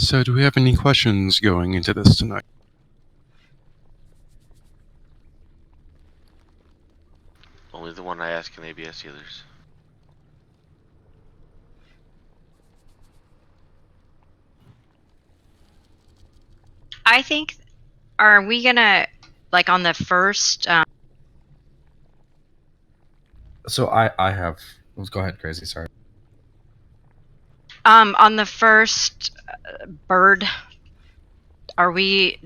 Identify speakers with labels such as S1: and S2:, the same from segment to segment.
S1: So, do we have any questions going into this tonight?
S2: Only the one I ask in ABS dealers.
S3: I think, are we gonna, like on the first,
S4: So I have, let's go ahead, Crazy, sorry.
S3: on the first bird, are we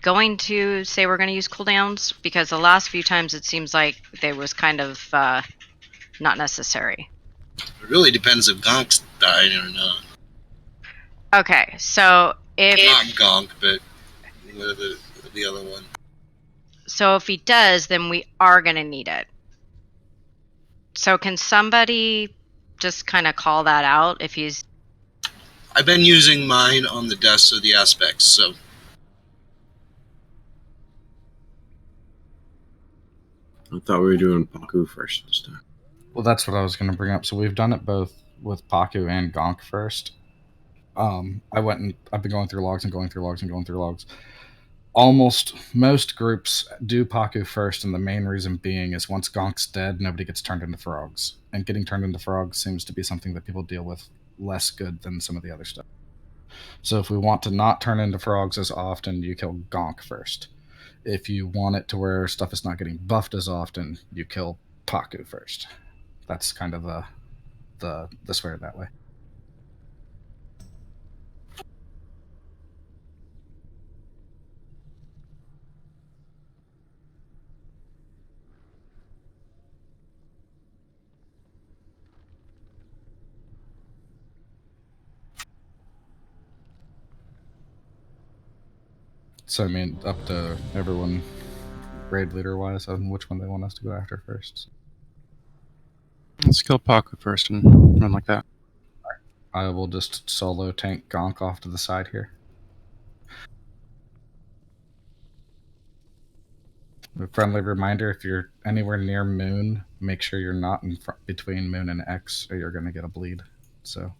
S3: going to say we're gonna use cooldowns? Because the last few times it seems like they was kind of, not necessary.
S5: It really depends if Gonk's died or not.
S3: Okay, so if...
S5: Not Gonk, but the other one.
S3: So if he does, then we are gonna need it. So can somebody just kind of call that out if he's...
S5: I've been using mine on the deaths of the aspects, so...
S6: I thought we were doing Paku first this time.
S4: Well, that's what I was going to bring up. So we've done it both with Paku and Gonk first. I've been going through logs and going through logs and going through logs. Almost most groups do Paku first, and the main reason being is once Gonk's dead, nobody gets turned into frogs. And getting turned into frogs seems to be something that people deal with less good than some of the other stuff. So if we want to not turn into frogs as often, you kill Gonk first. If you want it to where stuff is not getting buffed as often, you kill Paku first. That's kind of the swear that way. So I mean, up to everyone, raid leader wise, on which one they want us to go after first.
S1: Let's kill Paku first and run like that.
S4: I will just solo tank Gonk off to the side here. A friendly reminder, if you're anywhere near Moon, make sure you're not in between Moon and X, or you're going to get a bleed. So.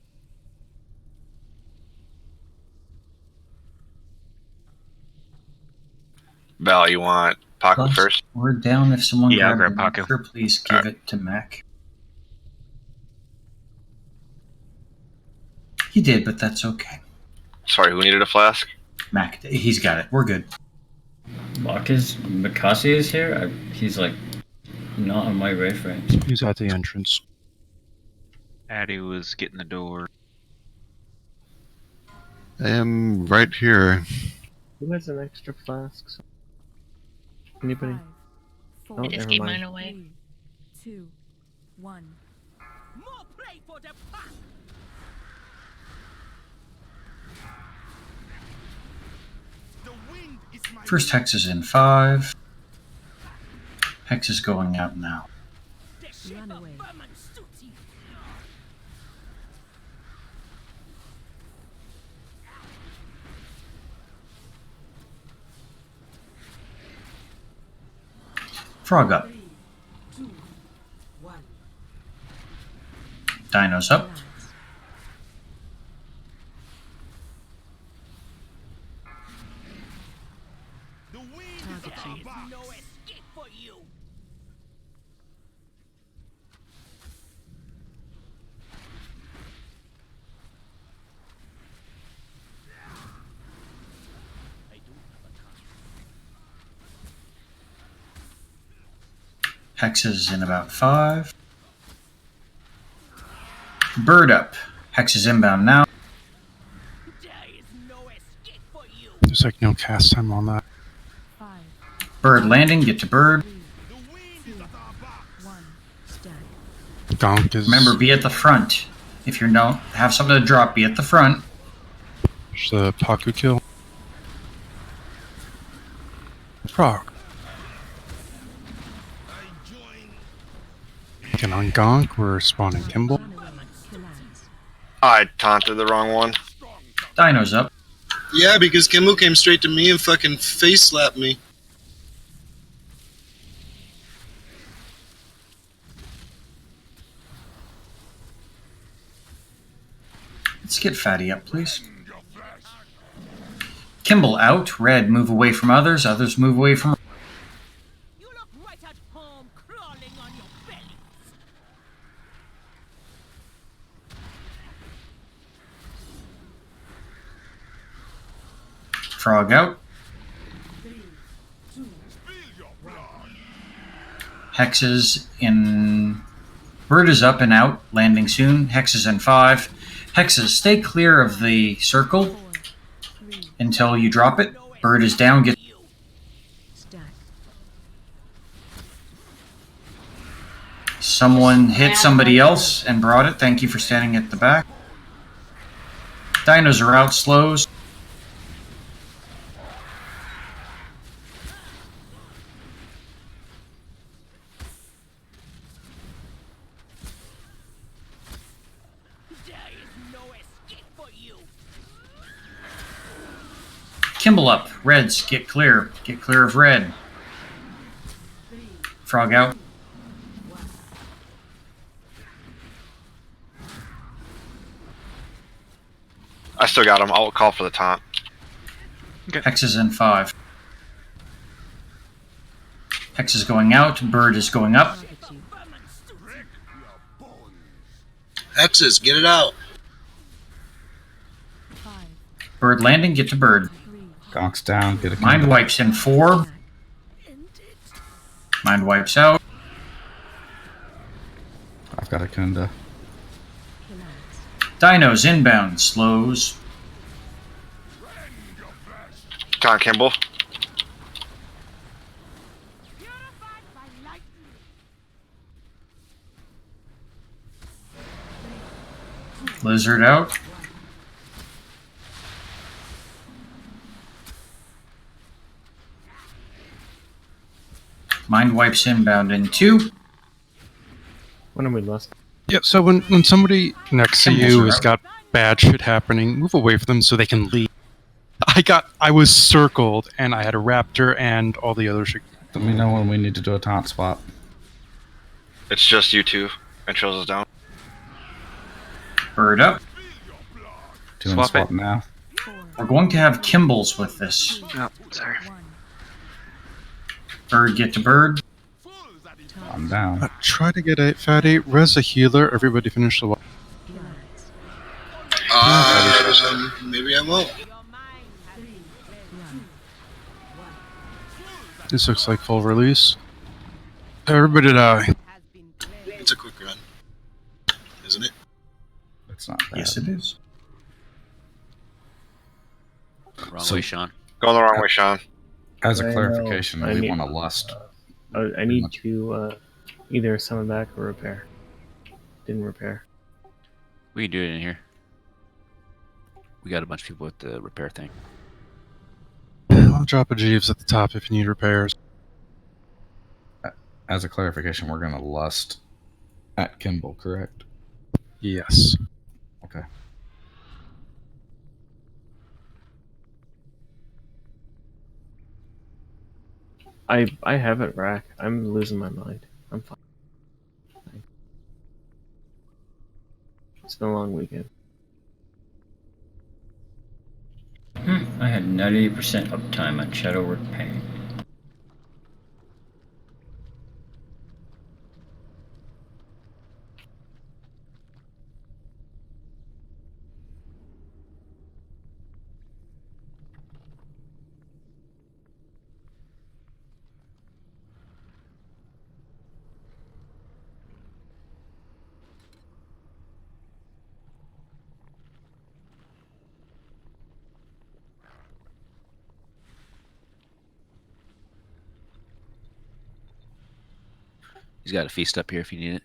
S7: Val, you want Paku first?
S8: We're down. If someone
S7: Yeah, I'll
S8: grab
S7: grab Paku.
S8: Sure, please give it to Mac. He did, but that's okay.
S7: Sorry, who needed a flask?
S8: Mac, he's got it. We're good.
S9: Mikasi is here? He's like not on my wayframe.
S1: He's at the entrance.
S10: Addy was getting the door.
S11: I am right here.
S12: Who has an extra flask? Anybody?
S13: I just gave mine away. 3, 2, 1.
S14: More play for the pack.
S8: First Hex is in 5. Hex is going out now.
S13: Run away.
S8: Frog up.
S14: 3, 2, 1.
S8: Dinos up.
S14: No escape for you.
S8: Hex is in about 5. Bird up. Hex is inbound now.
S1: There's like no cast time on that.
S8: Bird landing. Get to bird.
S13: 3, 2, 1. Stack.
S1: Gonk is...
S8: Remember, be at the front. If you don't have something to drop, be at the front.
S1: There's the Paku kill. Frog. Again, on Gonk, we're spawning Kimball.
S7: I taunted the wrong one.
S8: Dinos up.
S5: Yeah, because Kimball came straight to me and fucking face slapped me.
S8: Let's get Fatty up, please. Kimball out. Red, move away from others. Others move away from...
S14: You look right at home crawling on your belly.
S8: Frog out. Hexes in... Bird is up and out, landing soon. Hexes in 5. Hexes, stay clear of the circle until you drop it. Bird is down. Get... Someone hit somebody else and brought it. Thank you for standing at the back. Dinos are out. Slows. Kimball up. Reds, get clear. Get clear of red. Frog out.
S7: I still got him. I'll call for the taunt.
S10: Okay.
S8: Hex is in 5. Hex is going out. Bird is going up.
S5: Hexes, get it out.
S8: Bird landing. Get to bird.
S4: Gonk's down. Get a
S8: Mind wipes in 4. Mind wipes out.
S4: I've got a Kunda.
S8: Dinos inbound. Slows.
S7: Con Kimball.
S8: Lizard out. Mind wipes inbound in 2.
S12: When are we lost?
S1: Yeah, so when somebody next to
S8: Symbols
S1: you
S8: are
S1: has
S8: out.
S1: got bad shit happening, move away from them so they can leave. I was circled and I had a raptor and all the other shit.
S4: Let me know when we need to do a taunt spot.
S7: It's just you two. And Trills is down.
S8: Bird up.
S4: Doing
S10: Swap
S4: swap
S10: it.
S4: now.
S8: We're going to have Kimballs with this.
S10: Oh, sorry.
S8: Bird, get to bird.
S4: I'm down.
S1: Try to get a fat 8, res a healer, everybody finish the walk.
S5: Maybe I won't.
S1: This looks like full release. Everybody die.
S5: It's a quick run, isn't it?
S4: It's not bad.
S8: Yes, it is.
S10: Wrong
S4: So-
S10: way, Sean.
S7: Going the wrong way, Sean.
S4: As a
S12: I know.
S4: clarification,
S12: I
S4: we
S12: need-
S4: want to lust.
S12: I need to either summon back or repair. Didn't repair.
S10: We can do it in here. We got a bunch of people with the repair thing.
S1: I'll drop a Jeeves at the top if you need repairs.
S4: As a clarification, we're going to lust at Kimball, correct?
S1: Yes.
S4: Okay.
S12: I have it, Rack. I'm losing my mind. I'm fine. It's been a long weekend.
S9: I had 98% uptime on Shadowward Pain.
S10: He's got a feast up here if you need it.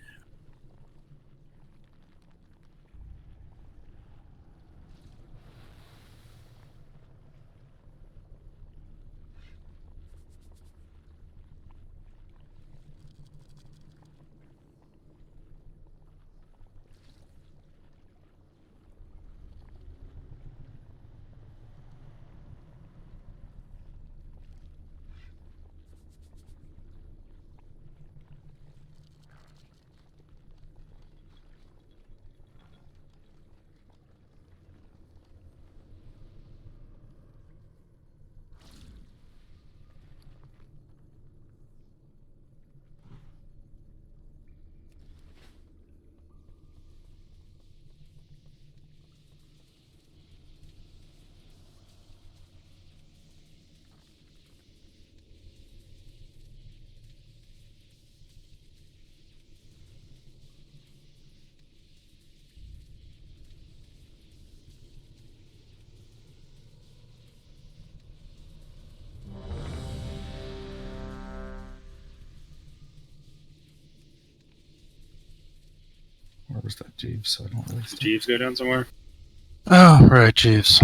S4: Where's that Jeeves? So I don't waste it.
S15: Jeeves go down somewhere?
S1: Oh, right, Jeeves.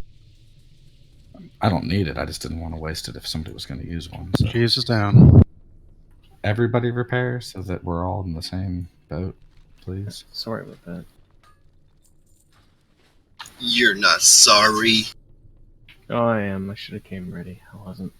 S4: I don't need it. I just didn't want to waste it if somebody was going to use one. So.
S1: Jeeves is down.
S4: Everybody repair so that we're all in the same boat, please.
S12: Sorry about that.
S5: You're not sorry.
S12: Oh, I am. I should have came ready. I wasn't.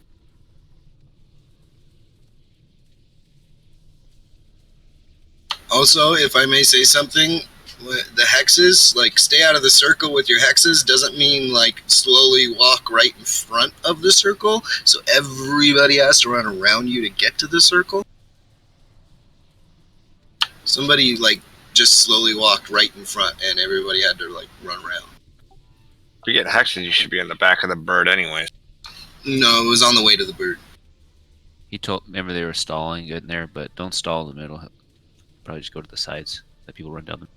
S5: Also, if I may say something, the hexes, like, stay out of the circle with your hexes doesn't mean, like, slowly walk right in front of the circle, so everybody has to run around you to get to the circle. Somebody, like, just slowly walked right in front, and everybody had to, like, run around.
S7: If you get hexes, you should be in the back of the bird anyways.
S5: No, it was on the way to the bird.
S10: He told. Remember they were stalling in there, but don't stall in the middle. Probably just go to the sides. Let people run down them.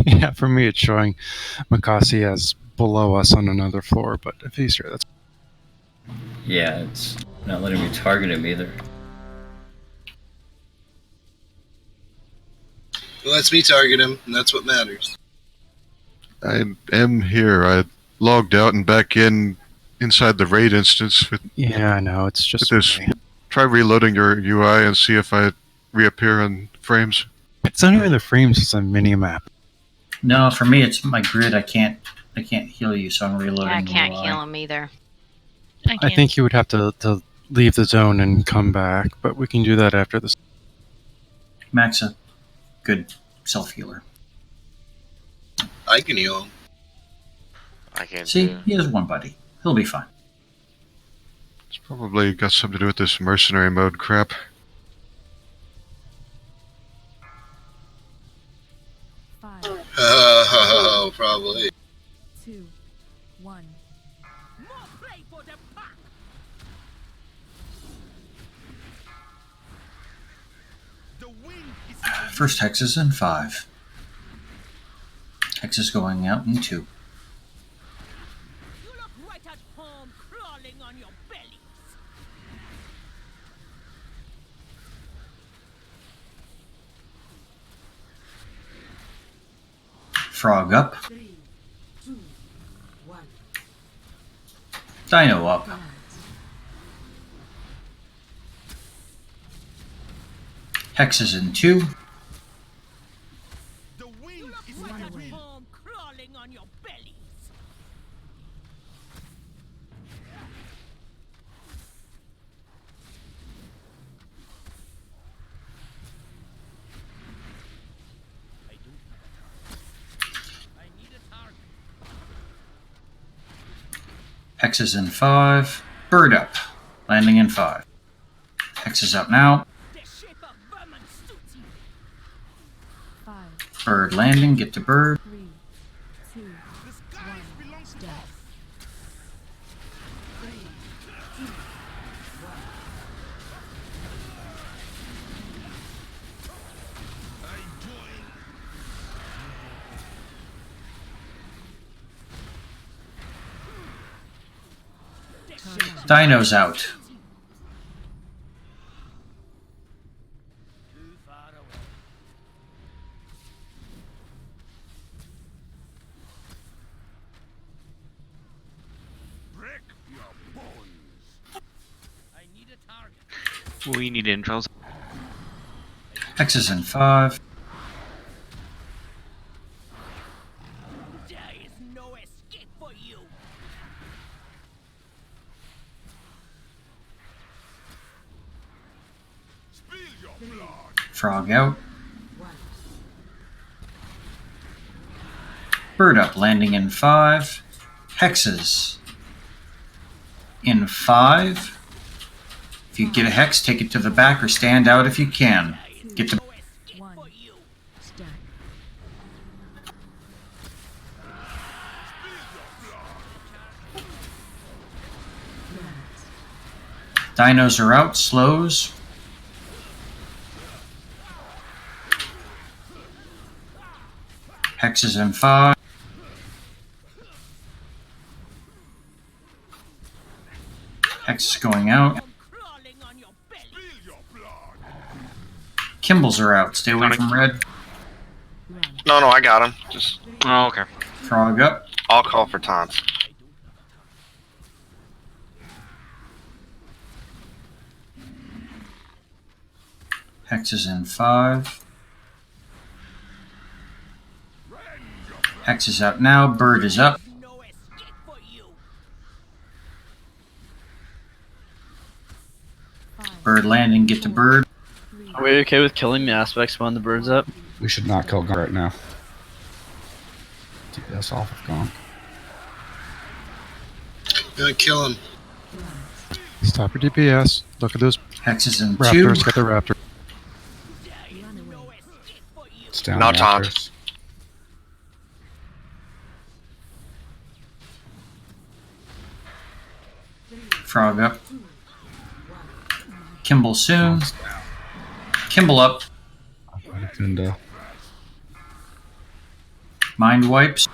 S1: Yeah, for me it's showing Makasi as below us on another floor, but if he's here, that's...
S9: Yeah, it's not letting me target him either.
S5: It lets me target him, and that's what matters.
S11: I am here. I logged out and back in inside the raid instance.
S1: Yeah, I know. It's just...
S11: This. Try reloading your UI and see if I reappear on frames.
S1: It's not even the frames, it's a mini-map.
S8: No, for me it's my grid. I can't heal you, so I'm reloading.
S3: Yeah, I can't
S8: the UI.
S3: heal him either.
S1: I think you would have to leave the zone and come back, but we can do that after this.
S8: Mac's a good self-healer.
S5: I can heal him.
S2: I can't
S8: See,
S2: do.
S8: he has one buddy. He'll be fine.
S11: It's probably got something to do with this mercenary mode crap.
S5: Oh, probably.
S13: 2, 1.
S14: More play for the pack. The wind is my
S8: First hex is in 5. Hex is going out in 2.
S14: You look right at home crawling on your bellies.
S8: Frog up.
S13: 3, 2, 1.
S8: Dino up. Hex is in 2.
S14: The wind is right at home crawling on your bellies. I need a target.
S8: Hex is in 5. Bird up. Landing in 5. Hex is up now.
S14: The shape of vermin suits you.
S13: 5,
S8: Bird landing. Get to bird.
S13: 3, 2,
S14: The sky belongs to us.
S13: 3, 2, 1.
S8: Dino's out.
S14: Too far away. Break your bones. I need a target.
S7: We need intros.
S8: Hex is in 5.
S14: There is no escape for you. Spill your blood.
S8: Frog out. Bird up. Landing in 5. Hexes in 5. If you get a hex, take it to the back or stand out if you can. Get to
S13: 1. Stack.
S8: Dinos are out. Slows. Hex is in 5. Hex is going out.
S14: Crawling on your
S8: Kimballs are out. Stay away from red.
S7: No, I got him. Just. Oh, okay.
S8: Frog up.
S7: I'll call for taunts.
S8: Hex is in 5. Hex is out now. Bird is up. Bird landing. Get to bird.
S15: Are we okay with killing the aspects when the bird's up?
S4: We should not kill Gonk right now. DPS off of Gonk.
S5: Gonna kill him.
S1: Stop your DPS. Look at those
S8: Hex is in
S1: raptors.
S8: 2.
S1: Get the raptor.
S4: It's down
S7: No
S4: the
S7: taunt.
S4: raptors.
S8: Frog up. Kimball soon. Kimball up.
S4: And,
S8: Mind wipes.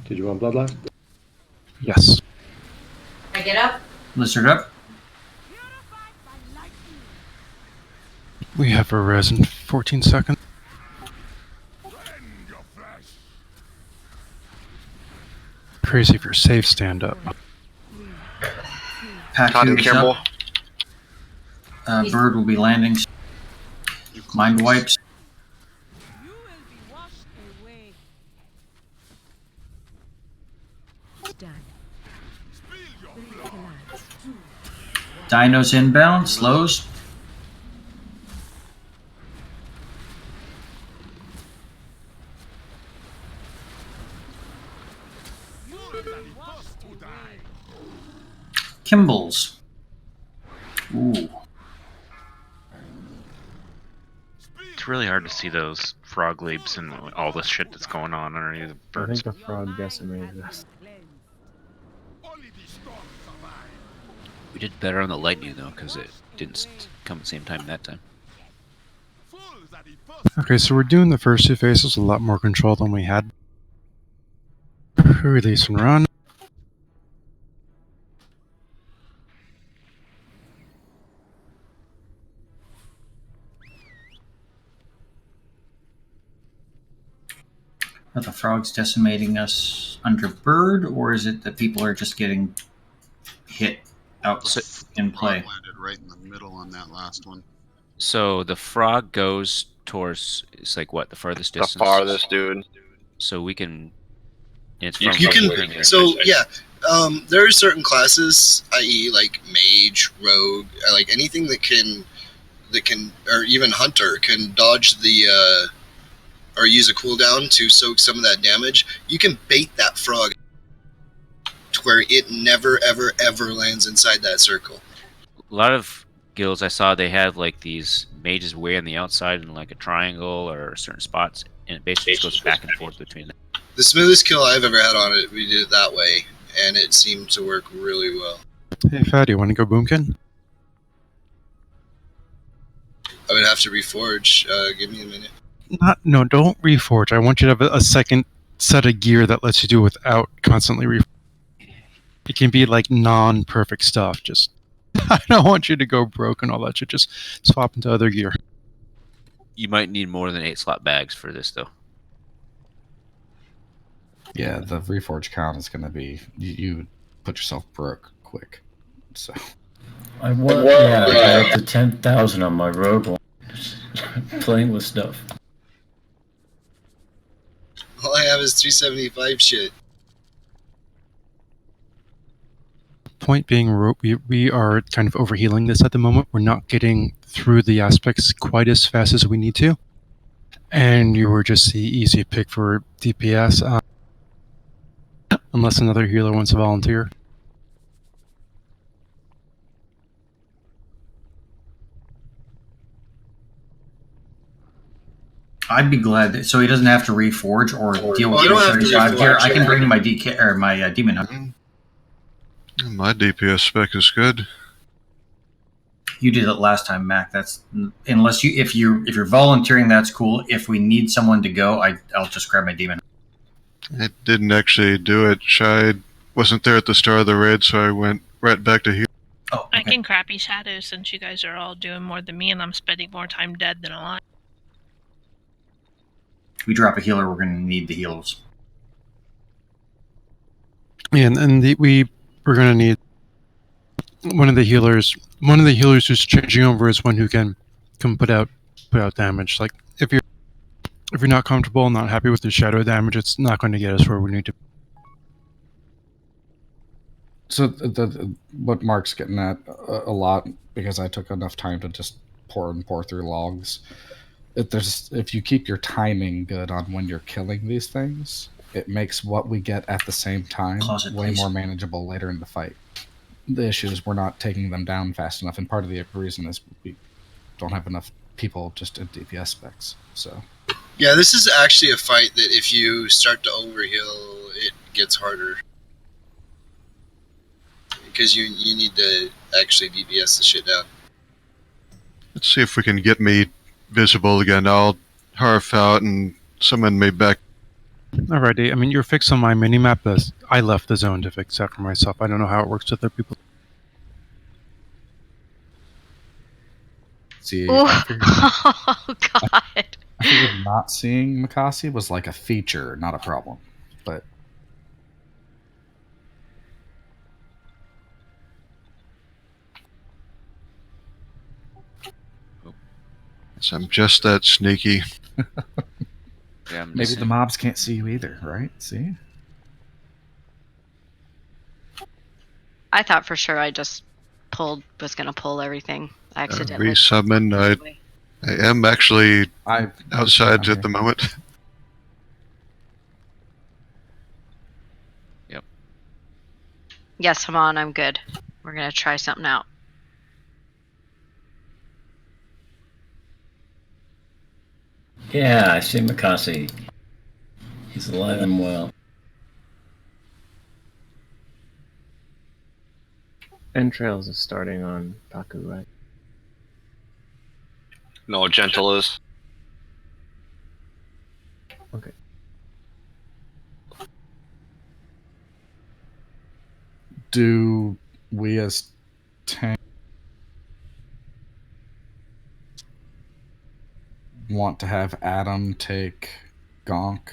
S16: Did you want Bloodlust?
S1: Yes.
S3: I get up?
S8: Lizard up.
S1: We have a res in 14 seconds. Crazy if you're safe, stand up.
S8: Paku is up. Bird will be landing. Mind wipes. Dino's inbound. Slows. Kimballs. Ooh.
S17: It's really hard to see those frog leaps and all the shit that's going on underneath the
S12: I
S17: birds.
S12: think the frog decimated us.
S10: We did better on the lightning though, because it didn't come at the same time that time.
S1: Okay, so we're doing the first two phases with a lot more control than we had. Release and run.
S8: Are the frogs decimating us under bird, or is it that people are just getting hit out in play?
S18: Landed right in the middle on that last one.
S10: So the frog goes towards, it's like what, the farthest distance?
S7: The farthest, dude.
S10: So we can. It's
S5: You
S10: from
S5: can. So yeah, there are certain classes, i.e., like mage, rogue, like anything that can, or even hunter can dodge the, or use a cooldown to soak some of that damage. You can bait that frog to where it never, ever, ever lands inside that circle.
S10: A lot of guilds I saw, they have like these mages way on the outside in like a triangle or certain spots, and it basically just goes back and forth between them.
S5: The smoothest kill I've ever had on it, we did it that way, and it seemed to work really well.
S1: Hey, Fatty, you want to go boomkin?
S5: I would have to reforge. Give me a minute.
S1: No, don't reforge. I want you to have a second set of gear that lets you do without constantly reforging. It can be like non-perfect stuff. Just, I don't want you to go broke and all that shit. Just swap into other gear.
S10: You might need more than 8 slot bags for this though.
S4: Yeah, the reforge count is going to be you put yourself broke quick. So
S9: I got up to 10,000 on my rogue one. Playing with stuff.
S5: All I have is 375 shit.
S1: Point being, we are kind of overhealing this at the moment. We're not getting through the aspects quite as fast as we need to. And you were just the easy pick for DPS. Unless another healer wants to volunteer.
S8: I'd be glad that, so he doesn't have to reforge or deal with
S5: I don't have to
S8: 35 gear.
S5: reforge.
S8: I can bring my DK or my demon hunter.
S11: My DPS spec is good.
S8: You did it last time, Mac. That's unless you if you're volunteering, that's cool. If we need someone to go, I'll just grab my demon.
S11: I didn't actually do it. Shy wasn't there at the start of the raid, so I went right back to here.
S8: Oh,
S16: I can crappy shadows since you guys are all doing more than me and I'm spending more time dead than alive.
S8: If we drop a healer, we're going to need the heals.
S1: Yeah, and we're going to need one of the healers. One of the healers who's changing over is one who can put out damage. Like if you're not comfortable and not happy with the shadow damage, it's not going to get us where we need to.
S4: So what Mark's getting at a lot, because I took enough time to just pour through logs. If you keep your timing good on when you're killing these things, it makes what we get at the same time way more manageable later in the fight. The issue is we're not taking them down fast enough, and part of the reason is we don't have enough people just at DPS specs. So
S5: Yeah, this is actually a fight that if you start to overheal, it gets harder. Because you need to actually DPS the shit down.
S11: Let's see if we can get me visible again. I'll harf out and summon me back.
S1: Alrighty, I mean, you're fixed on my minimap. I left the zone to fix that for myself. I don't know how it works with other people.
S4: see,
S3: Ooh.
S4: I figured,
S3: Oh God!
S4: I figured not seeing Mikasi was like a feature, not a problem. But
S11: So I'm just that sneaky.
S10: Yeah,
S4: maybe the mobs can't see you either, right? See?
S3: I thought for sure I just was gonna pull everything. I accidentally.
S11: Resummon. I am actually outside at the moment.
S10: Yep.
S3: Yes, come on, I'm good. We're gonna try something out.
S9: Yeah, I see Mikasi. He's alive and well.
S12: Entrails is starting on Baku, right?
S7: No, Gentle is.
S12: Okay.
S4: Do we as tank want to have Adam take Gonk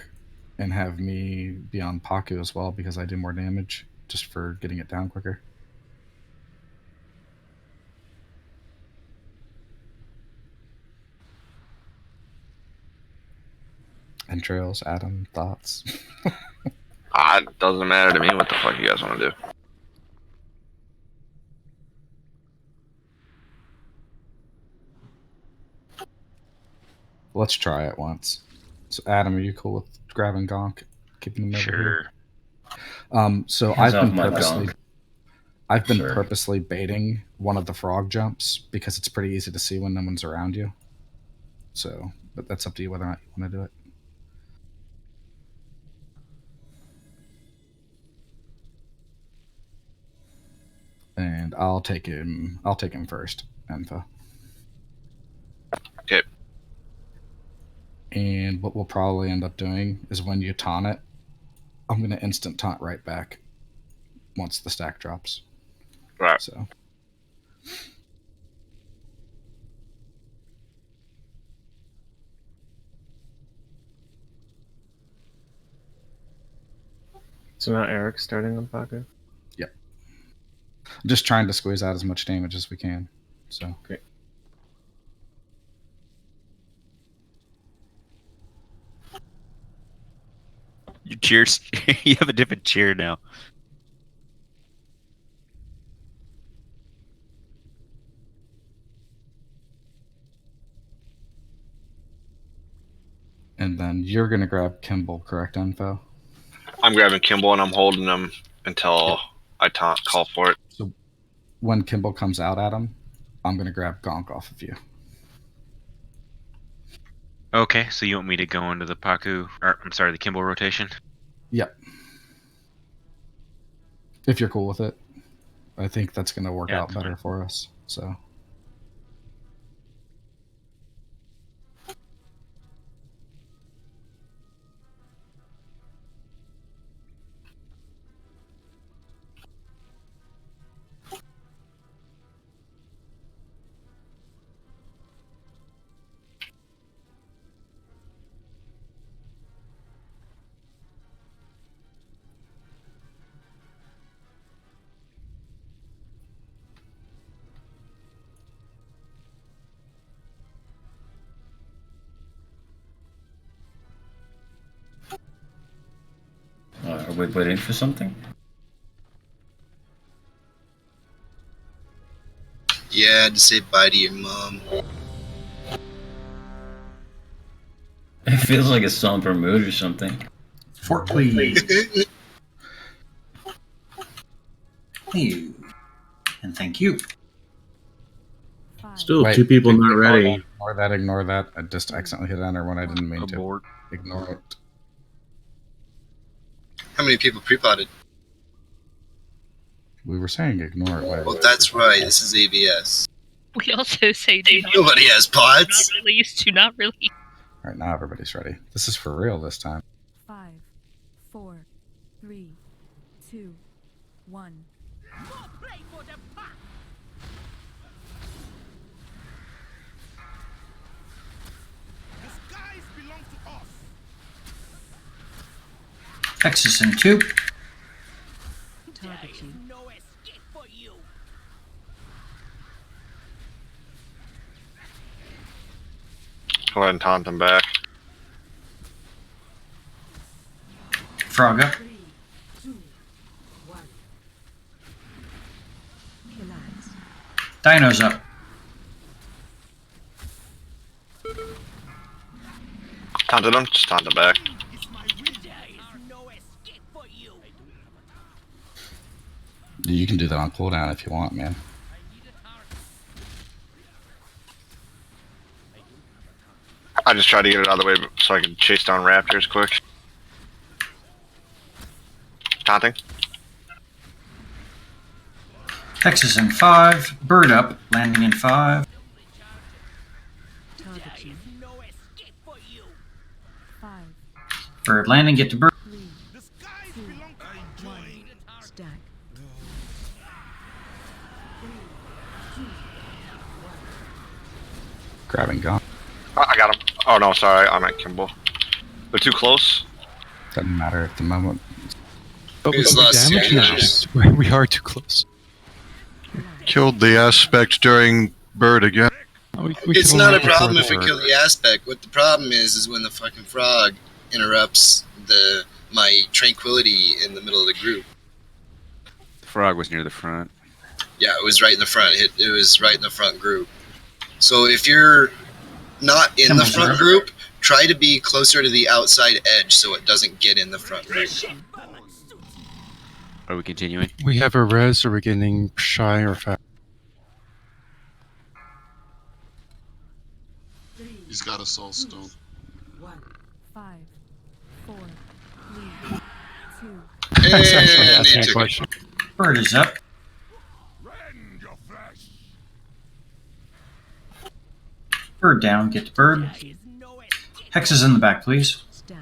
S4: and have me be on Paku as well because I do more damage just for getting it down quicker? Entrails, Adam, thoughts?
S7: It doesn't matter to me what the fuck you guys want to do.
S4: Let's try it once. So, Adam, are you cool with grabbing Gonk, keeping him over here? So
S9: Hands
S4: I've
S9: off
S4: been
S9: my
S4: purposely,
S9: Gonk.
S4: purposely baiting one of the frog jumps because it's pretty easy to see when no one's around you. So, but that's up to you whether or not you want to do it. And I'll take him. I'll take him first. Info.
S7: Okay.
S4: And what we'll probably end up doing is when you taunt it, I'm gonna instant taunt right back once the stack drops.
S7: Right.
S4: So.
S12: So now Eric's starting on Baku?
S4: Yep. I'm just trying to squeeze out as much damage as we can. So.
S12: Great.
S10: You cheers. You have a different cheer now.
S4: And then you're gonna grab Kimball, correct, Info?
S7: I'm grabbing Kimball and I'm holding him until I call for it.
S4: So when Kimball comes out at him, I'm gonna grab Gonk off of you.
S17: Okay, so you want me to go into the Paku, or I'm sorry, the Kimball rotation?
S4: Yep. If you're cool with it. I think that's gonna work out better for us. So.
S9: we waiting for something?
S5: Yeah, I had to say bye to your mom.
S9: It feels like a somber mood or something.
S8: Fort, please. You. And thank you.
S6: Still,
S4: Wait,
S6: 2 people not
S4: ignore
S6: ready.
S4: that, ignore that. I just accidentally hit enter when I didn't mean
S17: Abort.
S4: to. Ignore it.
S5: How many people pre-potted?
S4: We were saying ignore it. Wait.
S5: Well, that's right. This is ABS.
S16: We also say do not
S5: Nobody has pods.
S16: not release, do not release.
S4: All right, now everybody's ready. This is for real this time.
S13: 5, 4, 3, 2, 1.
S8: Texas in 2.
S13: Target you.
S7: Go ahead and taunt them back.
S8: Frog up.
S13: 3, 2, 1.
S8: Dino's up.
S7: Taunted them, just taunt them back.
S4: You can do that on cooldown if you want, man.
S7: I just tried to get it out of the way so I could chase down raptors quick. Taunting.
S8: Texas in 5. Bird up. Landing in 5.
S13: Target you. 5,
S8: Bird landing. Get to bird.
S13: 3, 2, 1. Stack. 3, 2, 1.
S4: Grabbing gun.
S7: I got him. Oh no, sorry, I'm at Kimball. They're too close.
S4: Doesn't matter at the moment.
S1: But we
S5: It's
S1: do
S5: lost
S1: damage
S5: two
S1: now. We are too close.
S11: Killed the aspect during bird again.
S1: We
S5: It's
S1: can
S5: not
S1: only
S5: a problem
S1: afford
S5: if we
S1: bird.
S5: kill the aspect. What the problem is when the fucking frog interrupts my tranquility in the middle of the group.
S10: The frog was near the front.
S5: Yeah, it was right in the front. It was right in the front group. So if you're not in the front group, try to be closer to the outside edge so it doesn't get in the front group.
S10: Are we continuing?
S1: We have a res, or we're getting shy or fat.
S18: He's got a soul stone.
S13: 1, 5, 4, 3, 2.
S1: That's actually
S5: And
S1: asking
S5: he
S1: a
S5: took it.
S1: question.
S8: Bird is up. Bird down. Get to bird. Hex is in the back, please.
S13: Stack.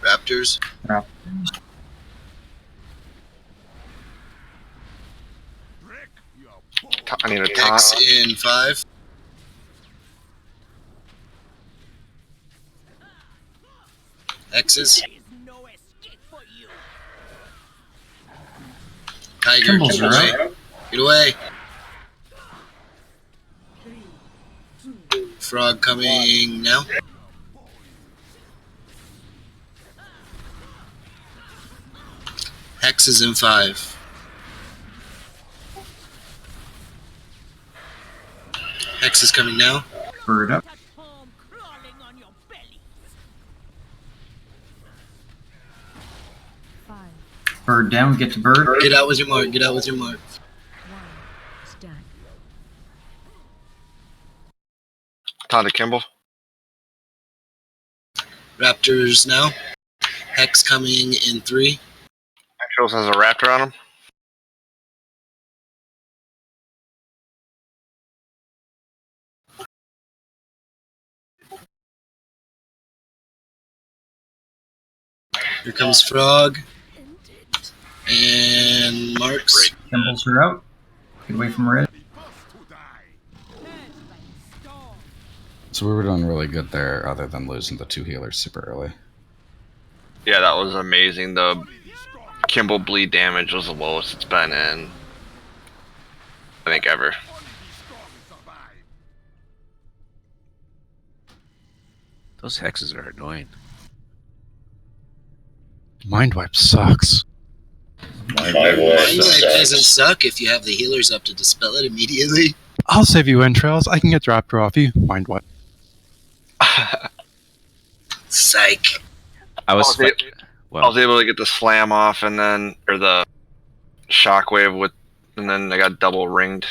S5: Raptors.
S7: I need a
S5: X
S7: taunt.
S5: in 5. X's. Tiger,
S8: Kimball's
S5: get away.
S8: right.
S5: Get away. Frog coming now. Hex is in 5. Hex is coming now.
S8: Bird up. Bird down. Get to bird.
S5: Get out with your mark. Get out with your mark.
S13: 1. Stack.
S7: Taunted Kimball.
S5: Raptors now. Hex coming in 3.
S7: Actuals has a raptor on him.
S5: Here comes Frog. And marks.
S8: Kimball's are out. Get away from red.
S4: So we were doing really good there, other than losing the 2 healers super early.
S7: Yeah, that was amazing. The Kimball bleed damage was the lowest it's been in, I think, ever.
S10: Those hexes are annoying.
S1: Mind wipe sucks.
S5: Mind wipe doesn't suck if you have the healers up to dispel it immediately.
S1: I'll save you entrails. I can get the raptor off you. Mind wipe.
S5: Psych.
S10: I was
S7: able to get the slam off and then, or the shockwave with, and then I got double ringed.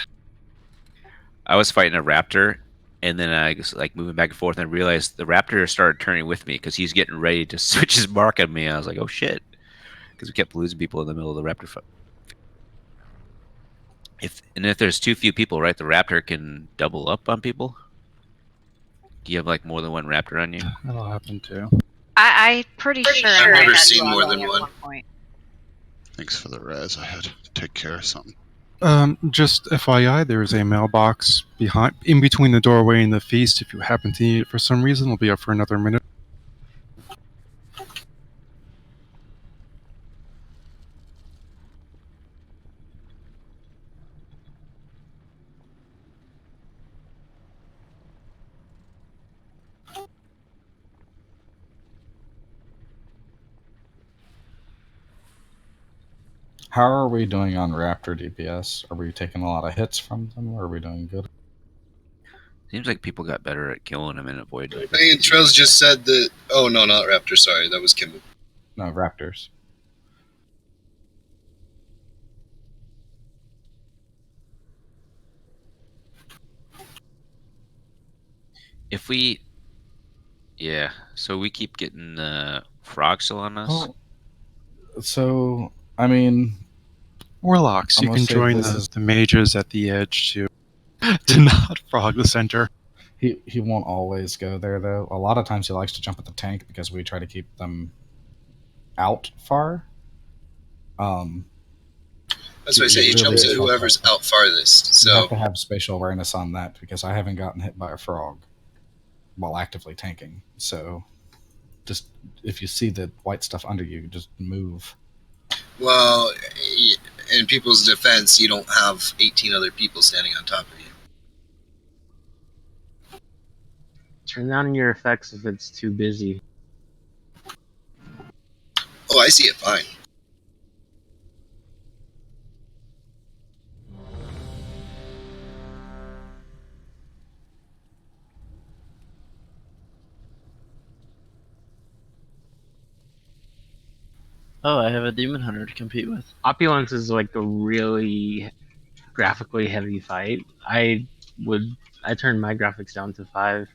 S10: I was fighting a raptor, and then I was like moving back and forth, and I realized the raptor started turning with me because he's getting ready to switch his mark on me. I was like, oh shit, because we kept losing people in the middle of the raptor fight. If there's too few people, right, the raptor can double up on people. Do you have like more than one raptor on you?
S1: That'll happen too.
S3: I'm pretty sure
S5: I've
S3: I
S5: never
S3: had
S5: seen more
S3: one
S5: than
S3: at
S5: one.
S3: point.
S18: Thanks for the res. I had to take care of something.
S1: Just FYI, there's a mailbox in between the doorway and the feast. If you happen to need it for some reason, it'll be up for another minute.
S4: How are we doing on Raptor DPS? Are we taking a lot of hits from them, or are we doing good?
S10: Seems like people got better at killing them and avoiding.
S5: I think Trails just said that. Oh no, not Raptor. Sorry, that was Kimball.
S4: No, Raptors.
S10: If we, yeah, so we keep getting the frog still on us.
S4: Well, so I mean,
S1: Warlocks, you can join the mages at the edge to not frog the center.
S4: He won't always go there though. A lot of times he likes to jump at the tank because we try to keep them out far.
S5: That's why I say he jumps at whoever's out farthest. So
S4: you have to have spatial awareness on that because I haven't gotten hit by a frog while actively tanking. So just if you see the white stuff under you, just move.
S5: Well, in people's defense, you don't have 18 other people standing on top of you.
S12: Turn down your effects if it's too busy.
S5: Oh, I see it fine.
S15: Oh, I have a demon hunter to compete with.
S12: Opulence is like a really graphically heavy fight. I turned my graphics down to 5.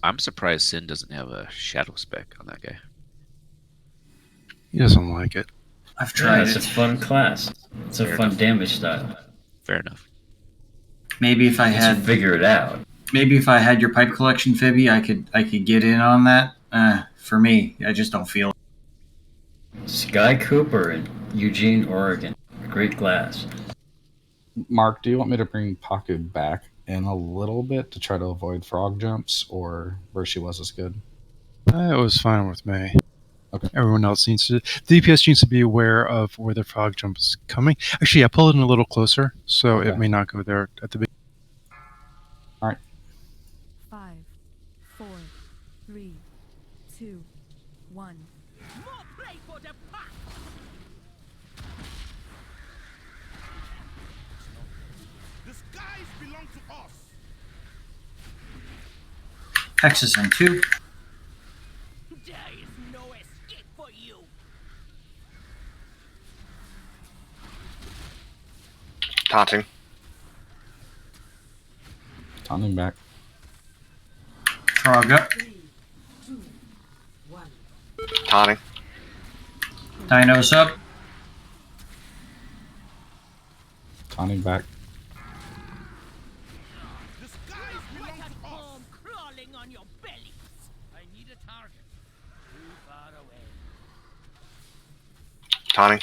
S10: I'm surprised Sin doesn't have a shadow spec on that guy.
S1: He doesn't like it.
S8: I've tried
S9: It's a fun class. It's a fun damage style.
S10: Fair enough.
S8: Maybe if I had
S9: figure it out.
S8: Maybe if I had your pipe collection, Fibby, I could get in on that. For me, I just don't feel it.
S9: Sky Cooper in Eugene, Oregon. Great glass.
S4: Mark, do you want me to bring Paku back in a little bit to try to avoid frog jumps, or where she was good?
S1: It was fine with me.
S4: Okay.
S1: Everyone else needs to. DPS needs to be aware of where the frog jump is coming. Actually, I pulled it in a little closer, so it may not go there at the beginning.
S4: All right.
S13: 5, 4, 3, 2, 1.
S8: Hexes in 2.
S14: There is no escape for you.
S7: Taunting.
S4: Taunting back.
S8: Frog up.
S7: Taunting.
S8: Dinos up.
S4: Taunting back.
S14: Crawling on your bellies. I need a target. Too far away.
S7: Taunting.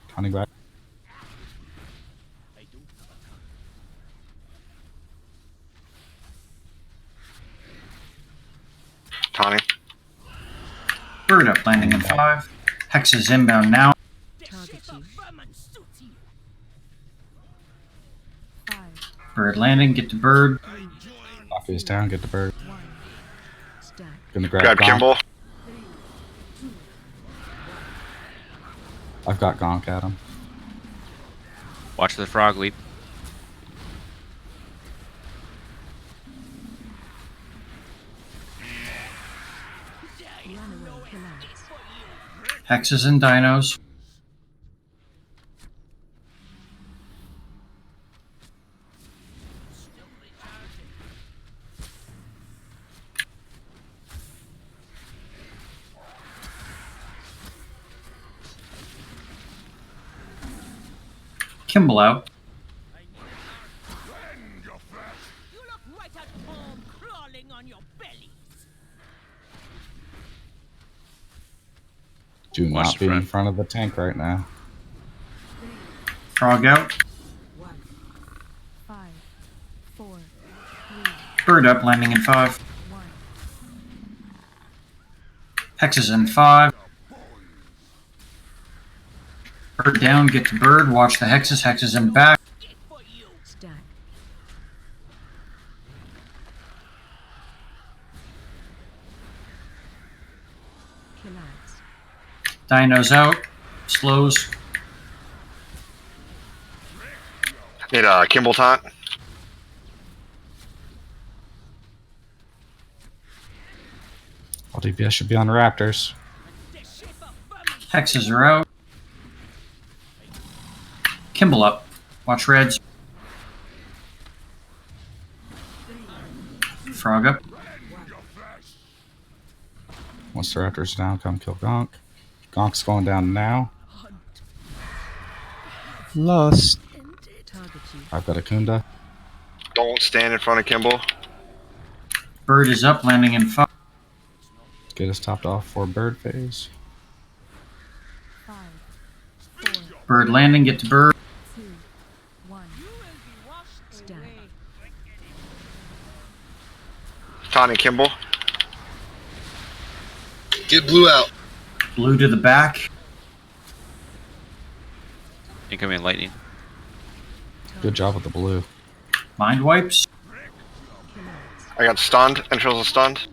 S4: Taunting back.
S7: Taunting.
S8: Bird up, landing in 5. Hexes inbound now.
S14: The shape of vermin suits
S8: Bird landing, get to bird.
S4: Paku's down, get the bird.
S13: Stack.
S4: Gonna
S7: Grab
S4: Gonk.
S7: Kimball.
S4: I've got Gonk at him.
S10: Watch the frog leap.
S13: Runaway collapse.
S8: Hexes and dinos. Kimball out.
S14: You look right at home crawling on your belly.
S4: Do
S10: Watch
S4: not
S10: the
S4: be in
S10: front.
S4: front of the tank right now.
S8: Frog out.
S13: 5, 4, 3,
S8: Bird up, landing in 5.
S13: 1.
S8: Hexes in 5. Bird down, get to bird. Watch the hexes. Hexes in back.
S13: Stack. Collapse.
S8: Dinos out. Slows.
S7: Need a Kimball taunt.
S4: All DPS should be on the Raptors.
S8: Hexes are out. Kimball up. Watch reds. Frog up.
S4: Once the Raptors are down, come kill Gonk. Gonk's going down now.
S1: Lost.
S13: Target you.
S4: I've got a Kunda.
S7: Don't stand in front of Kimball.
S8: Bird is up, landing in 5.
S4: Get us topped off for bird phase.
S13: 5, 4,
S8: Bird landing, get to bird.
S13: 2, 1. Stack.
S7: Taunting Kimball.
S5: Get blue out.
S8: Blue to the back.
S10: Incoming lightning.
S4: Good job with the blue.
S8: Mind wipes.
S13: Collapse.
S7: I got stunned. Entrails are stunned.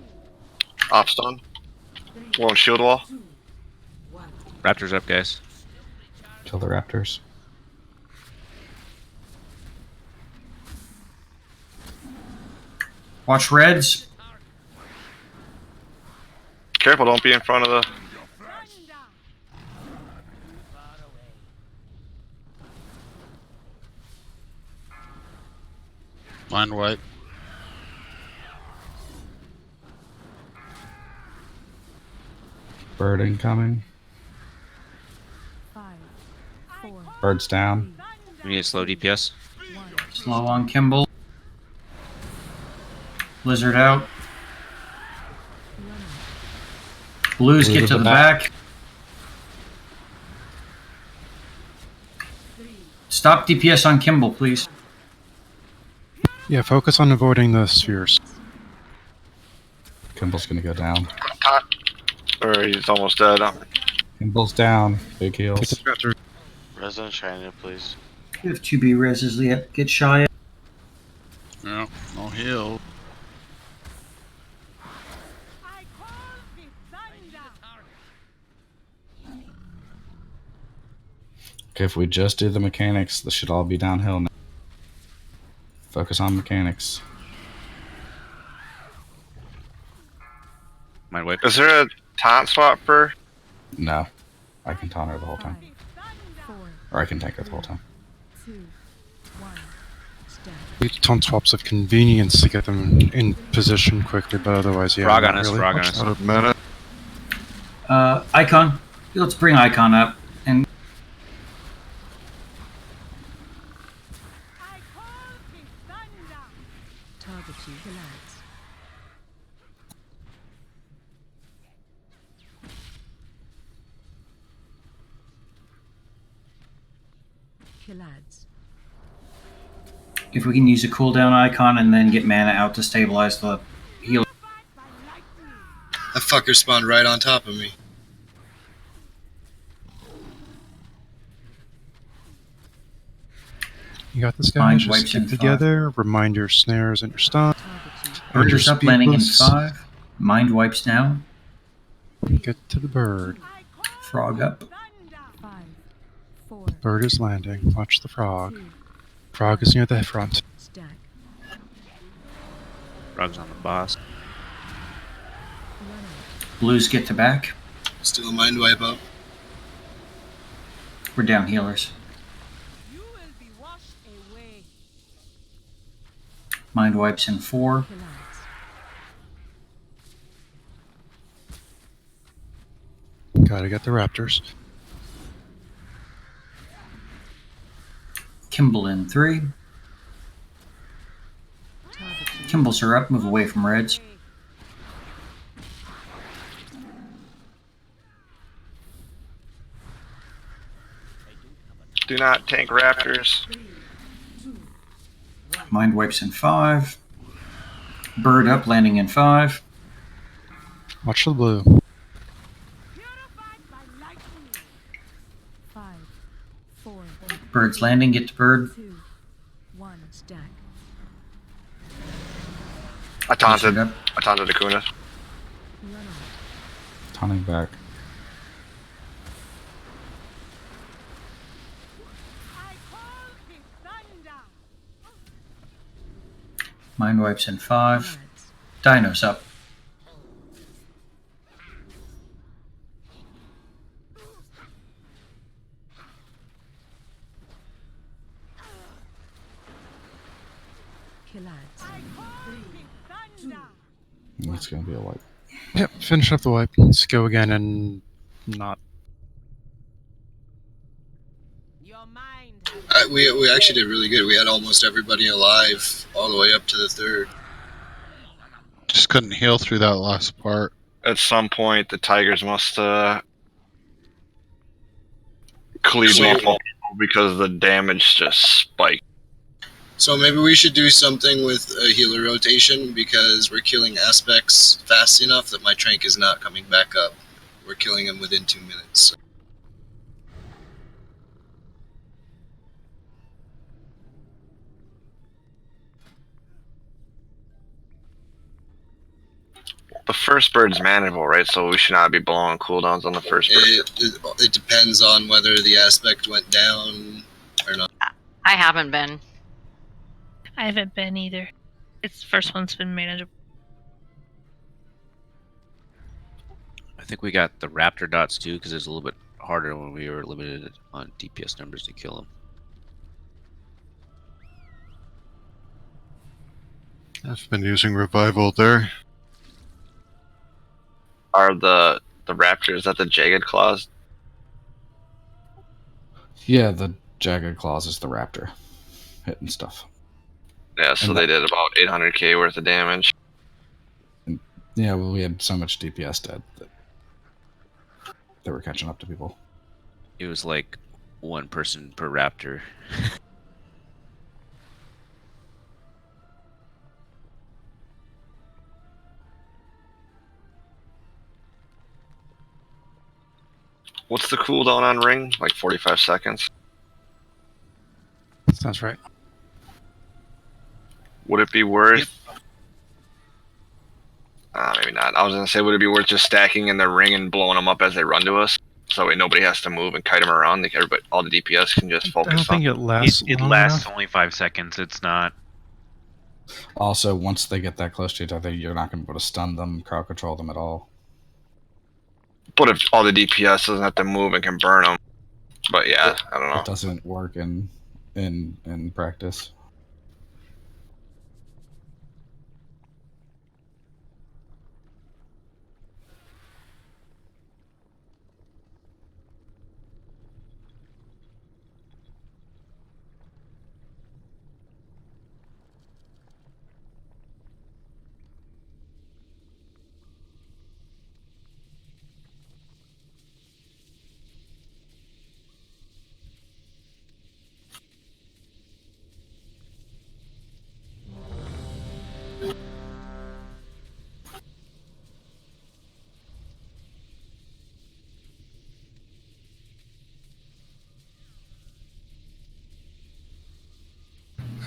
S7: Off stun. One shield wall.
S10: Raptors up, guys.
S4: Kill the Raptors.
S8: Watch reds.
S7: Careful, don't be in front of the.
S18: Mind wipe.
S4: Bird incoming.
S13: 5, 4,
S4: Bird's down.
S10: We need a slow DPS.
S13: 1.
S8: Slow on Kimball. Blizzard out.
S13: Runner.
S8: Blues
S4: Blue
S8: get
S4: to
S8: to
S4: the
S8: the
S4: back.
S8: back. Stop DPS on Kimball, please.
S1: Yeah, focus on avoiding the spheres.
S4: Kimball's gonna go down.
S7: Or he's almost dead.
S4: Kimball's down. Big
S1: Get
S4: heals.
S1: the Raptor.
S2: Resident China, please.
S8: You have 2B reses yet. Get shy.
S18: Yeah, no heal.
S14: I call the thunder.
S4: Okay, if we just do the mechanics, this should all be downhill now. Focus on mechanics.
S10: Mind wipe.
S7: Is there a taunt swap for?
S4: No. I can taunt her the whole time.
S13: 4,
S4: Or I can tank her the whole time.
S13: 2, 1. Stack.
S1: We taunt swaps of convenience to get them in position quickly, but otherwise, yeah.
S10: Frog
S1: not
S10: on us,
S1: really.
S10: frog on us.
S11: Out of mana.
S8: Icon. Let's bring Icon up. And
S14: I call the thunder.
S13: Target you. Collapse. Collapse.
S8: if we can use a cooldown icon and then get mana out to stabilize the heal.
S5: That fucker spawned right on top of me.
S1: You got this,
S8: Mind
S1: guys.
S8: wipes
S1: Just
S8: in
S1: get together. Remind your snares and your stun.
S8: Bird is up, landing in
S1: Speedless.
S8: 5. Mind wipes now.
S1: Get to the bird.
S8: Frog up.
S1: Bird is landing. Watch the frog. Frog is near the front.
S10: Frog's on the boss.
S8: Blues get to back.
S5: Still a mind wipe up.
S8: We're down healers. Mind wipes in 4.
S1: Gotta get the raptors.
S8: Kimball in 3. Kimballs are up. Move away from reds.
S7: Do not tank raptors.
S8: Mind wipes in 5. Bird up, landing in 5.
S1: Watch the blue.
S8: Bird's landing, get to bird.
S7: I taunted Akuna.
S4: Taunting back.
S8: Mind wipes in 5. Dino's up.
S4: It's gonna be a wipe.
S1: Yep, finish up the wipe. Let's go again and not.
S5: We actually did really good. We had almost everybody alive all the way up to the third.
S18: Just couldn't heal through that last part.
S7: At some point, the Tigers must cleave multiple people because the damage just spiked.
S5: So maybe we should do something with a healer rotation because we're killing aspects fast enough that my trank is not coming back up. We're killing him within 2 minutes.
S7: The first bird's manageable, right? So we should not be blowing cooldowns on the first bird.
S5: It depends on whether the aspect went down or not.
S3: I haven't been.
S16: I haven't been either. It's the first one's been manageable.
S10: I think we got the raptor dots too, because it's a little bit harder when we were limited on DPS numbers to kill them.
S11: I've been using revival there.
S7: Are the raptors at the jagged claws?
S4: Yeah, the jagged claws is the raptor hitting stuff.
S7: Yeah, so they did about 800k worth of damage.
S4: And yeah, well, we had so much DPS dead that they were catching up to people.
S10: It was like 1 person per raptor.
S7: What's the cooldown on ring? Like 45 seconds?
S1: Sounds right.
S7: Would it be worth... maybe not. I was going to say, would it be worth just stacking in the ring and blowing them up as they run to us? So that way nobody has to move and kite them around. Like everybody, all the DPS can just focus on...
S1: I don't think it lasts
S17: It
S1: long
S17: lasts
S1: enough.
S17: only 5 seconds. It's not...
S4: Also, once they get that close to each other, you're not going to be able to stun them, crowd control them at all.
S7: But if all the DPS doesn't have to move and can burn them... But yeah, I don't know.
S4: It doesn't work in practice.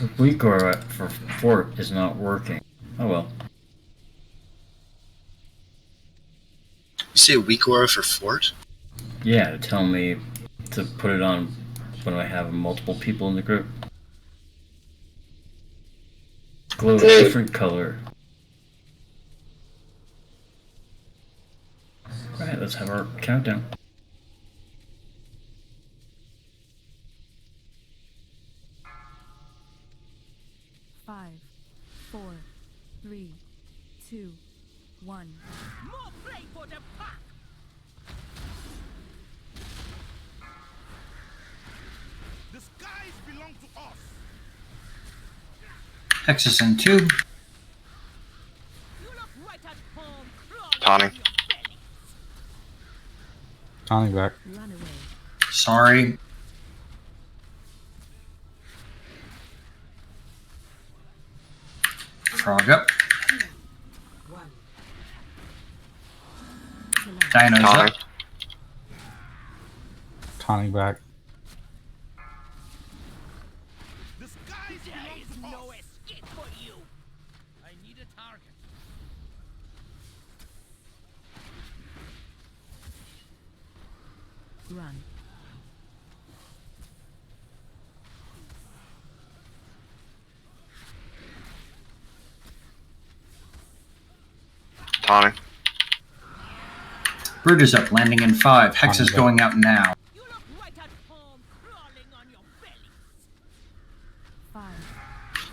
S9: The weak aura for fort is not working. Oh well.
S5: You say weak aura for fort?
S9: Yeah, tell me to put it on when I have multiple people in the group. Glow a different color. Alright, let's have our countdown.
S13: Five, 4, 3, 2, 1.
S14: More play for the pack. The skies belong to us.
S8: Hexes in 2.
S14: You look right at home, crawling
S7: Taunting.
S4: Taunting back.
S13: Run away.
S8: Sorry. Frog up. Dino's
S7: Taunting.
S8: up.
S4: Taunting back.
S14: The skies belong to no escape for you. I need a target.
S13: Run.
S7: Taunting.
S8: Bird is up, landing in 5. Hex is going out now.
S14: You look right at home, crawling on your belly.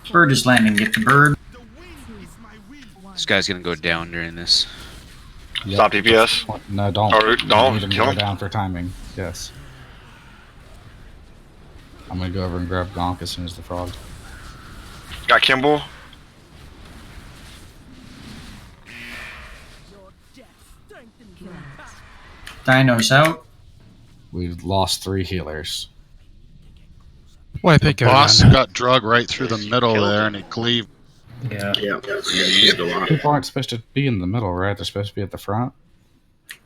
S13: 5,
S8: Bird is landing. Get the bird.
S14: The wind is my will.
S10: This guy's gonna go down during this.
S4: Yep.
S7: Stop DPS.
S4: No, don't.
S7: Or
S4: You
S7: don't,
S4: need him to
S7: kill
S4: go
S7: him.
S4: down for timing. Yes. I'm gonna go over and grab Gonk as soon as the frog.
S7: Got Kimball.
S14: Your death strengthens your back.
S8: Dino's out.
S4: We've lost 3 healers.
S1: Why pick
S18: Boss
S1: out?
S18: got drug right through the middle there, and he cleaved.
S9: Yeah.
S6: Yeah, he used a lot.
S4: People aren't supposed to be in the middle, right? They're supposed to be at the front.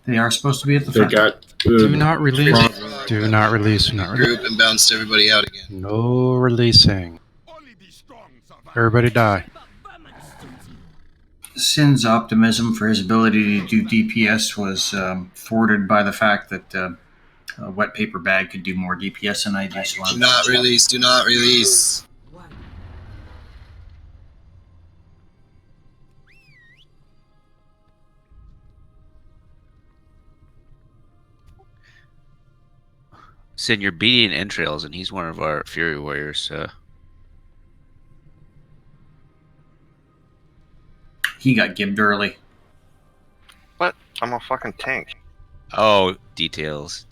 S8: They are supposed to be at the
S6: They
S8: front.
S6: got.
S1: Do not release. Do not release. Do not release.
S5: Group and bounced everybody out again.
S1: No releasing.
S14: Only the strong survive.
S1: Everybody die.
S8: Sin's optimism for his ability to do DPS was thwarted by the fact that a wet paper bag could do more DPS than I do. So
S5: Do not release. Do not release.
S10: Sin, you're beating Entrails, and he's one of our Fury Warriors. So
S8: he got gibbed early.
S7: What? I'm a fucking tank.
S10: oh, details.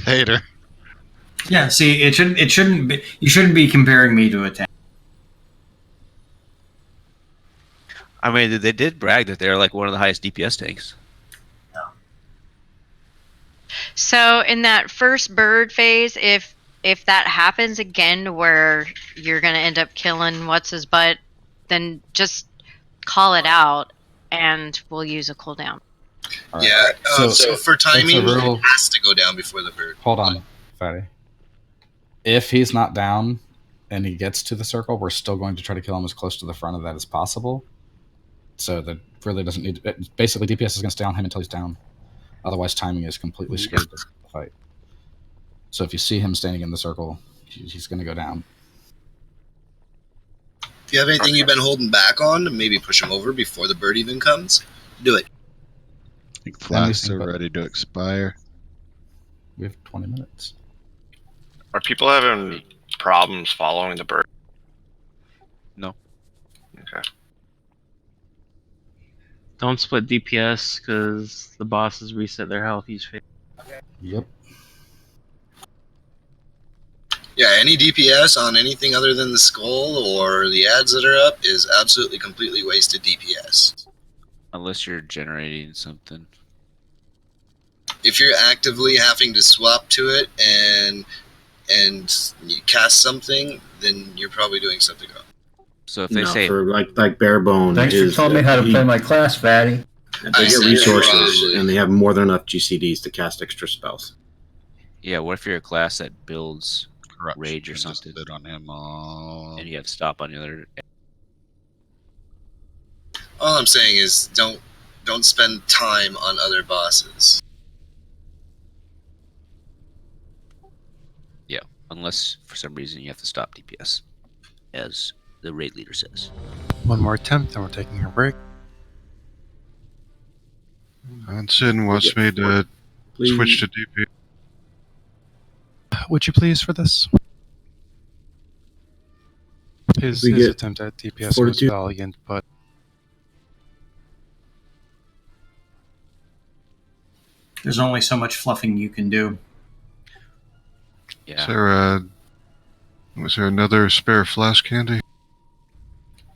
S18: Hater.
S8: Yeah, see, it shouldn't be. You shouldn't be comparing me to a tank.
S10: I mean, they did brag that they're like one of the highest DPS tanks.
S3: So in that first bird phase, if that happens again where you're gonna end up killing what's his butt, then just call it out and we'll use a cooldown.
S4: All right.
S5: Yeah.
S4: So-
S5: So for timing,
S4: it's a real-
S5: it has to go down before the bird.
S4: Hold on, Fatty. If he's not down and he gets to the circle, we're still going to try to kill him as close to the front of that as possible. So that really doesn't need. Basically, DPS is going to stay on him until he's down. Otherwise, timing is completely screwed the fight. So if you see him standing in the circle, he's going to go down.
S5: If you have anything you've been holding back on, maybe push him over before the bird even comes. Do it.
S18: I think flasks are ready to expire.
S4: We have 20 minutes.
S7: Are people having problems following the bird?
S10: No.
S7: Okay.
S12: Don't split DPS because the bosses reset their health each phase.
S4: Yep.
S5: Yeah, any DPS on anything other than the skull or the ads that are up is absolutely completely wasted DPS.
S10: Unless you're generating something.
S5: If you're actively having to swap to it and you cast something, then you're probably doing something wrong.
S10: So if they say
S6: for like Barebone,
S9: Thanks for telling me how to play my class, Fatty.
S6: They get resources and they have more than enough GCDs to cast extra spells.
S10: Yeah, what if you're a class that builds
S18: Corruption
S10: rage or
S18: can just
S10: something,
S18: sit on him.
S10: and you have stop on the other?
S5: All I'm saying is don't spend time on other bosses.
S10: Yeah, unless for some reason you have to stop DPS, as the raid leader says.
S1: One more attempt, and we're taking a break.
S11: And Sin wants me to switch to DP.
S1: Would you please for this? His
S6: We get
S1: attempt at DPS was
S6: fortitude.
S1: valiant, but
S8: There's only so much fluffing you can do.
S10: Yeah.
S11: Was there another spare flask candy?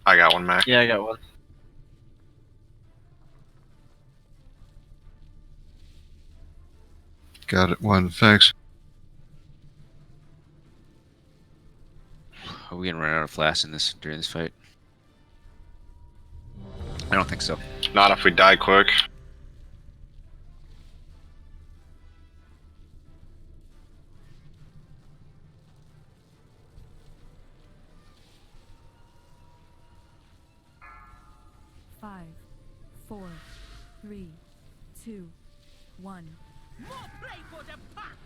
S7: I got one, Mac.
S15: Yeah, I got one.
S11: Got it. One. Thanks.
S10: Are we gonna run out of flasks during this fight? I don't think so.
S7: Not if we die quick.
S13: Five, 4, 3, 2, 1.
S14: More play for the pack.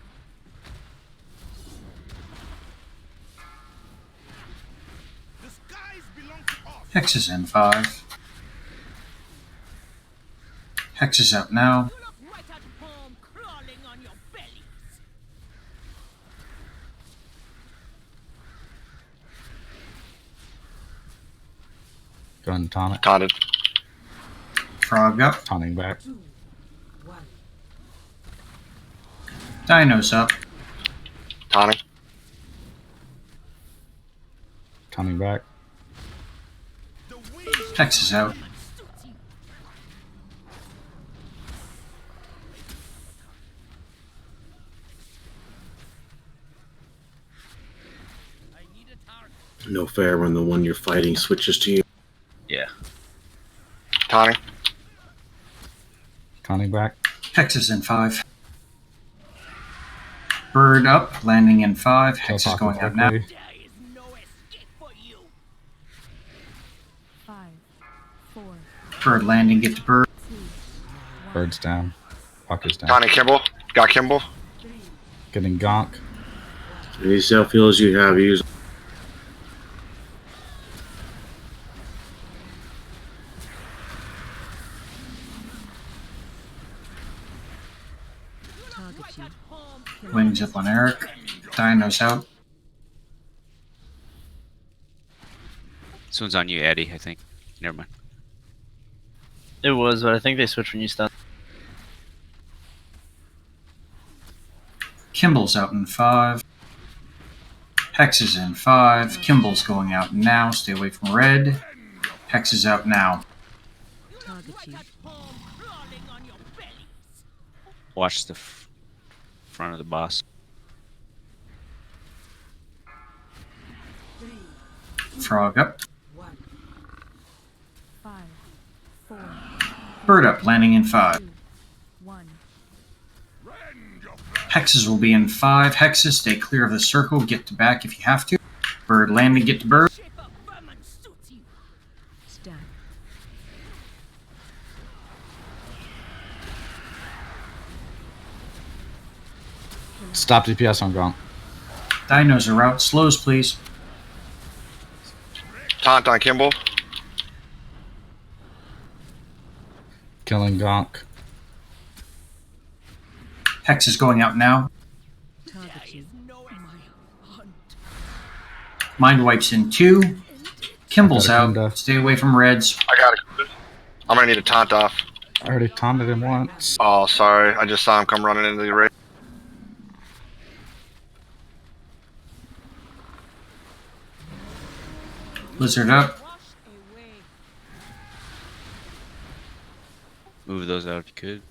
S14: The skies belong to us.
S8: Hex is in 5. Hex is out now.
S14: You look right at home, crawling on your bellies.
S4: Go ahead and taunt it.
S7: Taunted.
S8: Frog up.
S4: Taunting back.
S8: Dino's up.
S7: Taunting.
S4: Taunting back.
S8: Hex is out.
S6: No fair when the one you're fighting switches to you.
S10: Yeah.
S7: Taunting.
S4: Taunting back.
S8: Hex is in 5. Bird up, landing in 5. Hex is going out now.
S13: 5, 4,
S8: Bird landing, get to bird.
S4: Bird's down. Puck is down.
S7: Taunting Kimball. Got Kimball.
S4: Getting gonk.
S6: Any self heals you have, use.
S8: Wings up on Eric. Dino's out.
S10: This one's on you, Eddie, I think. Never mind.
S15: It was, but I think they switched when you stopped.
S8: Kimball's out in 5. Hex is in 5. Kimball's going out now. Stay away from red. Hex is out now.
S10: Watch the front of the boss.
S8: Frog up.
S13: 5, 4,
S8: Bird up, landing in 5.
S13: 1.
S8: Hexes will be in 5. Hexes, stay clear of the circle. Get to back if you have to. Bird landing, get to bird.
S13: Stack.
S4: Stop DPS on gonk.
S8: Dinos are out. Slows, please.
S7: Taunt on Kimball.
S4: Killing gonk.
S8: Hex is going out now. Mind wipes in 2. Kimball's out. Stay away from reds.
S7: I got it. I'm gonna need a taunt off.
S4: I already taunted him once.
S7: Oh, sorry. I just saw him come running into the raid.
S8: Lizard up.
S10: Move those out if you could.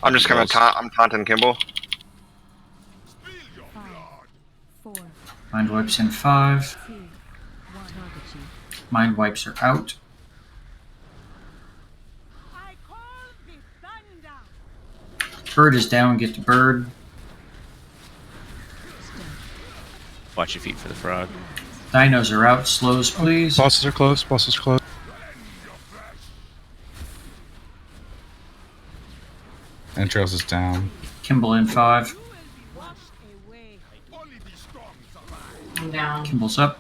S7: I'm just gonna taunt. I'm taunting Kimball.
S13: 4,
S8: Mind wipes in 5.
S13: 2, 1.
S8: Mind wipes are out. Bird is down. Get to Bird.
S10: Watch your feet for the frog.
S8: Dinos are out. Slows, please.
S1: Bosses are close. Bosses are close.
S4: Entrails is down.
S8: Kimball in 5.
S3: I'm down.
S8: Kimball's up.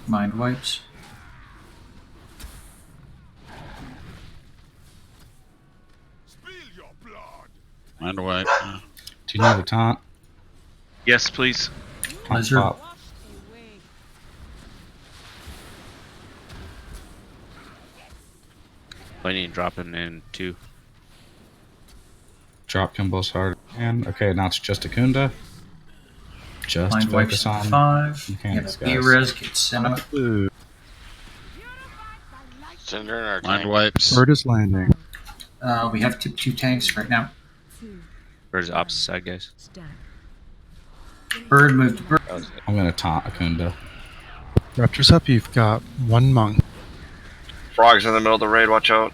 S8: Mind wipes.
S18: Mind wipe.
S4: Do you need a taunt?
S17: Yes, please.
S4: Taunt
S8: Lizard.
S4: pop.
S10: Lightning dropping in 2.
S4: Drop Kimball's hard. And okay, now it's just a Kunda. Just
S8: Mind wipes
S4: focus
S8: in
S4: on
S8: 5.
S4: mechanics,
S8: Get a
S4: guys.
S8: B-res. Get sent up.
S2: Cinder in our
S18: Mind
S2: tank.
S18: wipes.
S1: Bird is landing.
S8: We have 2 tanks right now.
S10: Bird's opposite side, guys.
S8: Bird moved to Bird.
S4: I'm gonna taunt a Kunda.
S1: Raptor's up. You've got 1 monk.
S7: Frog's in the middle of the raid. Watch out.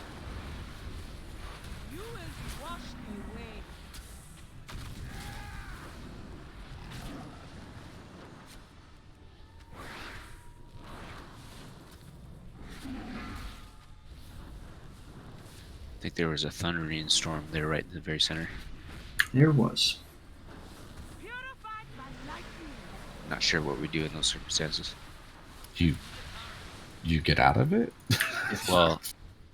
S10: I think there was a thundering storm there right in the very center.
S8: There was.
S10: Not sure what we do in those circumstances.
S4: You get out of it?
S10: Well,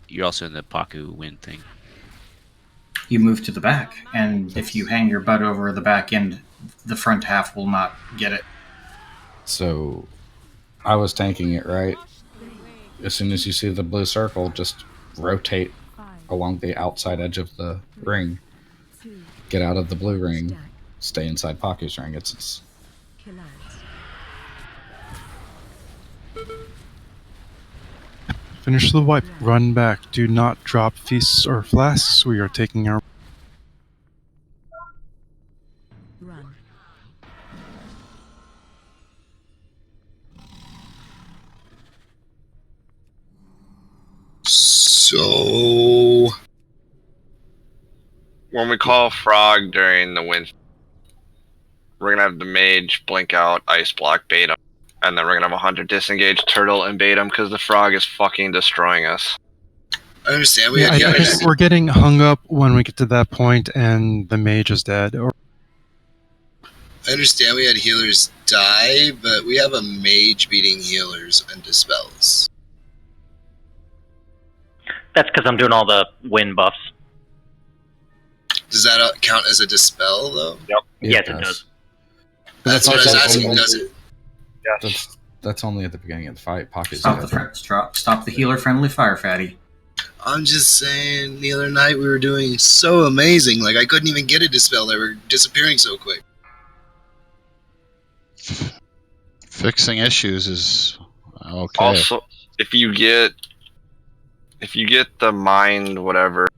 S10: you're also in the Paku wind thing.
S8: You move to the back, and if you hang your butt over the back end, the front half will not get it.
S4: So I was tanking it, right? As soon as you see the blue circle, just rotate along the outside edge of the ring. Get out of the blue ring. Stay inside Paku's ring. It's
S1: Finish the wipe. Run back. Do not drop feasts or flasks. We are taking our...
S13: Run.
S5: So
S7: When we call Frog during the wind, we're gonna have the mage blink out, ice block, bait him, and then we're gonna have a hunter disengage, turtle, and bait him because the frog is fucking destroying us.
S5: I understand we
S1: Yeah,
S5: had
S1: I
S5: healers.
S1: think we're getting hung up when we get to that point and the mage is dead. Or
S5: I understand we had healers die, but we have a mage beating healers and dispels.
S19: That's because I'm doing all the wind buffs.
S5: Does that count as a dispel, though?
S19: Yep.
S4: Yeah,
S19: Yes,
S4: it
S19: it
S4: does.
S19: does.
S5: That's what I was asking. Does it?
S4: that's only at the beginning of the fight. Pocket's
S8: Stop stop the healer-friendly fire fatty.
S5: I'm just saying, the other night we were doing so amazing. Like, I couldn't even get a dispel. They were disappearing so quick.
S18: Fixing issues is okay.
S7: Also, if you get the mind, whatever,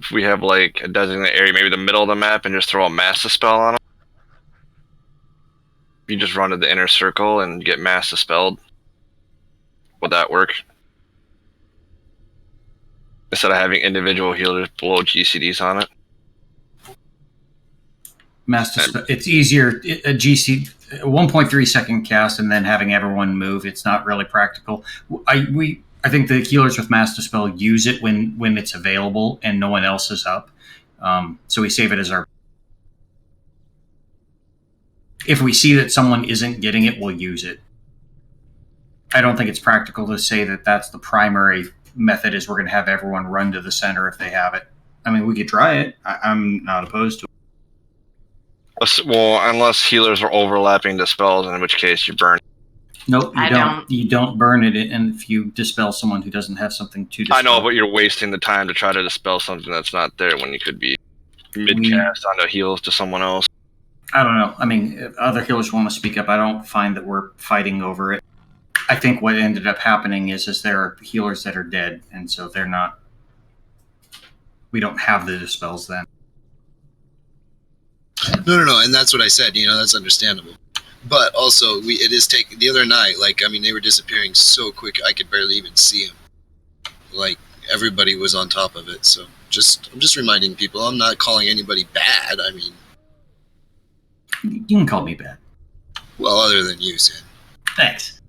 S7: if we have like a designated area, maybe the middle of the map, and just throw a mass dispel on them. If you just run to the inner circle and get mass dispelled, would that work? Instead of having individual healers blow GCDs on it.
S8: It's easier. A GC 1.3 second cast and then having everyone move. It's not really practical. I think the healers with Mass Dispel use it when it's available and no one else is up. So we save it as our. If we see that someone isn't getting it, we'll use it. I don't think it's practical to say that that's the primary method. Is we're going to have everyone run to the center if they have it. I mean, we could try it. I'm not opposed to it.
S7: Well, unless healers are overlapping dispels, in which case you burn.
S8: Nope, you don't. You don't burn it, and if you dispel someone who doesn't have something to dispel.
S7: I know, but you're wasting the time to try to dispel something that's not there when you could be mid-cast onto heals to someone else.
S8: I don't know. I mean, if other healers want to speak up, I don't find that we're fighting over it. I think what ended up happening is there are healers that are dead, and so they're not. We don't have the dispels then.
S5: No, and that's what I said. That's understandable. But also, it is taking the other night. Like, I mean, they were disappearing so quick, I could barely even see them. Like, everybody was on top of it. So I'm just reminding people. I'm not calling anybody bad. I mean,
S8: You can call me bad.
S5: well, other than you, Sin.
S8: Thanks.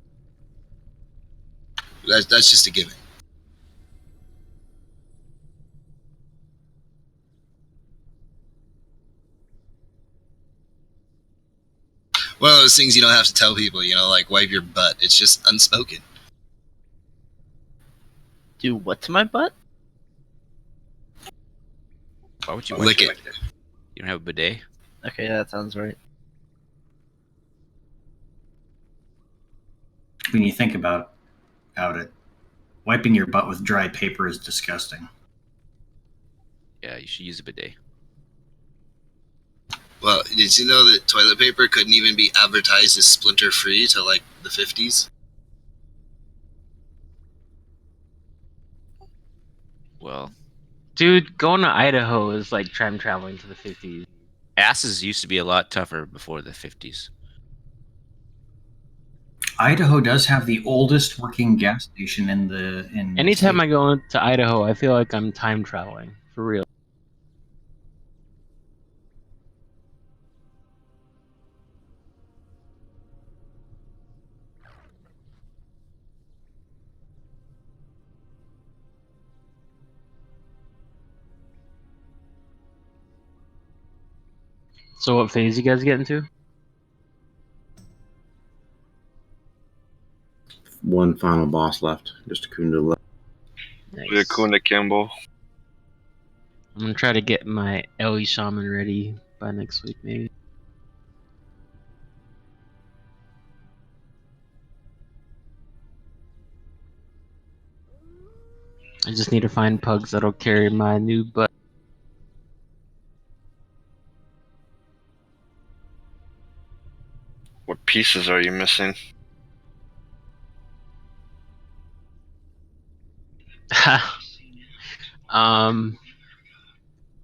S5: That's just a given. One of those things you don't have to tell people, like wipe your butt. It's just unspoken.
S15: Do what to my butt?
S10: Why would you
S5: lick it?
S10: You don't have a bidet?
S15: Okay, that sounds right.
S8: When you think about it, wiping your butt with dry paper is disgusting.
S10: Yeah, you should use a bidet.
S5: Well, did you know that toilet paper couldn't even be advertised as splinter-free till like the 50s?
S10: Well,
S12: dude, going to Idaho is like time traveling to the 50s.
S10: Asses used to be a lot tougher before the 50s.
S8: Idaho does have the oldest working gas station in
S12: Anytime I go to Idaho, I feel like I'm time traveling for real. So what phase you guys get into?
S6: One final boss left. Just a Kunda left.
S12: Nice.
S7: The Kunda Kimbo.
S12: I'm gonna try to get my Ellie Shaman ready by next week, maybe. I just need to find pugs that'll carry my new butt.
S7: What pieces are you missing?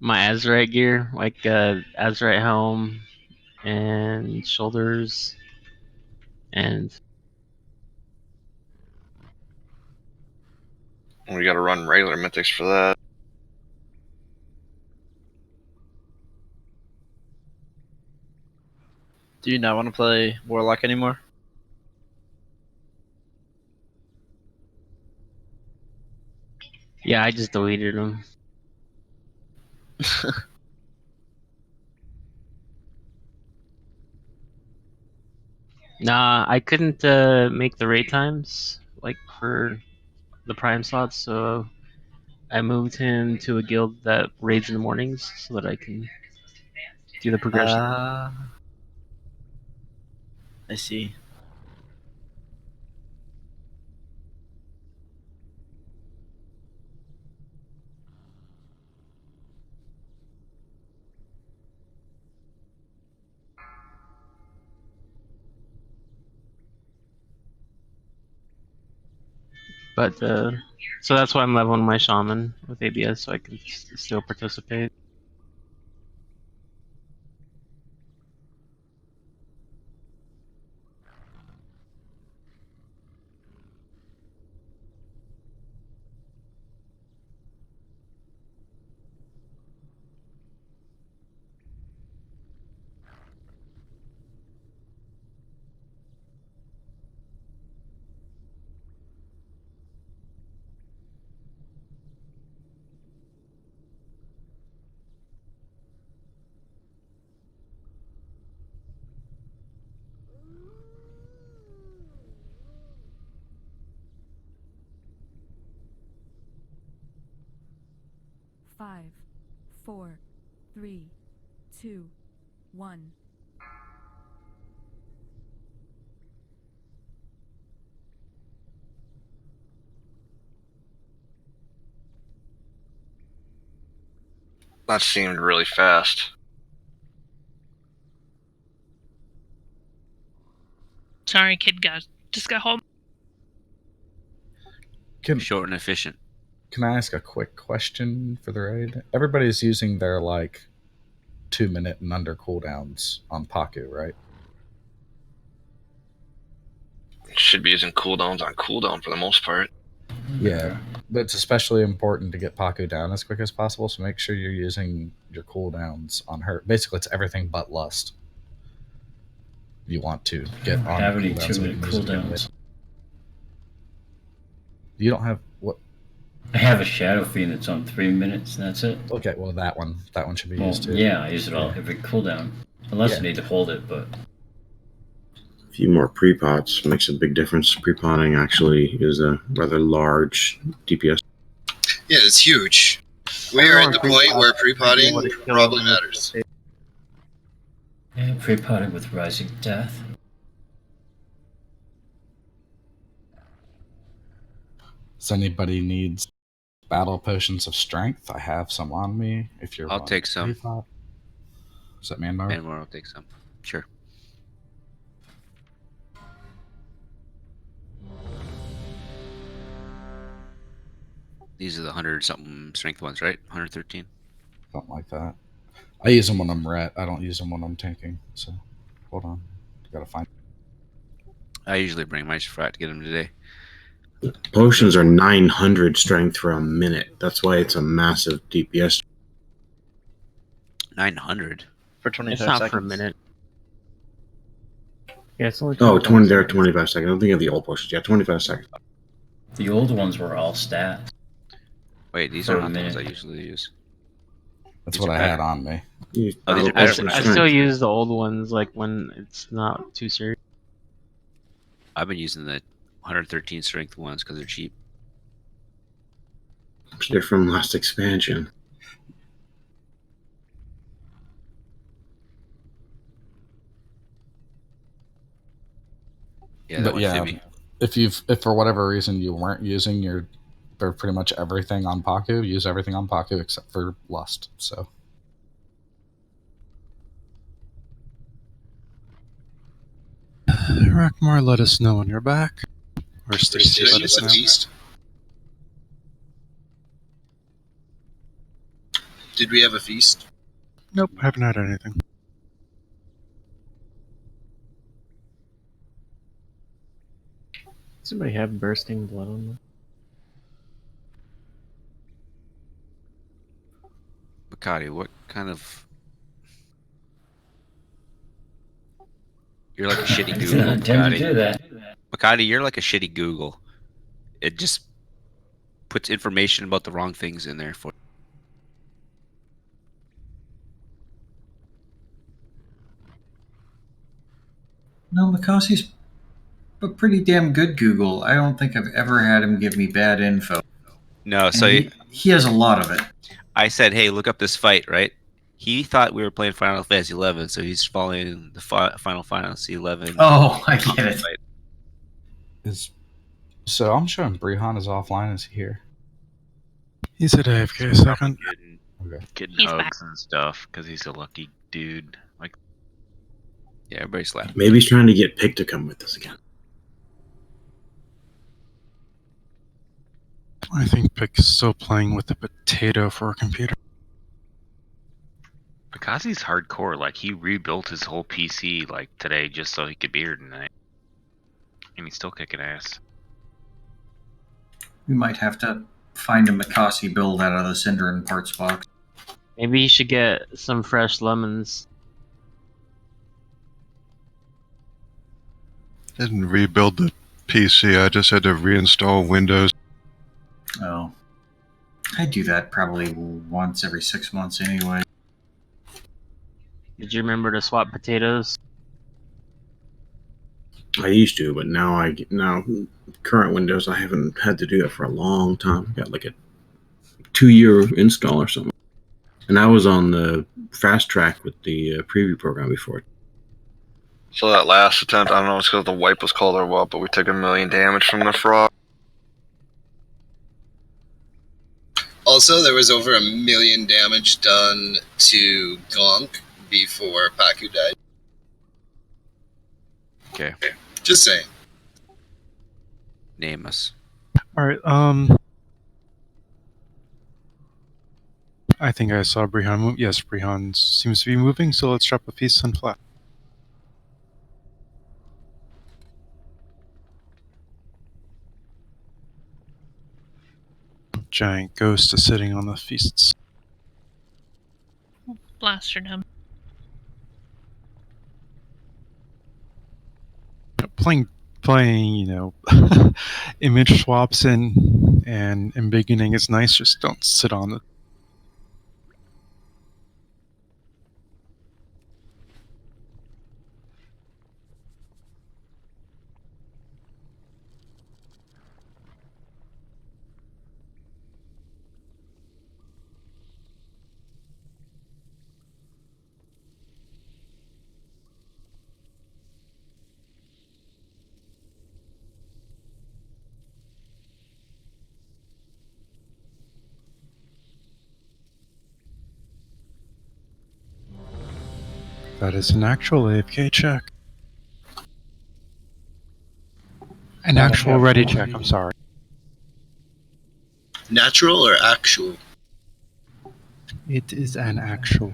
S12: My Azerite gear, like Azerite helm and shoulders, and
S7: We gotta run regular mythics for that.
S15: Do you not want to play Warlock anymore?
S12: yeah, I just deleted them. Nah, I couldn't make the raid times like for the prime slots, so I moved him to a guild that raids in the mornings so that I can do the progression.
S15: I see.
S12: But so that's why I'm leveling my shaman with ABS so I can still participate.
S13: Five, 4, 3, 2, 1.
S7: That seemed really fast.
S16: Sorry, kid just got home.
S10: Short and efficient.
S4: Can I ask a quick question for the raid? Everybody's using their 2-minute and under cooldowns on Paku, right?
S7: Should be using cooldowns on cooldown for the most part.
S4: Yeah, but it's especially important to get Paku down as quick as possible, so make sure you're using your cooldowns on her. Basically, it's everything but Lust. You want to get on
S9: have any
S4: cooldown so we
S9: 2-minute
S4: can use it again
S9: cooldowns.
S4: later. You don't have what?
S9: I have a Shadow Fiend that's on 3 minutes, and that's it.
S4: Okay, well that one should be
S9: Well,
S4: used too.
S9: yeah, I use it all every cooldown. Unless
S4: Yeah.
S9: I need to hold it, but
S6: A few more pre-pots makes a big difference. Pre-potting actually is a rather large DPS.
S5: Yeah, it's huge. We are at the point where pre-potting probably matters.
S9: yeah, pre-potted with Rising Death.
S4: Does anybody needs battle potions of strength? I have some on me. If you're
S10: I'll
S4: wanting
S10: take
S4: to
S10: some.
S4: pre-pot. Is that Manmar?
S10: Manmar will take some. Sure. These are the 100-something strength ones, right? 113?
S4: Something like that. I use them when I'm ret. I don't use them when I'm tanking. So, hold on. Gotta find.
S10: I usually bring my frat to get them today.
S6: Potions are 900 strength for a minute. That's why it's a massive DPS.
S10: 900?
S15: For 25
S12: It's not
S15: seconds.
S12: for a minute. Yeah, it's only
S6: 20
S12: seconds.
S6: there, 25 seconds. I don't think of the old potions. Yeah, 25 seconds.
S9: The old ones were all stats.
S10: Wait, these
S9: For
S10: are
S9: a
S10: not the ones I
S9: minute.
S10: usually use.
S4: That's
S10: These
S4: what
S10: are
S4: I
S10: better.
S4: had on me.
S10: Oh, these are
S12: I,
S10: better.
S12: I still use the old ones, like when it's not too serious.
S10: I've been using the 113 strength ones because they're cheap.
S6: They're from last expansion.
S10: Yeah, that
S4: But
S10: one
S4: yeah,
S10: fit me.
S4: if for whatever reason you weren't using your, or pretty much everything on Paku, use everything on Paku except for Lust. So.
S1: Rockmore, let us know when you're back. Or Stacy,
S5: Did I
S1: let
S5: use
S1: us
S5: a
S1: know.
S5: feast? Did we have a feast?
S1: Nope, haven't had anything.
S12: Does anybody have bursting blood on them?
S10: Makati, what kind of... You're like a shitty
S9: I
S10: Google,
S9: did not intend to
S10: Makati.
S9: do that.
S10: Makati, you're like a shitty Google. It just puts information about the wrong things in there for you.
S8: No, Makasi's a pretty damn good Google. I don't think I've ever had him give me bad info.
S10: No,
S8: And
S10: so
S8: he has a lot of it.
S10: I said, hey, look up this fight, right? He thought we were playing Final Fantasy 11, so he's following the Final Fantasy 11.
S8: Oh, I get it.
S4: Fight. So I'm showing Brihan is offline. Is he here?
S1: He's at AFK a second.
S17: Getting
S16: He's
S17: hugs
S16: back.
S17: and stuff because he's a lucky dude. Like,
S10: yeah, everybody slapped.
S6: Maybe he's trying to get Pick to come with us again.
S1: I think Pick's still playing with the potato for a computer.
S17: Akazi's hardcore. Like, he rebuilt his whole PC like today just so he could be here tonight, and he's still kicking ass.
S8: We might have to find a Makasi build out of the Synderen parts box.
S12: Maybe you should get some fresh lemons.
S11: I didn't rebuild the PC. I just had to reinstall Windows.
S8: Oh. I do that probably once every 6 months anyway.
S12: Did you remember to swap potatoes?
S6: I used to, but now current Windows, I haven't had to do that for a long time. I got like a 2-year install or something. And I was on the fast track with the preview program before.
S7: So that last attempt, I don't know if it's because the wipe was called or what, but we took 1 million damage from the frog.
S5: Also, there was over 1 million damage done to Gonk before Paku died.
S10: Okay.
S5: Just saying.
S10: Name us.
S1: Alright, I think I saw Brihan move. Yes, Brihan seems to be moving, so let's drop a feast on flat. giant ghost is sitting on the feasts.
S16: Blastered him.
S1: Playing, image swaps and beginning is nice. Just don't sit on it. That is an actual AFK check. An actual ready check, I'm sorry.
S5: Natural or actual?
S1: It is an actual.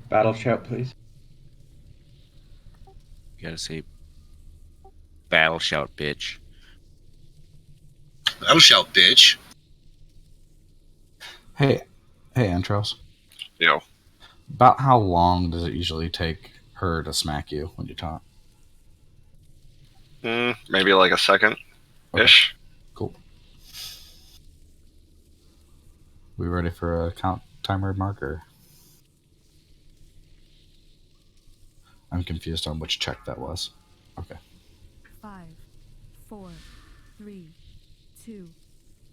S20: Battle shout, please.
S10: You gotta say battle shout, bitch.
S5: I'll shout, bitch.
S4: Hey, Antros.
S7: Yo.
S4: About how long does it usually take her to smack you when you talk?
S7: Maybe like a second-ish.
S4: Okay. Cool. We ready for a count timer marker? I'm confused on which check that was. Okay.
S13: 5, 4, 3, 2,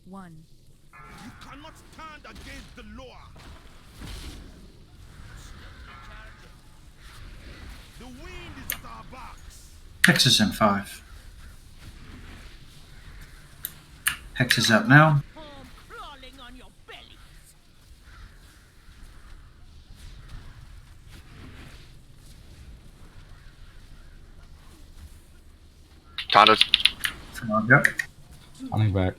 S13: 1.
S14: You cannot stand against the law. The wind is at our backs.
S8: Hex is in 5. Hex is out now.
S14: Crawling on your bellies.
S7: Taunted.
S8: Frog up.
S4: Running back.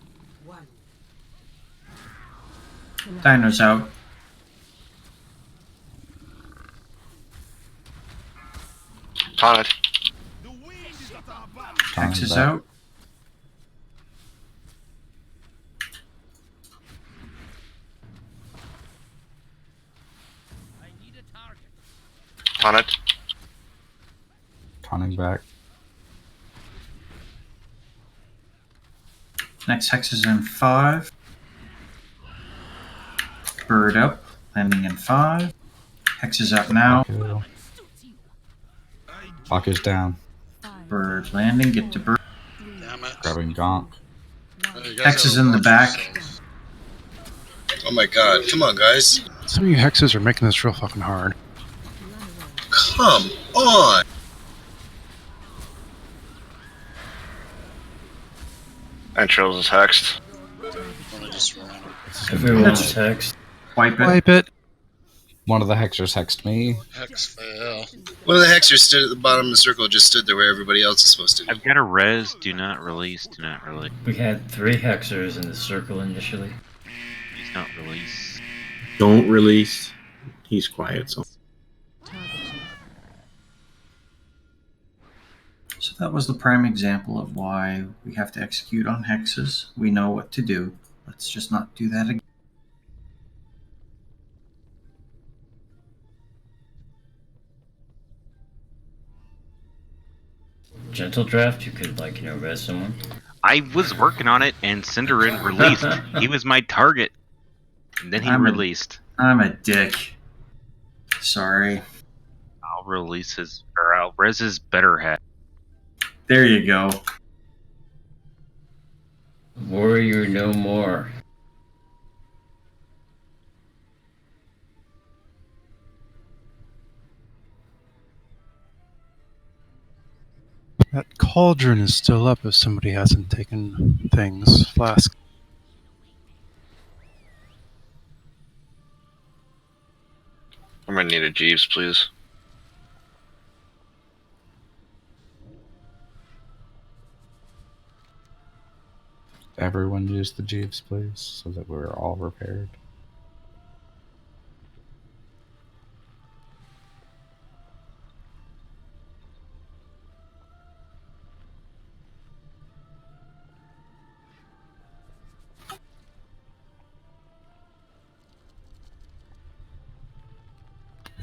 S8: Dino's out.
S7: Taunted.
S8: Hex is out.
S7: Taunted.
S4: Taunting back.
S8: Next hex is in 5. Bird up. Landing in 5. Hex is up now.
S4: Baku's down.
S8: Bird landing. Get to bird.
S18: Damn it.
S4: Grabbing Gonk.
S8: Hex is in the back.
S5: Oh my god, come on, guys.
S1: Some of you hexes are making this real fucking hard.
S5: Come on.
S7: Entrails is hexed.
S9: Everyone's text.
S8: Wipe it.
S1: Wipe it.
S4: One of the hexers hexed me.
S18: Hex fail.
S5: One of the hexers stood at the bottom of the circle, just stood there where everybody else is supposed to be.
S17: I've got a res. Do not release. Do not release.
S9: We had 3 hexers in the circle initially.
S17: He's not release.
S6: Don't release. He's quiet, so.
S8: So that was the prime example of why we have to execute on hexes. We know what to do. Let's just not do that again.
S9: Gentle draft, you could res someone.
S17: I was working on it, and Cinderin released. He was my target, and then he released.
S8: I'm a dick. Sorry.
S17: I'll release his, or I'll res his better hat.
S8: There you go.
S9: Warrior no more.
S1: That cauldron is still up if somebody hasn't taken things. Flask.
S7: I'm gonna need a Jeeves, please.
S4: Everyone use the Jeeves, please, so that we're all repaired.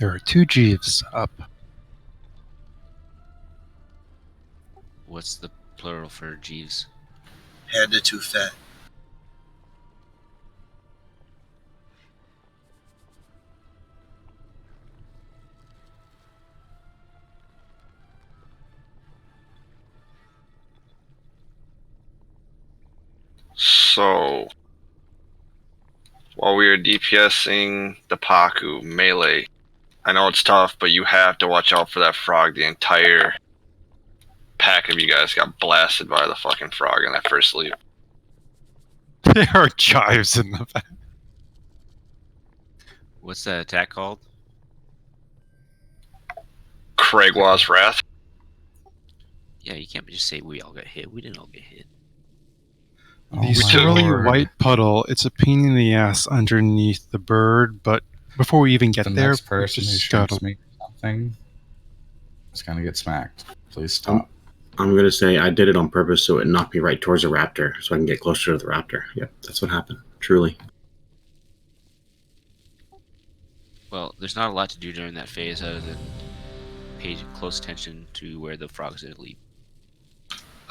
S1: There are 2 Jeeves up.
S10: What's the plural for Jeeves?
S5: Head to too fat.
S7: So, while we were DPSing the Paku melee, I know it's tough, but you have to watch out for that frog. The entire pack of you guys got blasted by the fucking frog in that first leap.
S1: There are chives in the back.
S10: What's that attack called?
S7: Craigwa's Wrath.
S10: Yeah, you can't just say we all got hit. We didn't all get hit.
S1: The
S4: my
S1: swirly
S4: lord.
S1: white puddle, it's a pain in the ass underneath the bird, but before we even get
S4: The
S1: there,
S4: next
S1: we
S4: person who
S1: just got
S4: shoots me or something is going to get smacked. Please stop.
S6: I'm gonna say I did it on purpose so it knocked me right towards a raptor, so I can get closer to the raptor. Yep, that's what happened. Truly.
S10: Well, there's not a lot to do during that phase other than pay close attention to where the frog's gonna leap.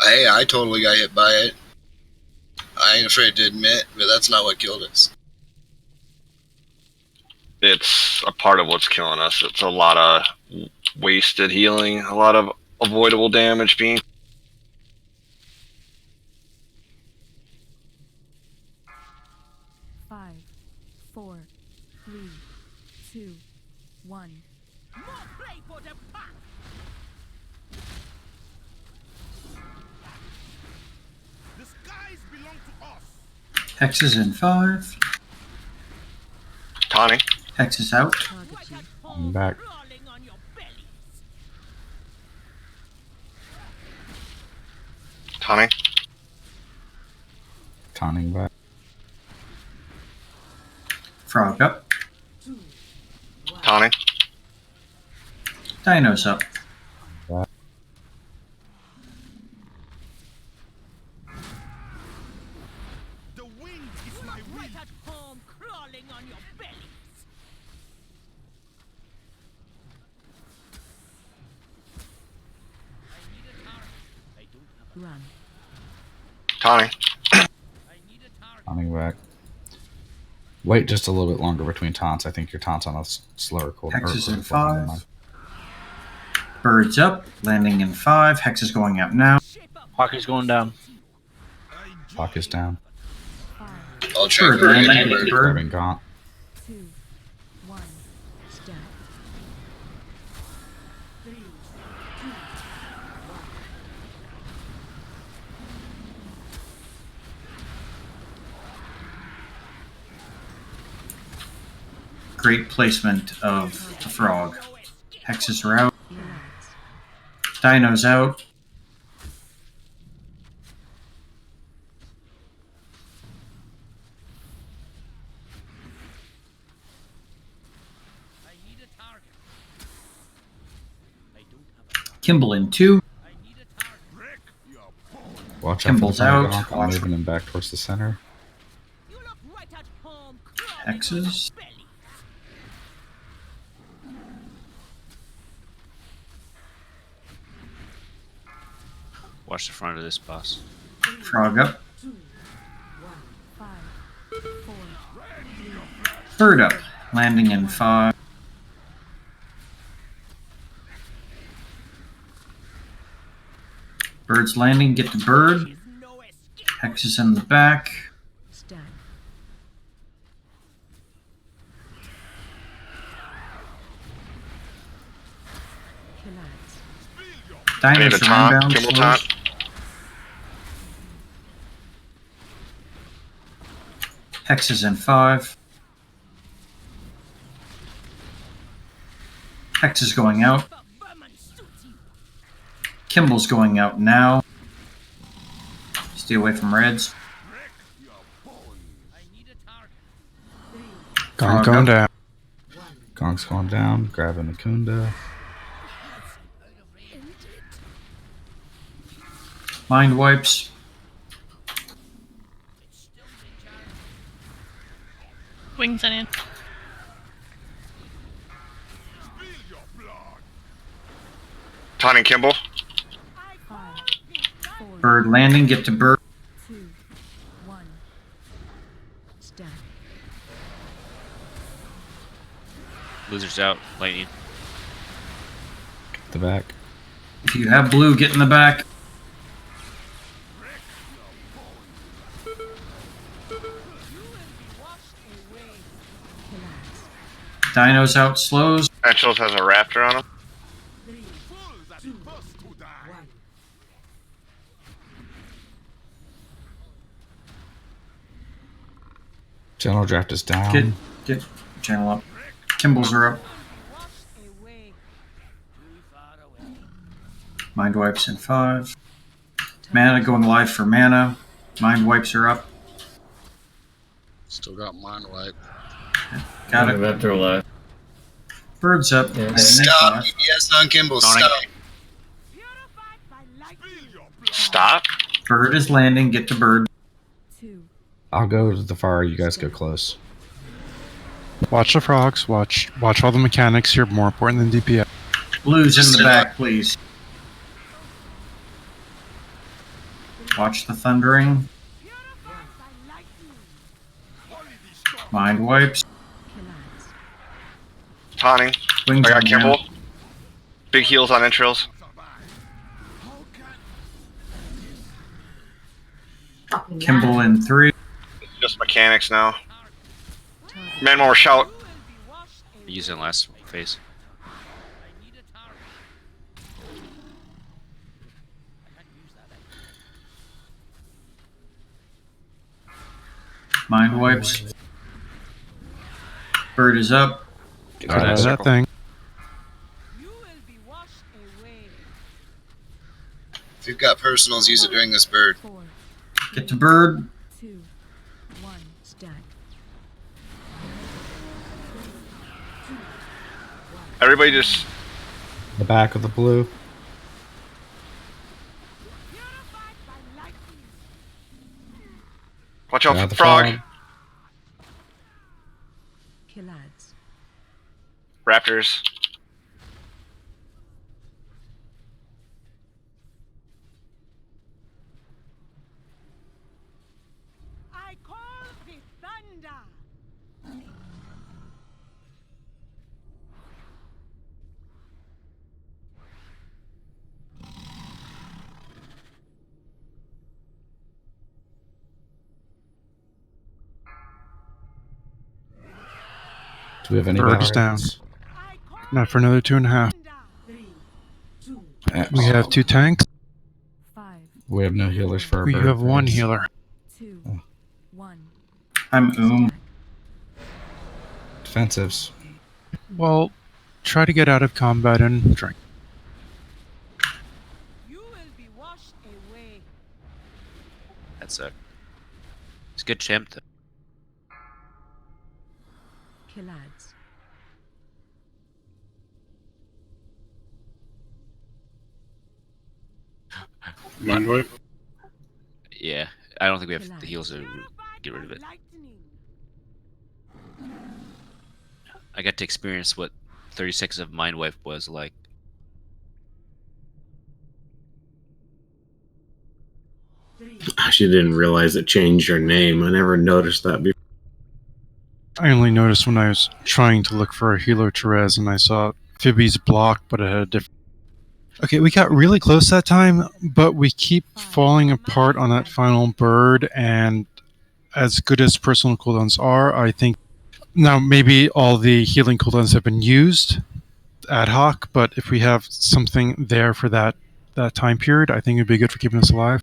S5: Hey, I totally got hit by it. I ain't afraid to admit, but that's not what killed us.
S7: It's a part of what's killing us. It's a lot of wasted healing, a lot of avoidable damage being.
S13: Five, 4, 3, 2, 1.
S14: More play for the pack. The skies belong to us.
S8: Hex is in 5.
S7: Tawny.
S8: Hex is out.
S4: I'm back.
S7: Tawny.
S4: Conning back.
S8: Frog up.
S7: Tawny.
S8: Dino's up.
S4: Back.
S14: The wind is my right at home, crawling on your bellies.
S13: Run.
S7: Tawny.
S4: Conning back. Wait just a little bit longer between taunts. I think your taunts on a slower cooldown.
S8: Hex is in 5. Bird's up. Landing in 5. Hex is going out now.
S15: Hawker's going down.
S4: Lock is down.
S5: I'll try
S8: Bird
S5: for
S8: landing.
S5: bird.
S8: Bird.
S4: Grabbing Gaunt.
S13: 2, 1. Stab. 3, 2, 1.
S8: Great placement of the frog. Hexes are out. Dino's out. Kimball in 2.
S4: Watch out for the
S8: Kimball's out.
S4: Gaunt. I'm moving him back towards the center.
S8: Hexes.
S10: Watch the front of this boss.
S8: Frog up.
S13: 2, 1. 5, 4, 3.
S8: Bird up. Landing in 5. Bird's landing. Get the bird. Hex is in the back.
S13: Stab. Kill
S8: Dino
S7: Need a
S8: surround
S7: taunt.
S8: bound.
S7: Kimball
S8: slows.
S7: taunt.
S8: Hex is in 5. Hex is going out. Kimball's going out now. Stay away from reds.
S1: Gaunt going down.
S4: Gonk's going down. Grabbing the Kunda.
S8: Mind wipes.
S16: Wings in.
S7: Taunting Kimball.
S8: Bird landing, get to bird.
S13: 2, 1. Stack.
S10: Losers out. Lightning.
S4: The back.
S8: If you have blue, get in the back. Dinos out, slows.
S7: Angels has a raptor on him.
S4: General draft is down.
S8: Get channel up. Kimballs are up. Mind wipes in 5. Mana going live for mana. Mind wipes are up.
S18: Still got mind wipe.
S8: Got it.
S9: Raptor alive.
S8: Birds up.
S9: Yeah.
S5: Stop. Yes, on Kimball.
S7: Sonic.
S5: Stop.
S7: Stop.
S8: Bird is landing. Get to bird.
S13: 2.
S4: I'll go to the far. You guys go close.
S1: Watch the frogs. Watch all the mechanics here. More important than DPS.
S8: Blues in the back, please. Watch the thundering. Mind wipes.
S7: Taunting.
S8: Wings
S7: I got
S8: on
S7: Kimball.
S8: down.
S7: Big heals on entrails.
S8: Kimball in 3.
S7: Just mechanics now. Man more shout.
S10: Using last phase.
S8: Mind wipes. Bird is up.
S1: Get out of that thing.
S5: If you've got personals, use it during this bird.
S8: Get to bird.
S13: 2, 1. Stack.
S7: Everybody just
S4: The back of the blue.
S7: watch out
S4: Grab
S7: for
S4: the
S7: frog.
S13: Killads.
S7: Raptors.
S14: I call the thunder.
S4: Do we have any
S1: Bird is down.
S4: barrels?
S1: Not for another 2.5.
S13: 3, 2.
S1: We have 2 tanks.
S13: 5,
S4: We have no healers for our
S1: We
S4: bird
S1: have 1
S4: phase.
S1: healer.
S13: 2, 1.
S8: I'm
S4: Defensives.
S1: Well, try to get out of combat and drink.
S14: You will be washed away.
S10: That's a. It's a good champ though.
S13: Killads.
S18: Mind wipe.
S10: Yeah, I don't think we have the heals to get rid of it. I got to experience what 30 seconds of Mind Wipe was like.
S6: I actually didn't realize it changed your name. I never noticed that before.
S1: I only noticed when I was trying to look for a healer to res and I saw Phoebe's block, but it had a different. Okay, we got really close that time, but we keep falling apart on that final bird, and as good as personal cooldowns are, I think now maybe all the healing cooldowns have been used ad hoc, but if we have something there for that time period, I think it'd be good for keeping us alive.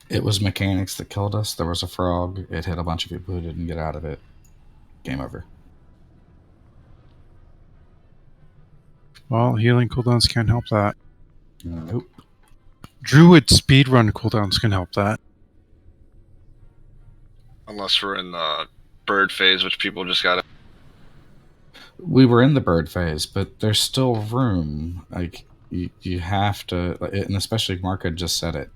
S4: It was mechanics that killed us. There was a frog. It hit a bunch of people who didn't get out of it. Game over.
S1: Well, healing cooldowns can't help that.
S4: Nope.
S1: Druid speedrun cooldowns can help that.
S7: Unless we're in the bird phase, which people just gotta.
S4: We were in the bird phase, but there's still room. Like you have to, and especially Mark had just said it.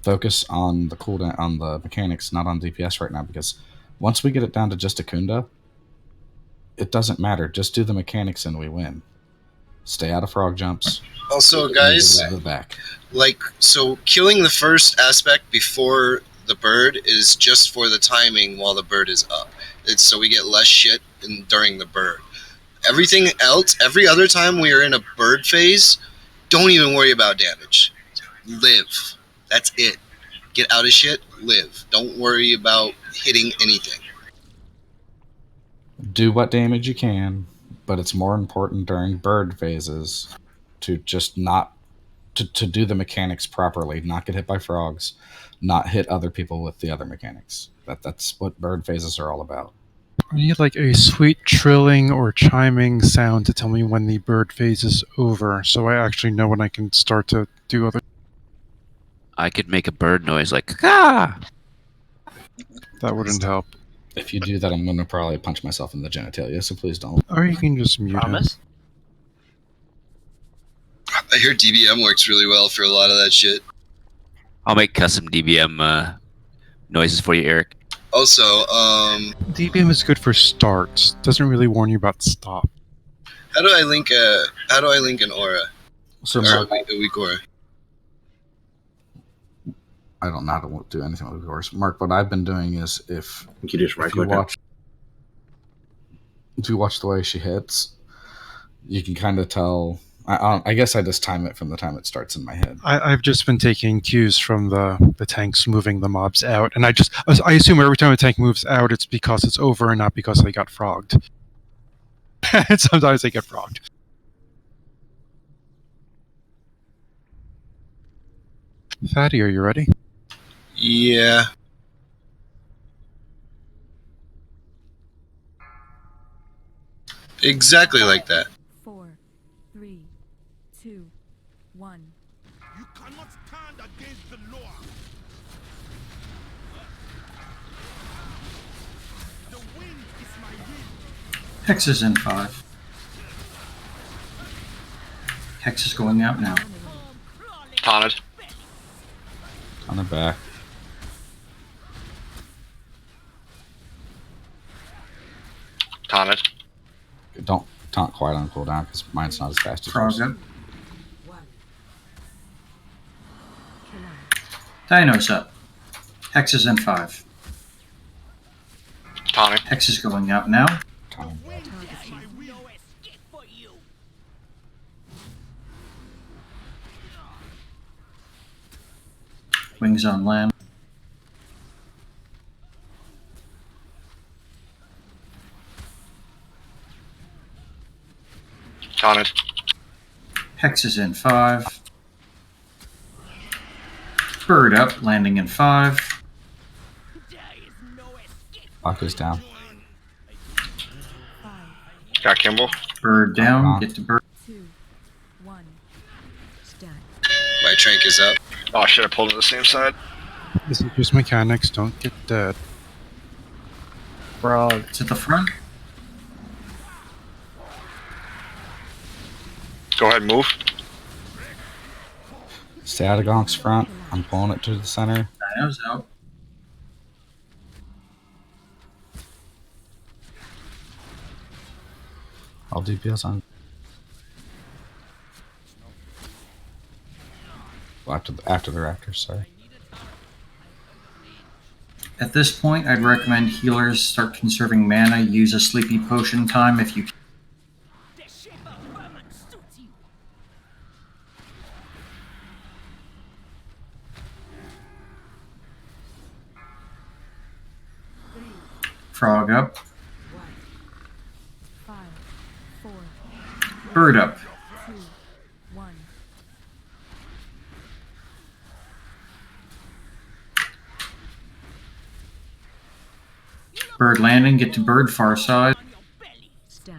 S4: Focus on the cooldown, on the mechanics, not on DPS right now, because once we get it down to just a Kunda, it doesn't matter. Just do the mechanics and we win. Stay out of frog jumps.
S5: Also, guys,
S4: Move to the back.
S5: like, so killing the first aspect before the bird is just for the timing while the bird is up. It's so we get less shit during the bird. Everything else, every other time we are in a bird phase, don't even worry about damage. Live. That's it. Get out of shit, live. Don't worry about hitting anything.
S4: Do what damage you can, but it's more important during bird phases to just not to do the mechanics properly, not get hit by frogs, not hit other people with the other mechanics. That's what bird phases are all about.
S1: I need like a sweet trilling or chiming sound to tell me when the bird phase is over, so I actually know when I can start to do other.
S10: I could make a bird noise like ah.
S1: That wouldn't help.
S4: If you do that, I'm going to probably punch myself in the genitalia, so please don't.
S1: Or you can just mute
S15: Promise?
S5: I hear DBM works really well for a lot of that shit.
S10: I'll make custom DBM noises for you, Eric.
S5: Also,
S1: DBM is good for starts. Doesn't really warn you about stop.
S5: how do I link an aura?
S4: So
S5: Or
S4: Mark,
S5: a weak aura?
S4: I don't know how to do anything with course. Mark, what I've been doing is if
S6: You just right
S4: if you
S6: click
S4: watch the way she hits, you can kind of tell. I guess I just time it from the time it starts in my head.
S1: I've just been taking cues from the tanks moving the mobs out, and I assume every time a tank moves out, it's because it's over and not because they got frogged. And sometimes they get frogged. Fatty, are you ready?
S5: Yeah. Exactly like that.
S13: 4, 3, 2, 1.
S14: You cannot stand against the law. The wind is my wind.
S8: Hex is in 5. Hex is going out now.
S7: Taunted.
S4: On the back.
S7: Taunted.
S4: Don't taunt quite on cooldown because mine's not as fast as
S8: Frog
S4: yours.
S8: up. Dino's up. Hex is in 5.
S7: Taunted.
S8: Hex is going out now. Wings on land.
S7: Taunted.
S8: Hex is in 5. Bird up, landing in 5.
S4: Lock is down.
S7: Got Kimball.
S8: Bird down, get to bird.
S13: 2, 1. Stat.
S5: My trank is up.
S7: Oh shit, I pulled to the same side.
S1: This is just mechanics. Don't get dead.
S15: Frog.
S8: To the front.
S7: Go ahead, move.
S4: Stay out of Gonk's front. I'm pulling it to the center.
S8: Dino's out.
S4: I'll DPS on. Well, after the Raptors, sorry.
S8: At this point, I'd recommend healers start conserving mana. Use a sleepy potion time if you can. Frog up.
S13: 5, 4,
S8: Bird up.
S13: 2, 1.
S8: Bird landing, get to bird far side.
S13: Stack.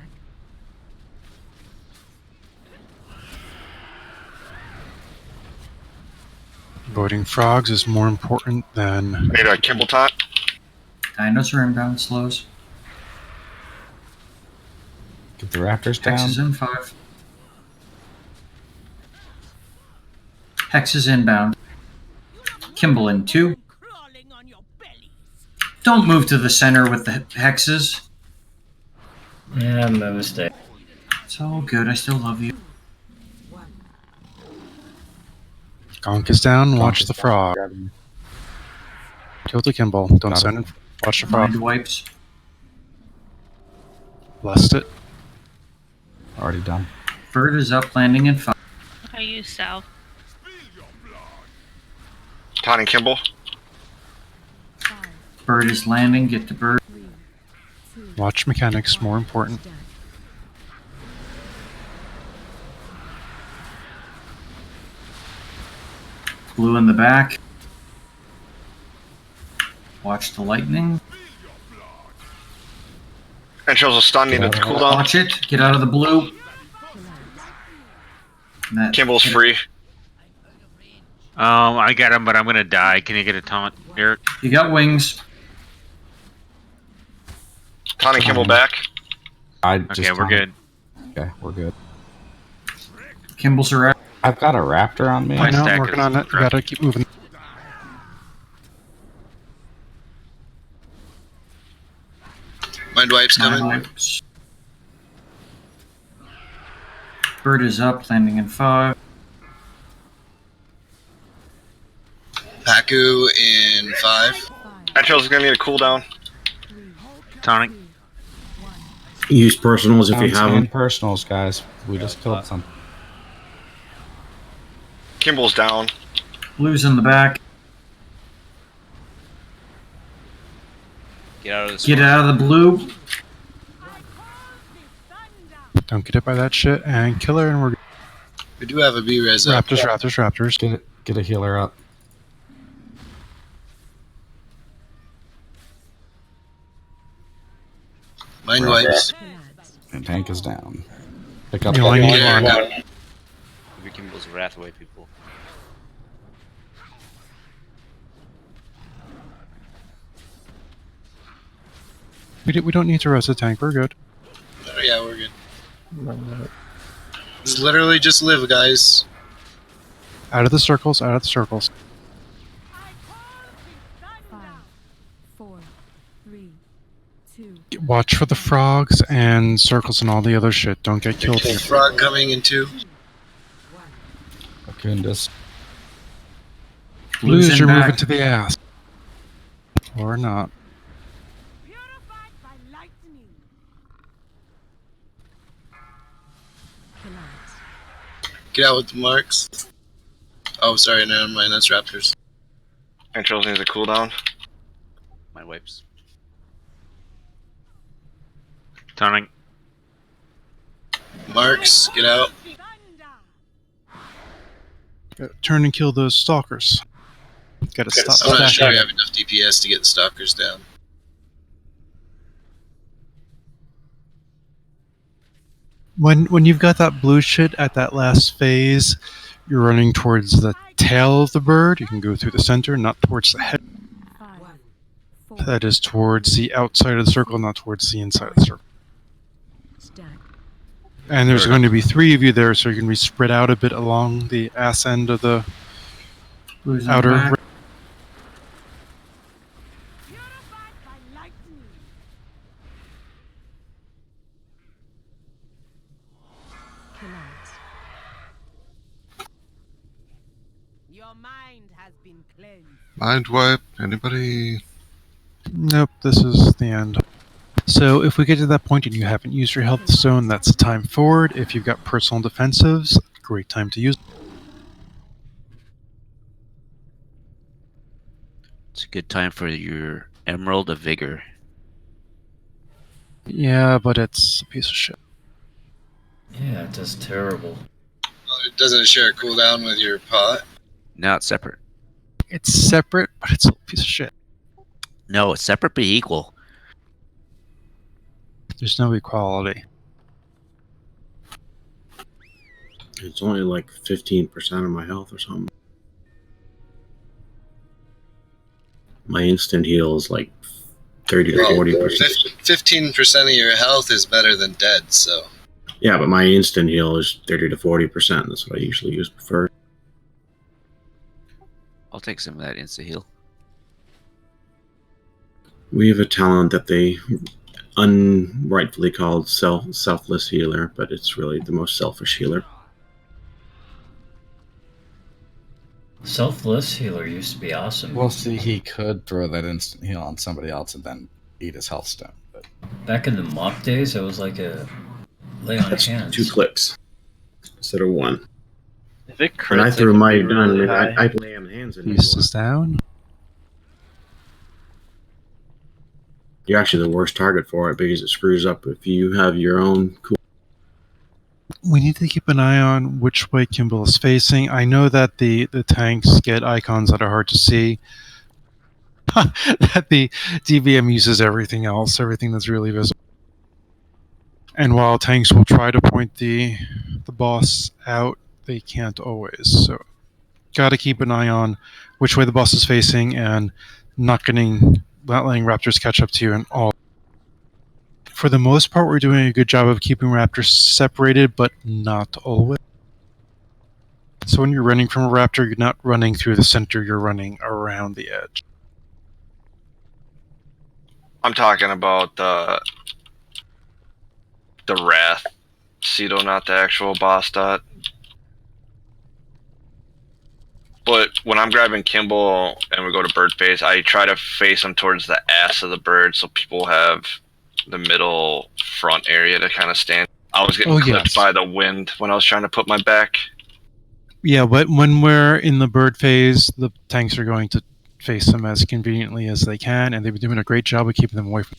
S1: Avoiding frogs is more important than.
S7: Made a Kimball taunt.
S8: Dinos are inbound slows.
S4: Get the Raptors
S8: Hex
S4: down.
S8: is in 5. Hex is inbound. Kimball in 2. Don't move to the center with the hexes.
S9: Yeah, my mistake.
S8: It's all good, I still love you.
S1: Gonk is down. Watch
S4: is
S1: the
S4: down.
S1: frog.
S4: Grab him.
S1: Kill the Kimball. Don't
S4: Got
S1: send
S4: it.
S1: it. Watch the frog.
S8: Mind wipes.
S1: Blessed it.
S4: Already done.
S8: Bird is up, landing in 5.
S16: I use south.
S7: Taunting Kimball.
S8: Bird is landing, get the bird.
S1: Watch mechanics. More important.
S8: Blue in the back. Watch the lightning.
S7: And shows a stun needed to cool down.
S8: Watch it. Get out of the blue.
S7: Kimball's free.
S17: I got him, but I'm gonna die. Can you get a taunt, Derek?
S8: You got wings.
S7: Taunting Kimball back.
S17: Okay, we're good.
S4: Okay, we're good.
S8: Kimball's around.
S4: I've got a raptor on me.
S1: I know, I'm working on it. You gotta keep moving.
S5: Mind wipes coming.
S8: Wipes. Bird is up, landing in 5.
S5: Paku in 5.
S7: Angel's gonna need a cooldown.
S17: Tonic.
S6: Use personals if you have them.
S4: Personals, guys. We just killed some.
S7: Kimball's down.
S8: Blue's in the back.
S10: Get out of this.
S8: Get out of the blue.
S1: Don't get hit by that shit. And killer, and we're
S5: We do have a B-res up.
S1: Raptors.
S4: Get a healer up.
S5: Mind wipes.
S4: And tank is down. Pick up
S1: You only
S4: that
S1: need
S4: one.
S5: one.
S10: Maybe Kimball's wrath away people.
S1: We don't need to rest the tank. We're good.
S5: Oh, yeah, we're good. Just literally just live, guys.
S1: Out of the circles. Out of the circles.
S13: 5, 4, 3, 2.
S1: Watch for the frogs and circles and all the other shit. Don't get killed here.
S5: Frog coming in 2.
S4: Akundis.
S1: Blues,
S8: in
S1: you're
S8: back.
S1: moving to the ass. Or not.
S5: Get out with the marks. Oh, sorry, never mind. That's Raptors.
S7: Angel's needs a cooldown.
S10: My wipes.
S17: Tonic.
S5: Marks, get out.
S1: Turn and kill those stalkers. Gotta stop
S5: I'm not sure we
S1: stacking.
S5: have enough DPS to get the stalkers down.
S1: When you've got that blue shit at that last phase, you're running towards the tail of the bird. You can go through the center, not towards the head. That is towards the outside of the circle, not towards the inside of the circle. And there's going to be 3 of you there, so you're going to be spread out a bit along the ass end of the
S8: Blue's in the
S1: outer.
S8: back.
S14: Your mind has been cleansed.
S11: Mind wipe. Anybody?
S1: Nope, this is the end. So if we get to that point and you haven't used your health stone, that's the time forward. If you've got personal defensives, great time to use.
S10: It's a good time for your Emerald of Vigor.
S1: Yeah, but it's a piece of shit.
S9: Yeah, it does terrible.
S5: It doesn't share a cooldown with your pot.
S10: Now it's separate.
S1: It's separate, but it's a piece of shit.
S10: No, it's separate but equal.
S1: There's no equality.
S6: It's only like 15% of my health or something. My instant heal is like 30 to 40%.
S5: 15% of your health is better than dead, so.
S6: Yeah, but my instant heal is 30 to 40%. That's what I usually use first.
S10: I'll take some of that insta heal.
S6: We have a talent that they unrightfully called selfless healer, but it's really the most selfish healer.
S9: Selfless healer used to be awesome.
S4: Well, see, he could throw that instant heal on somebody else and then eat his health stone. But
S9: Back in the mock days, it was like a lay on
S6: That's
S9: hands.
S6: 2 clicks instead of 1.
S15: If it
S6: When I
S15: crits,
S6: threw
S15: it can
S6: my
S15: be
S6: gun,
S15: really high.
S6: I lay on hands and
S1: Beast is down.
S6: you're actually the worst target for it because it screws up if you have your own cool.
S1: We need to keep an eye on which way Kimball is facing. I know that the tanks get icons that are hard to see. That the DVM uses everything else, everything that's really visible. And while tanks will try to point the boss out, they can't always. So, got to keep an eye on which way the boss is facing and not letting raptors catch up to you and all. For the most part, we're doing a good job of keeping raptors separated, but not always. So when you're running from a raptor, you're not running through the center, you're running around the edge.
S7: I'm talking about the Wrath. Cedo, not the actual boss dot. But when I'm grabbing Kimball and we go to bird phase, I try to face him towards the ass of the bird so people have the middle front area to kind of stand. I was getting clipped by the wind when I was trying to put my back.
S1: Yeah, but when we're in the bird phase, the tanks are going to face them as conveniently as they can, and they've been doing a great job of keeping them away from.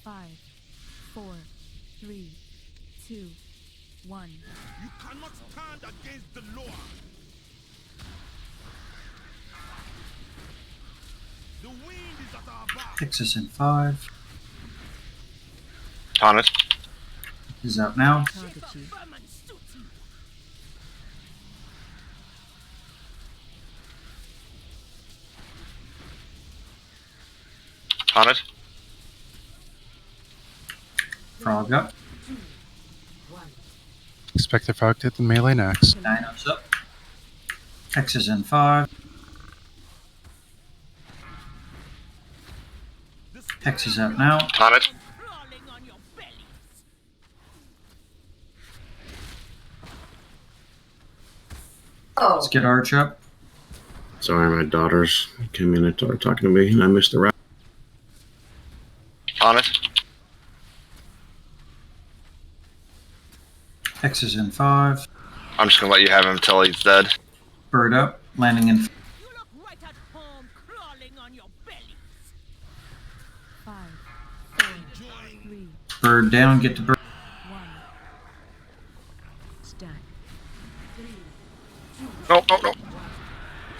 S13: Five, 4, 3, 2, 1.
S14: You cannot stand against the law. The wind is at our back.
S8: Texas in 5.
S7: On it.
S8: Is out now.
S7: On it.
S8: Frog up.
S1: Expect the frog to hit the melee next.
S8: Dino's up. Texas in 5. Texas out now.
S7: On it.
S8: Let's get Arch up.
S6: Sorry, my daughters came in and started talking to me, and I missed the rap.
S7: On it.
S8: Texas in 5.
S7: I'm just gonna let you have him until he's dead.
S8: Bird up. Landing in
S13: 5, 4, 3,
S8: Bird down. Get to bird.
S13: 1. Stack.
S7: No.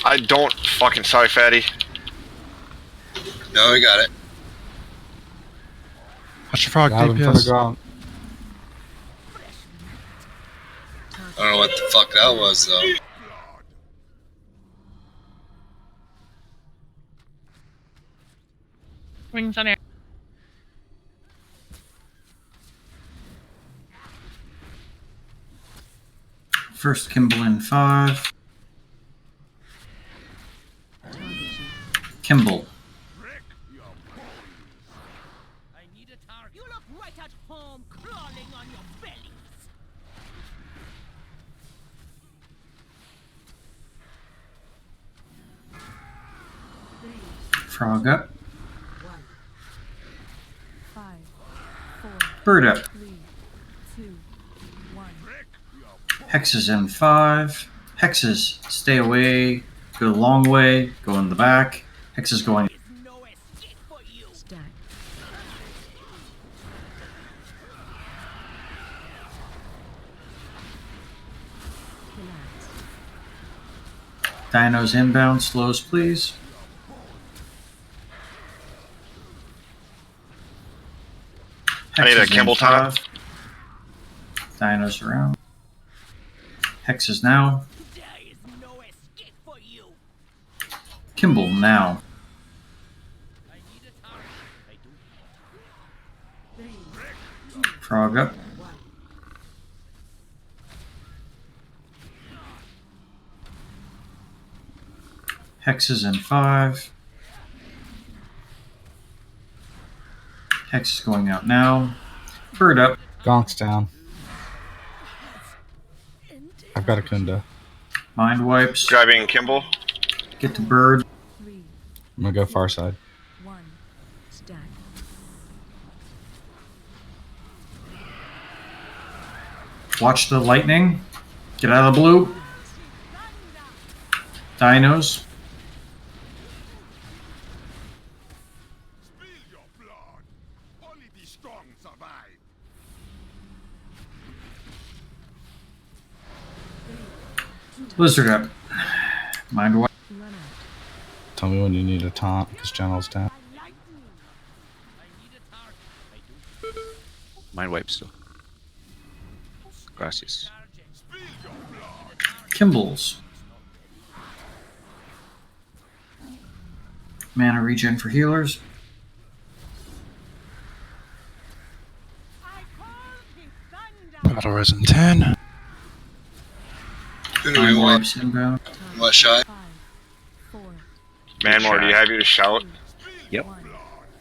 S7: I don't fucking. Sorry, fatty.
S5: No, I got it.
S1: Watch your frog
S4: grab him from the
S1: DPS.
S4: ground.
S5: I don't know what the fuck that was, though.
S16: Wings on air.
S8: First Kimball in 5. Kimball.
S14: You look right at home crawling on your bellies.
S8: Frog up.
S13: 5, 4,
S8: Bird up.
S13: 3, 2, 1.
S8: Hexes in 5. Hexes, stay away. Go the long way. Go in the back. Hexes going.
S13: Stack.
S8: Dinos inbound. Slows, please.
S7: I need a
S8: Hexes in
S7: Kimball time.
S8: 5. Dinos around. Hexes now. Kimball now. Frog up. Hexes in 5. Hex is going out now. Bird up.
S4: Gonk's down. I've got a Kunda.
S8: Mind wipes.
S7: Grabbing Kimball.
S8: Get the bird.
S4: I'm gonna go far side.
S8: Watch the lightning. Get out of the blue. Dinos. Blizzard up. Mind wipe.
S4: Tell me when you need a taunt because General's down.
S10: Mind wipe still. Gracias.
S8: Kimballs. Mana regen for healers.
S1: Battle res in 10.
S5: Who do we
S8: Mind
S5: want?
S8: wipes inbound.
S5: What shy?
S7: Manmore, do you have your shout?
S10: Yep.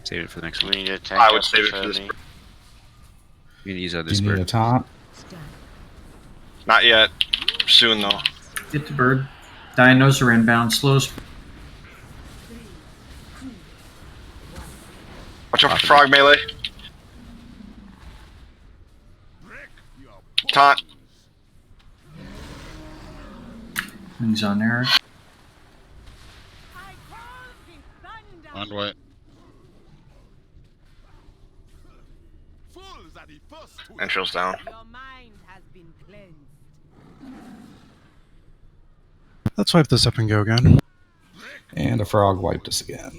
S10: Save it for the next
S2: We
S10: one.
S2: need a tank
S7: I would
S2: up
S7: save it
S2: beside
S7: for this.
S2: me.
S10: We need to use
S4: Do
S10: this
S4: you need a
S10: bird.
S4: taunt?
S7: Not yet. Soon though.
S8: Get the bird. Dinos are inbound. Slows.
S7: Watch out for frog melee. Taunt.
S8: Wings on Eric.
S18: On way.
S7: Entrails down.
S1: Let's wipe this up and go again.
S4: And a frog wiped us again.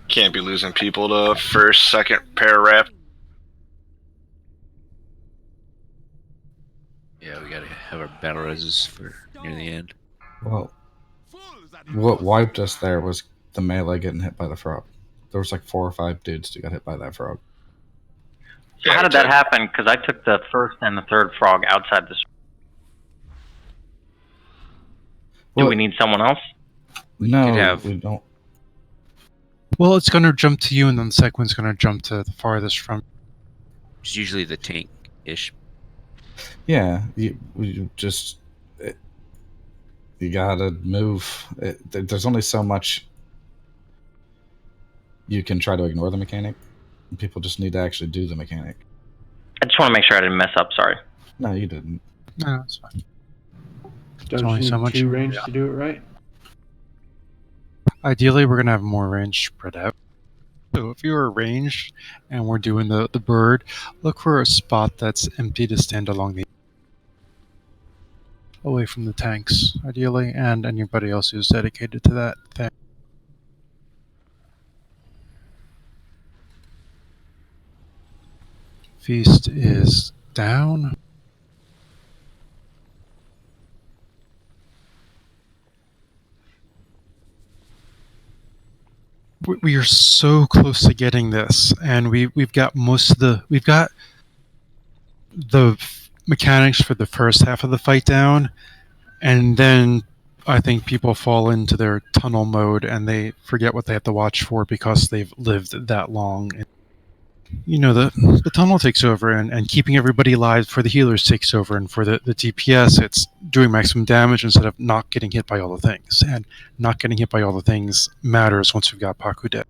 S7: Can't be losing people to first, second pair rep.
S10: Yeah, we gotta have our battle reses for near the end.
S4: Well, what wiped us there was the melee getting hit by the frog. There was like 4 or 5 dudes who got hit by that frog.
S19: So how did that happen? Because I took the first and the third frog outside the. Do we need someone else?
S4: No, we don't.
S1: Well, it's going to jump to you, and then the second one's going to jump to the farthest from.
S10: It's usually the tank-ish.
S4: Yeah, you gotta move. There's only so much you can try to ignore the mechanic. People just need to actually do the mechanic.
S19: I just want to make sure I didn't mess up. Sorry.
S4: No, you didn't.
S1: No, it's fine.
S20: Don't
S1: only
S20: you need
S1: so much.
S20: 2 range to do it right?
S1: Ideally, we're going to have more range spread out. So if you're ranged and we're doing the bird, look for a spot that's empty to stand along the away from the tanks, ideally, and anybody else who's dedicated to that thing. Feast is down. We are so close to getting this, and we've got the mechanics for the first half of the fight down, and then I think people fall into their tunnel mode and they forget what they have to watch for because they've lived that long. You know, the tunnel takes over, and keeping everybody alive for the healers takes over, and for the DPS, it's doing maximum damage instead of not getting hit by all the things. And not getting hit by all the things matters once we've got Paku dead.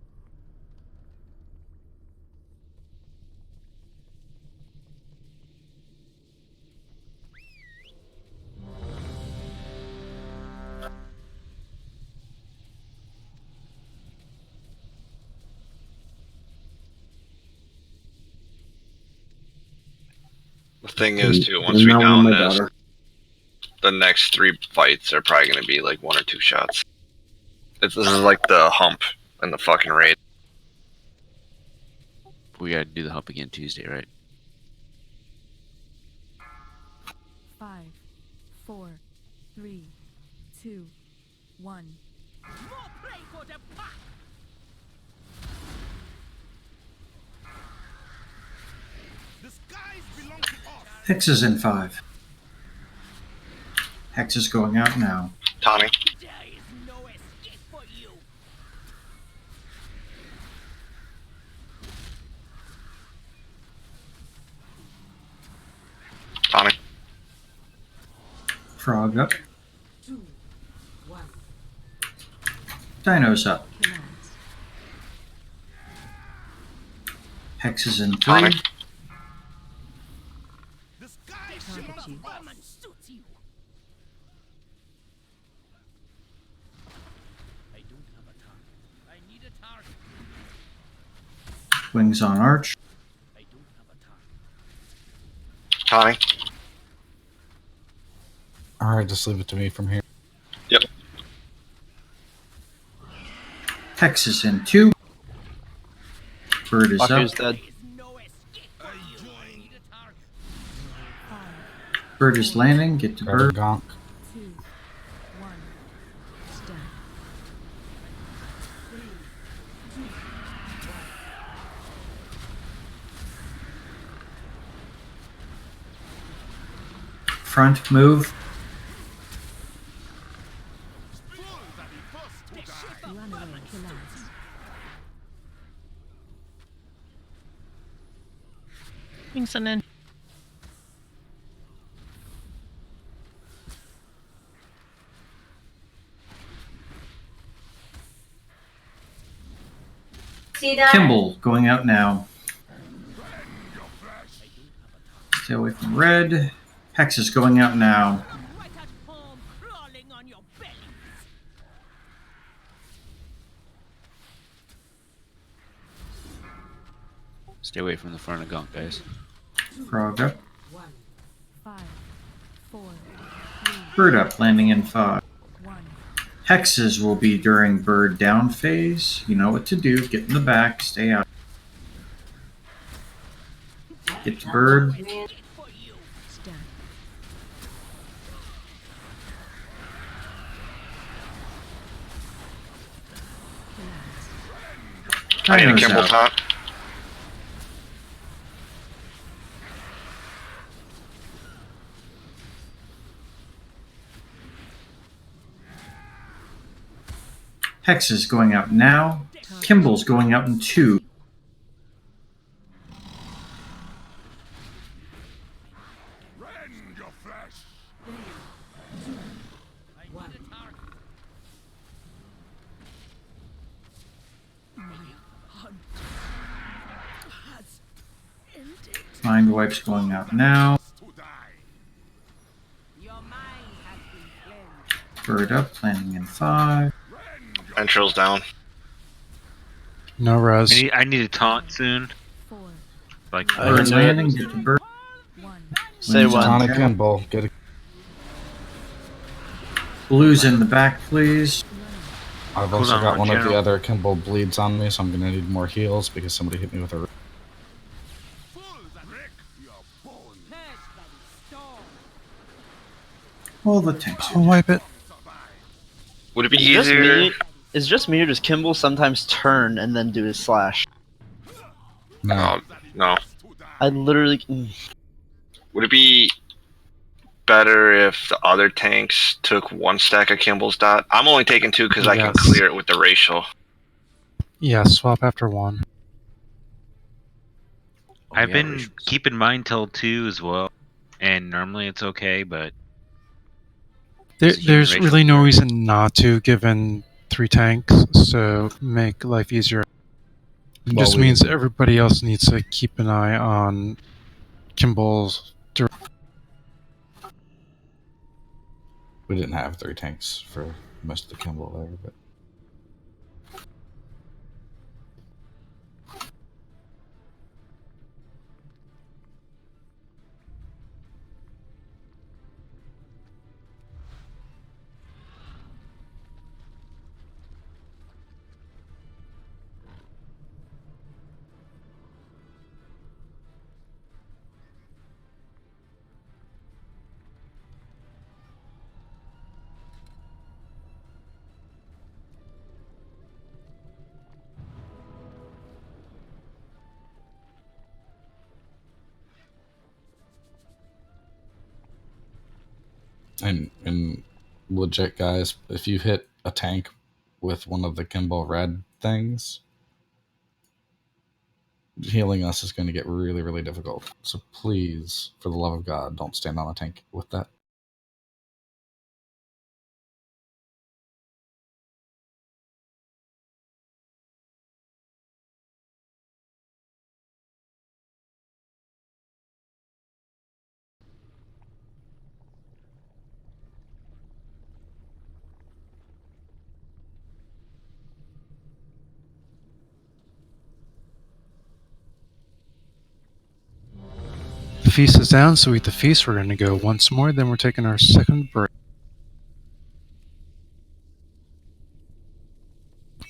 S7: The thing is, too, once
S6: And
S7: we
S6: now
S7: down
S6: my
S7: this,
S6: daughter.
S7: the next 3 fights are probably going to be like 1 or 2 shots. This is like the hump in the fucking raid.
S10: We gotta do the hump again Tuesday, right?
S13: 5, 4, 3, 2, 1.
S8: Hex is in 5. Hex is going out now.
S7: Tommy. Tommy.
S8: Frog up. Dino's up. Hex is in 3.
S7: Tommy.
S8: Wings on Arch.
S7: Tommy.
S4: Alright, just leave it to me from here.
S7: Yep.
S8: Hex is in 2. Bird is
S15: Baku's
S8: up.
S15: dead.
S8: Bird is landing. Get to bird.
S4: Gonk.
S8: Front move.
S16: Wings on in.
S8: Kimball going out now. Stay away from red. Hex is going out now.
S10: Stay away from the front of Gunk, guys.
S8: Frog up. Bird up, landing in 5. Hexes will be during bird down phase. You know what to do. Get in the back. Stay out. Get to bird.
S7: I need a
S8: Dino's
S7: Kimball
S8: out.
S7: top.
S8: Hex is going out now. Kimball's going out in 2. Mind Wipe's going out now. Bird up, landing in 5.
S7: Ventral's down.
S1: No res.
S17: I need a taunt soon. Like,
S8: Bird landing, get to bird.
S15: Say
S8: Wings
S15: when.
S8: on
S4: Tonic
S8: deck.
S4: Kimball. Get a
S8: Blues in the back, please.
S4: I've
S17: Hold
S4: also
S17: on,
S4: got one of the
S17: General.
S4: other Kimball bleeds on me, so I'm gonna need more heals because somebody hit me with a.
S8: All the tanks.
S1: I'll wipe it.
S7: Would it be
S15: Is
S7: easier?
S15: Is just me or does Kimball sometimes turn and then do his slash?
S4: No.
S7: No.
S15: I literally.
S7: Would it be better if the other tanks took 1 stack of Kimball's dot? I'm only taking 2 because I can
S1: Yes.
S7: clear it with the racial.
S1: Yeah, swap after 1.
S17: I've
S10: yeah,
S17: been
S10: Rich-
S17: keeping mine till 2 as well, and normally it's okay, but It's a
S1: There's
S17: generation
S1: really no
S17: thing.
S1: reason not to, given 3 tanks, so make life easier. It
S4: Well,
S1: just
S4: we
S1: means
S4: didn't-
S1: everybody else needs to keep an eye on Kimball's.
S4: We didn't have 3 tanks for most of the Kimball there, but. And legit, guys, if you hit a tank with one of the gimbal red things, healing us is going to get really, really difficult. So please, for the love of God, don't stand on a tank with that.
S1: The feast is down, so we eat the feast. We're going to go once more, then we're taking our second break.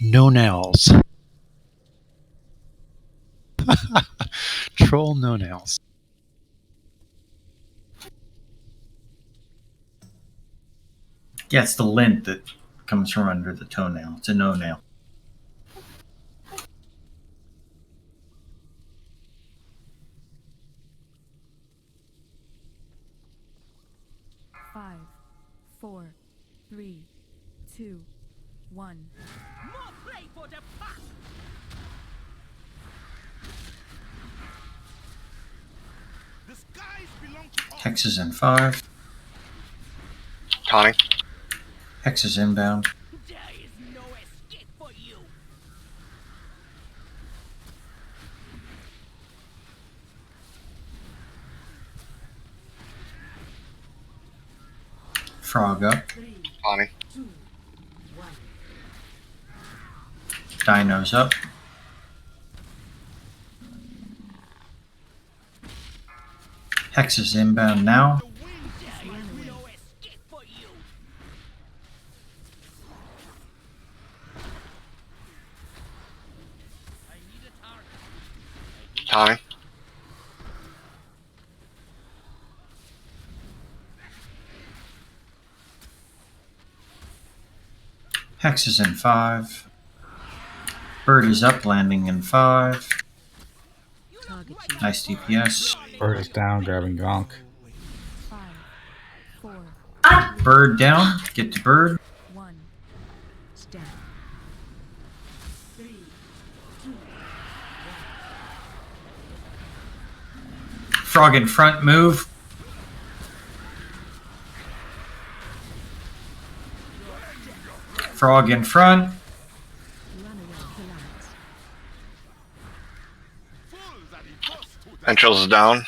S1: No nails. Troll no nails.
S8: Yeah, it's the lint that comes from under the toenail. It's a no-nail.
S13: Five, 4, 3, 2, 1.
S14: More play for the pack. The skies belong to us.
S8: Hex is in 5.
S7: Connie.
S8: Hex is inbound.
S14: There is no escape for you.
S8: Frog up.
S7: Connie.
S8: Dino's up. Hex is inbound now.
S7: Connie.
S8: Hex is in 5. Bird is up, landing in 5. Nice DPS.
S4: Bird is down, grabbing Gonk.
S13: 5, 4,
S8: Bird down. Get to bird.
S13: 1. Stand.
S8: Frog in front, move. Frog in front.
S7: Entrails is down.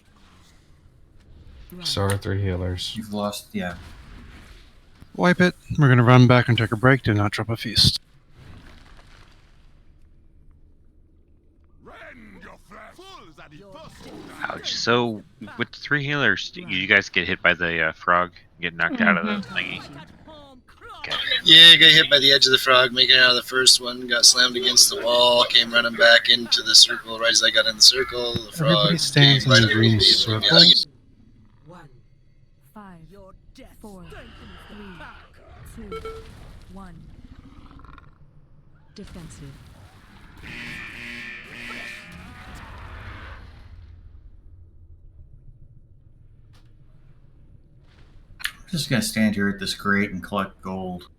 S4: So are 3 healers.
S8: You've lost, yeah.
S1: Wipe it. We're going to run back and take a break. Do not drop a feast.
S17: Ouch. So, with the 3 healers, you guys get hit by the frog, get knocked out of the thingy. Okay.
S5: Yeah, got hit by the edge of the frog, making it out of the first one, got slammed against the wall, came running back into the circle. Right as I got in the circle, the frog
S1: Everybody stands
S5: came
S1: in
S5: right
S1: the green
S5: underneath me.
S1: circle.
S13: 5, 4, 3, 2, 1. Defensive.
S8: I'm just gonna stand here at this grate and collect gold.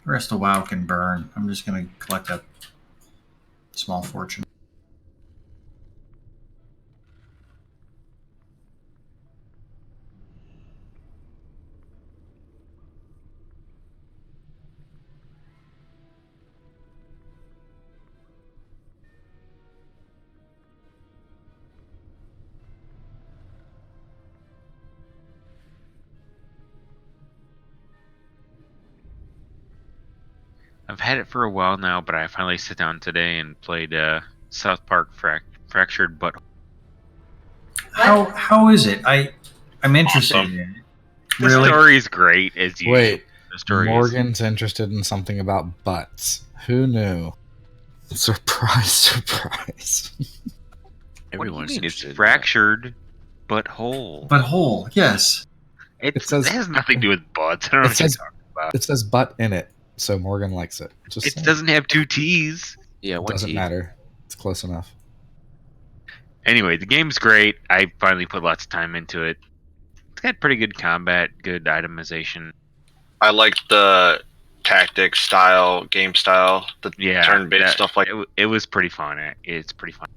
S8: The rest of WoW can burn. I'm just gonna collect a small fortune.
S17: I've had it for a while now, but I finally sat down today and played South Park Fractured But.
S8: How is it? I'm interested
S17: Awesome.
S8: in it.
S17: The
S8: Really?
S17: story's great as usual.
S4: Wait,
S17: The story
S4: Morgan's interested in something about butts. Who knew? Surprise, surprise.
S17: Everyone's it's fractured but whole.
S8: But whole, yes.
S17: It
S4: says-
S17: has nothing to do with butts. I don't know what you're talking about.
S4: It says butt in it, so Morgan likes it. Just
S17: It
S4: saying.
S17: doesn't have 2 T's.
S10: Yeah,
S4: It
S10: one
S4: doesn't
S10: T.
S4: matter. It's close enough.
S17: Anyway, the game's great. I finally put lots of time into it. It's got pretty good combat, good itemization.
S7: I like the tactics style, game style, the turn-based stuff like
S17: it was pretty fun. It's pretty fun.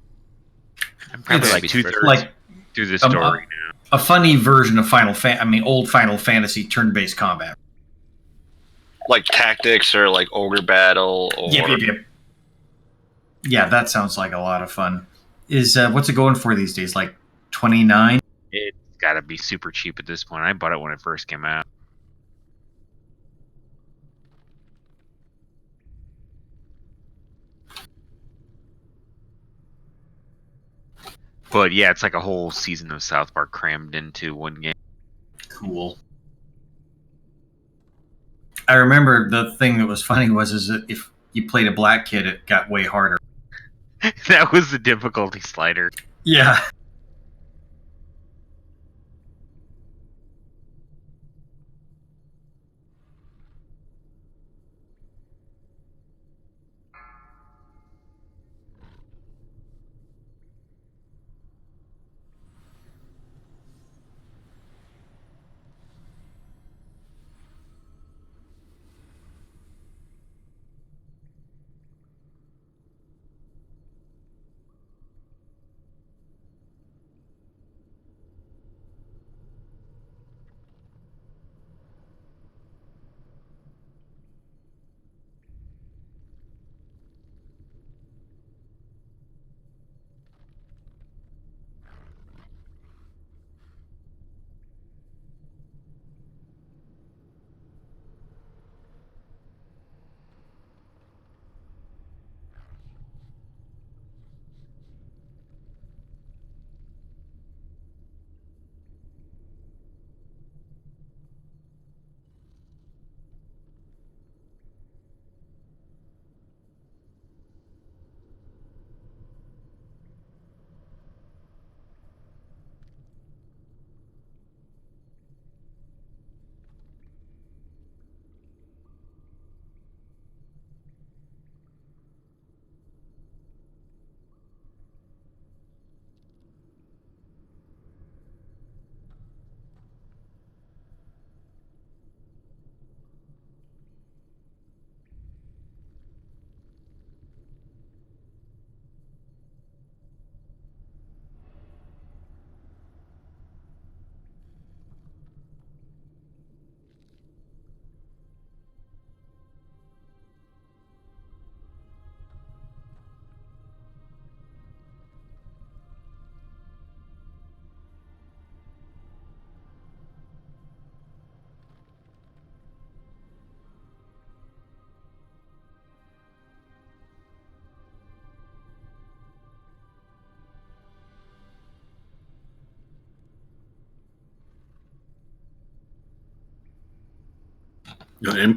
S17: I'm probably
S8: It's
S17: like 2/3
S8: like
S17: through the story now.
S8: a funny version of old Final Fantasy turn-based combat.
S7: like tactics or like ogre battle or
S8: Yep. Yeah, that sounds like a lot of fun. Is what's it going for these days? Like 29?
S17: It's got to be super cheap at this point. I bought it when it first came out. But yeah, it's like a whole season of South Park crammed into one game.
S8: Cool. I remember the thing that was funny was that if you played a black kid, it got way harder.
S17: That was the difficulty slider.
S8: Yeah.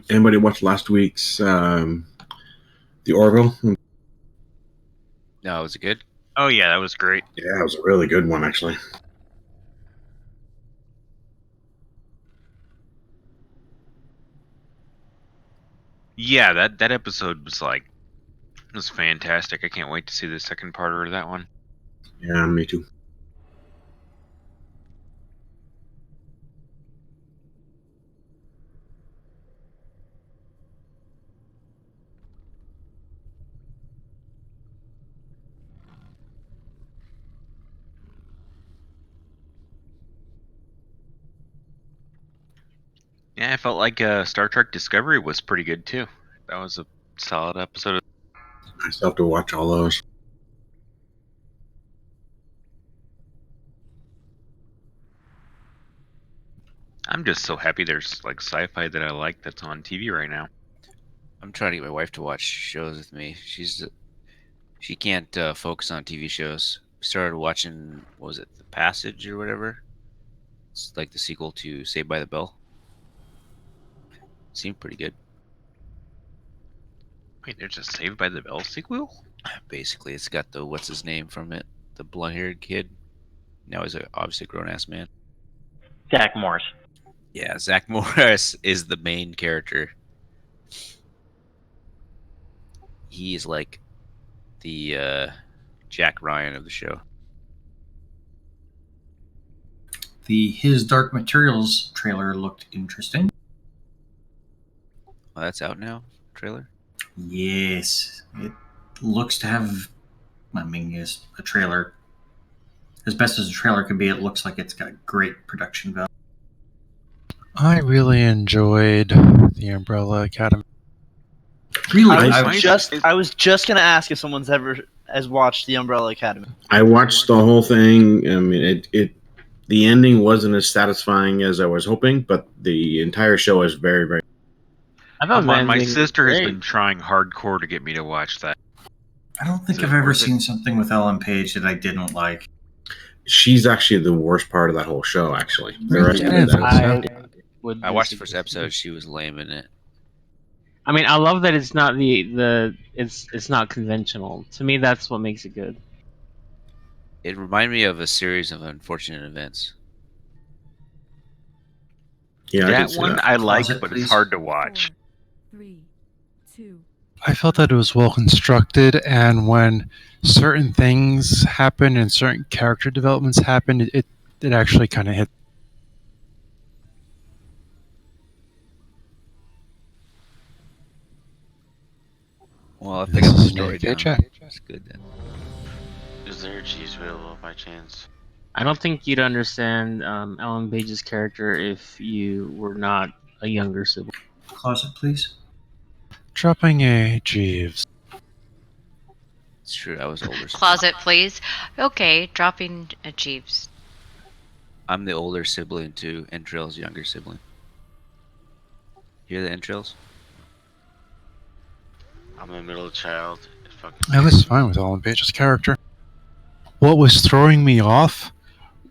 S6: Anybody watch last week's The Orville?
S10: No, was it good?
S17: Oh yeah, that was great.
S6: Yeah, it was a really good one actually.
S17: Yeah, that episode was fantastic. I can't wait to see the second part of that one.
S6: Yeah, me too.
S17: Yeah, I felt like Star Trek Discovery was pretty good too. That was a solid episode.
S6: I still have to watch all those.
S17: I'm just so happy there's like sci-fi that I like that's on TV right now.
S10: I'm trying to get my wife to watch shows with me. She can't focus on TV shows. We started watching, what was it, The Passage or whatever? It's like the sequel to Saved by the Bell. Seemed pretty good.
S17: Wait, there's a Saved by the Bell sequel?
S10: Basically, it's got the what's his name from it, the blonde-haired kid. Now he's obviously a grown-ass man.
S19: Zach Morris.
S10: Yeah, Zach Morris is the main character. He is like the Jack Ryan of the show.
S8: The His Dark Materials trailer looked interesting.
S10: Oh, that's out now. Trailer.
S8: Yes, it looks to have. I mean, yes, a trailer. As best as a trailer can be, it looks like it's got great production value.
S1: I really enjoyed the Umbrella Academy.
S8: Really,
S15: I was just gonna ask if someone's ever has watched the Umbrella Academy.
S6: I watched the whole thing. I mean, the ending wasn't as satisfying as I was hoping, but the entire show is very, very.
S12: I thought
S17: My
S12: ending
S17: sister has
S12: great.
S17: been trying hardcore to get me to watch that.
S8: I don't think
S17: Is
S8: I've
S17: it
S8: ever
S17: worth it?
S8: seen something with Ellen Page that I didn't like.
S6: She's actually the worst part of that whole show. Actually, the rest of
S1: Yeah,
S6: it is.
S10: I watched the first episode. She was lame in it.
S12: I mean, I love that it's not it's not conventional. To me, that's what makes it good.
S10: It reminded me of a series of unfortunate events.
S6: Yeah, I can
S17: That
S6: see
S17: one
S6: that.
S17: I like,
S8: Closet,
S17: but
S8: please.
S17: it's hard to watch.
S13: 3, 2,
S1: I felt that it was well constructed, and when certain things happen and certain character developments happen, it actually kind of hit.
S10: Well, if they got the story down,
S1: Chat.
S10: that's good then.
S2: Is there cheese available by chance?
S12: I don't think you'd understand Ellen Page's character if you were not a younger sibling.
S8: Closet, please.
S1: Dropping a Jeeves.
S10: It's true. I was older.
S3: Closet, please. Okay, dropping a Jeeves.
S10: I'm the older sibling to Entrail's younger sibling. Hear the Entrails?
S2: I'm the middle child.
S1: I was fine with Ellen Page's character. What was throwing me off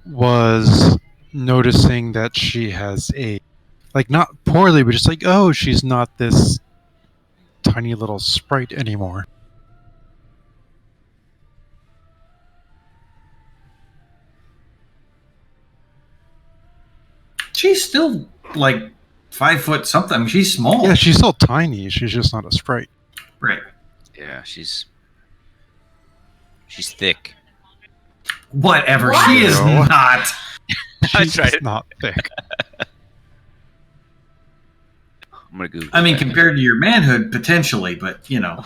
S1: was noticing that she has a, like, not poorly, but just like, oh, she's not this tiny little sprite anymore.
S8: She's still like 5 foot something. I mean, she's small.
S1: Yeah, she's still tiny. She's just not a sprite.
S8: Right.
S10: Yeah, she's thick.
S8: Whatever. She is
S1: No.
S8: not.
S1: She's just not thick.
S10: I'm gonna Google.
S8: I mean,
S10: that.
S8: compared to your manhood, potentially, but you know.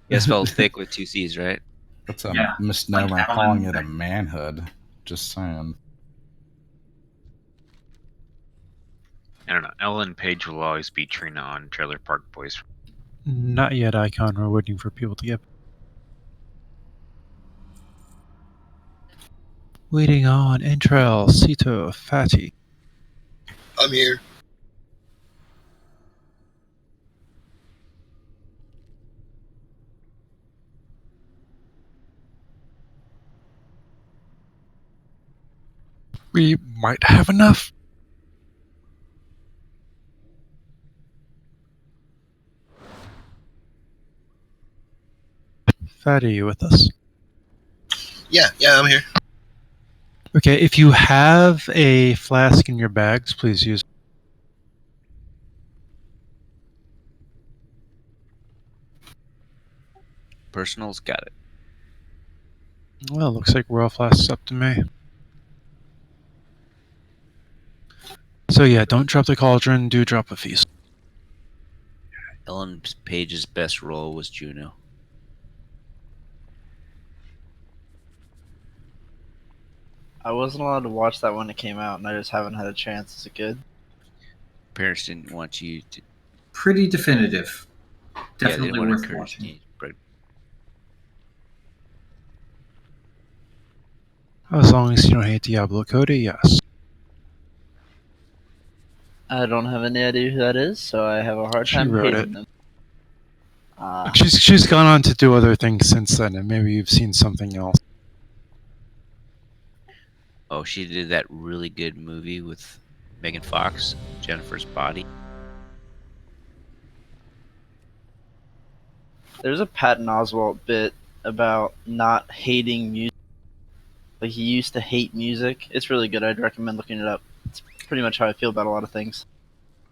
S10: Yeah, spelled thick with 2 C's, right?
S4: That's a
S8: Yeah.
S4: misnomer
S8: Like
S4: calling
S8: Alan.
S4: it a manhood. Just saying.
S17: I don't know. Ellen Page will always be Trina on Trailer Park Boys.
S1: Not yet, Icon. We're waiting for people to get. Waiting on Entrail, Cito, Fatty.
S5: I'm here.
S1: We might have enough. Fatty, you with us?
S5: Yeah, I'm here.
S1: Okay, if you have a flask in your bags, please use.
S10: Personal's got it.
S1: Well, looks like we're all flasks up to me. So yeah, don't drop the cauldron, do drop a feast.
S10: Ellen Page's best role was Juno.
S15: I wasn't allowed to watch that when it came out, and I just haven't had a chance. Is it good?
S10: Parents didn't want you to.
S8: Pretty definitive.
S10: Yeah, they
S8: Definitely
S10: didn't want to
S8: worth
S10: encourage
S8: watching.
S10: you. But
S1: As long as you don't hate Diablo Cody, yes.
S15: I don't have any idea who that is, so I have a hard
S1: She
S15: time
S1: wrote
S15: hating
S1: it.
S15: them.
S1: She's gone on to do other things since then, and maybe you've seen something else.
S10: oh, she did that really good movie with Megan Fox, Jennifer's Body.
S15: There's a Patton Oswalt bit about not hating music. Like, he used to hate music. It's really good. I'd recommend looking it up. It's pretty much how I feel about a lot of things.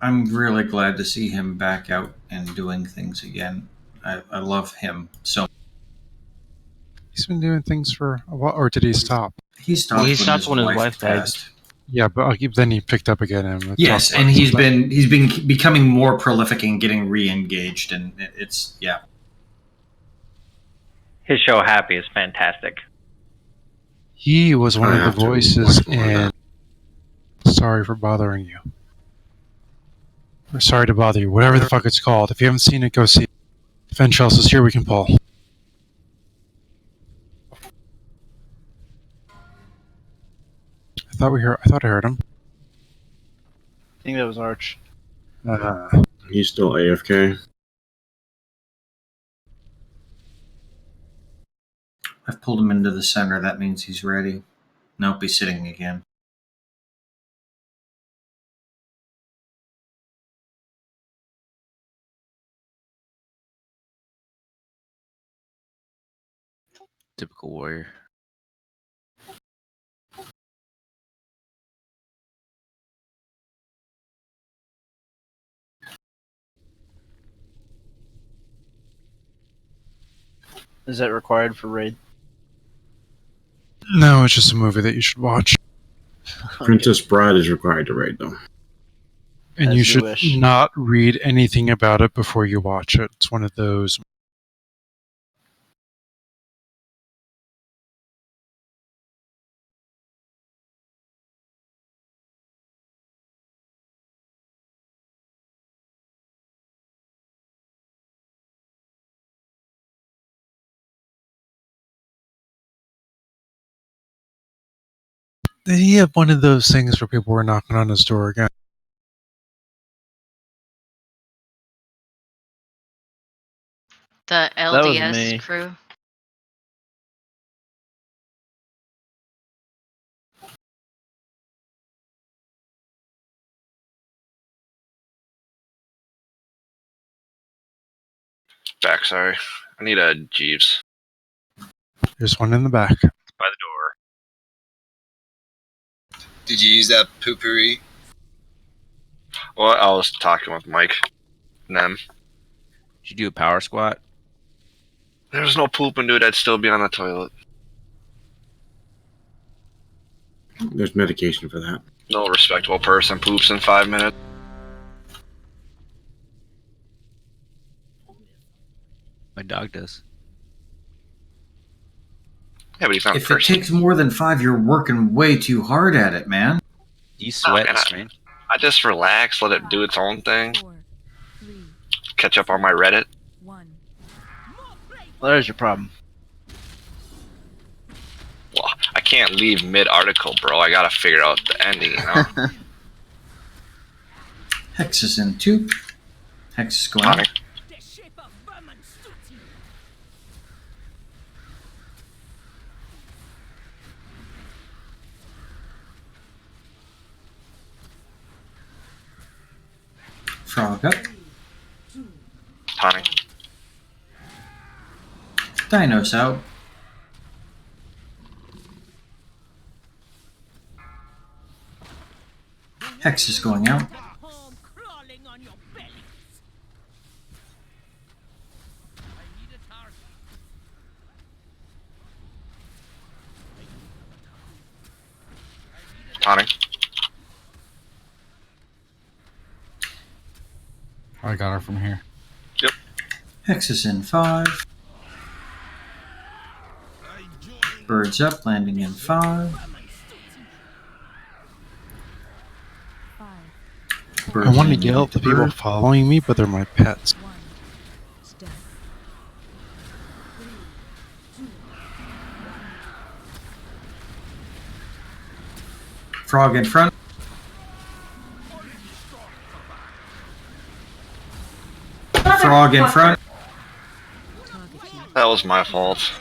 S8: I'm really glad to see him back out and doing things again. I love him so.
S1: He's been doing things for a while, or did he stop?
S8: He stopped,
S12: Well, he stopped when his wife died.
S8: passed.
S1: Yeah, but then he picked up again and
S8: Yes, and he's been becoming more prolific and getting re-engaged, and it's yeah.
S19: His show Happy is fantastic.
S1: He was one
S6: I
S1: of the
S6: have to
S1: voices
S6: watch more of
S1: in Sorry for Bothering You. Or Sorry to Bother You, whatever the fuck it's called. If you haven't seen it, go see it. If anyone else is here, we can pull. I thought I heard him.
S15: I think that was Arch.
S6: He's still AFK.
S8: I've pulled him into the center. That means he's ready. Nope, he's sitting again.
S10: Typical warrior.
S15: Is that required for raid?
S1: No, it's just a movie that you should watch.
S6: Princess Bride is required to raid, though.
S1: And
S15: As
S1: you
S15: you
S1: should
S15: wish.
S1: not read anything about it before you watch it. It's one of those. Did he have one of those things where people were knocking on his door again?
S3: The
S15: That was
S3: LDS
S15: me.
S3: crew.
S7: Back, sorry. I need a Jeeves.
S1: There's one in the back.
S17: By the door.
S5: Did you use that poopery?
S7: Well, I was talking with Mike. Nem.
S10: Did you do a power squat?
S7: There's no pooping, dude. I'd still be on the toilet.
S6: There's medication for that.
S7: No respectable person poops in 5 minutes.
S10: My dog does.
S7: Yeah, but he's not a
S8: If it
S7: person.
S8: takes more than 5, you're working way too hard at it, man.
S10: You sweat,
S7: man. I just relax, let it do its own thing. Catch up on my Reddit.
S15: Well, there's your problem.
S7: Well, I can't leave mid-article, bro. I gotta figure out the ending, you know?
S8: Hex is in 2. Hex is going
S7: Honey.
S8: out. Frog up.
S7: Honey.
S8: Dinos out. Hex is going out.
S7: Honey.
S4: I got her from here.
S7: Yep.
S8: Hex is in 5. Birds up, landing in 5.
S1: I want to yell at the people following me, but they're my pets.
S8: Frog in front. Frog in front.
S7: That was my fault.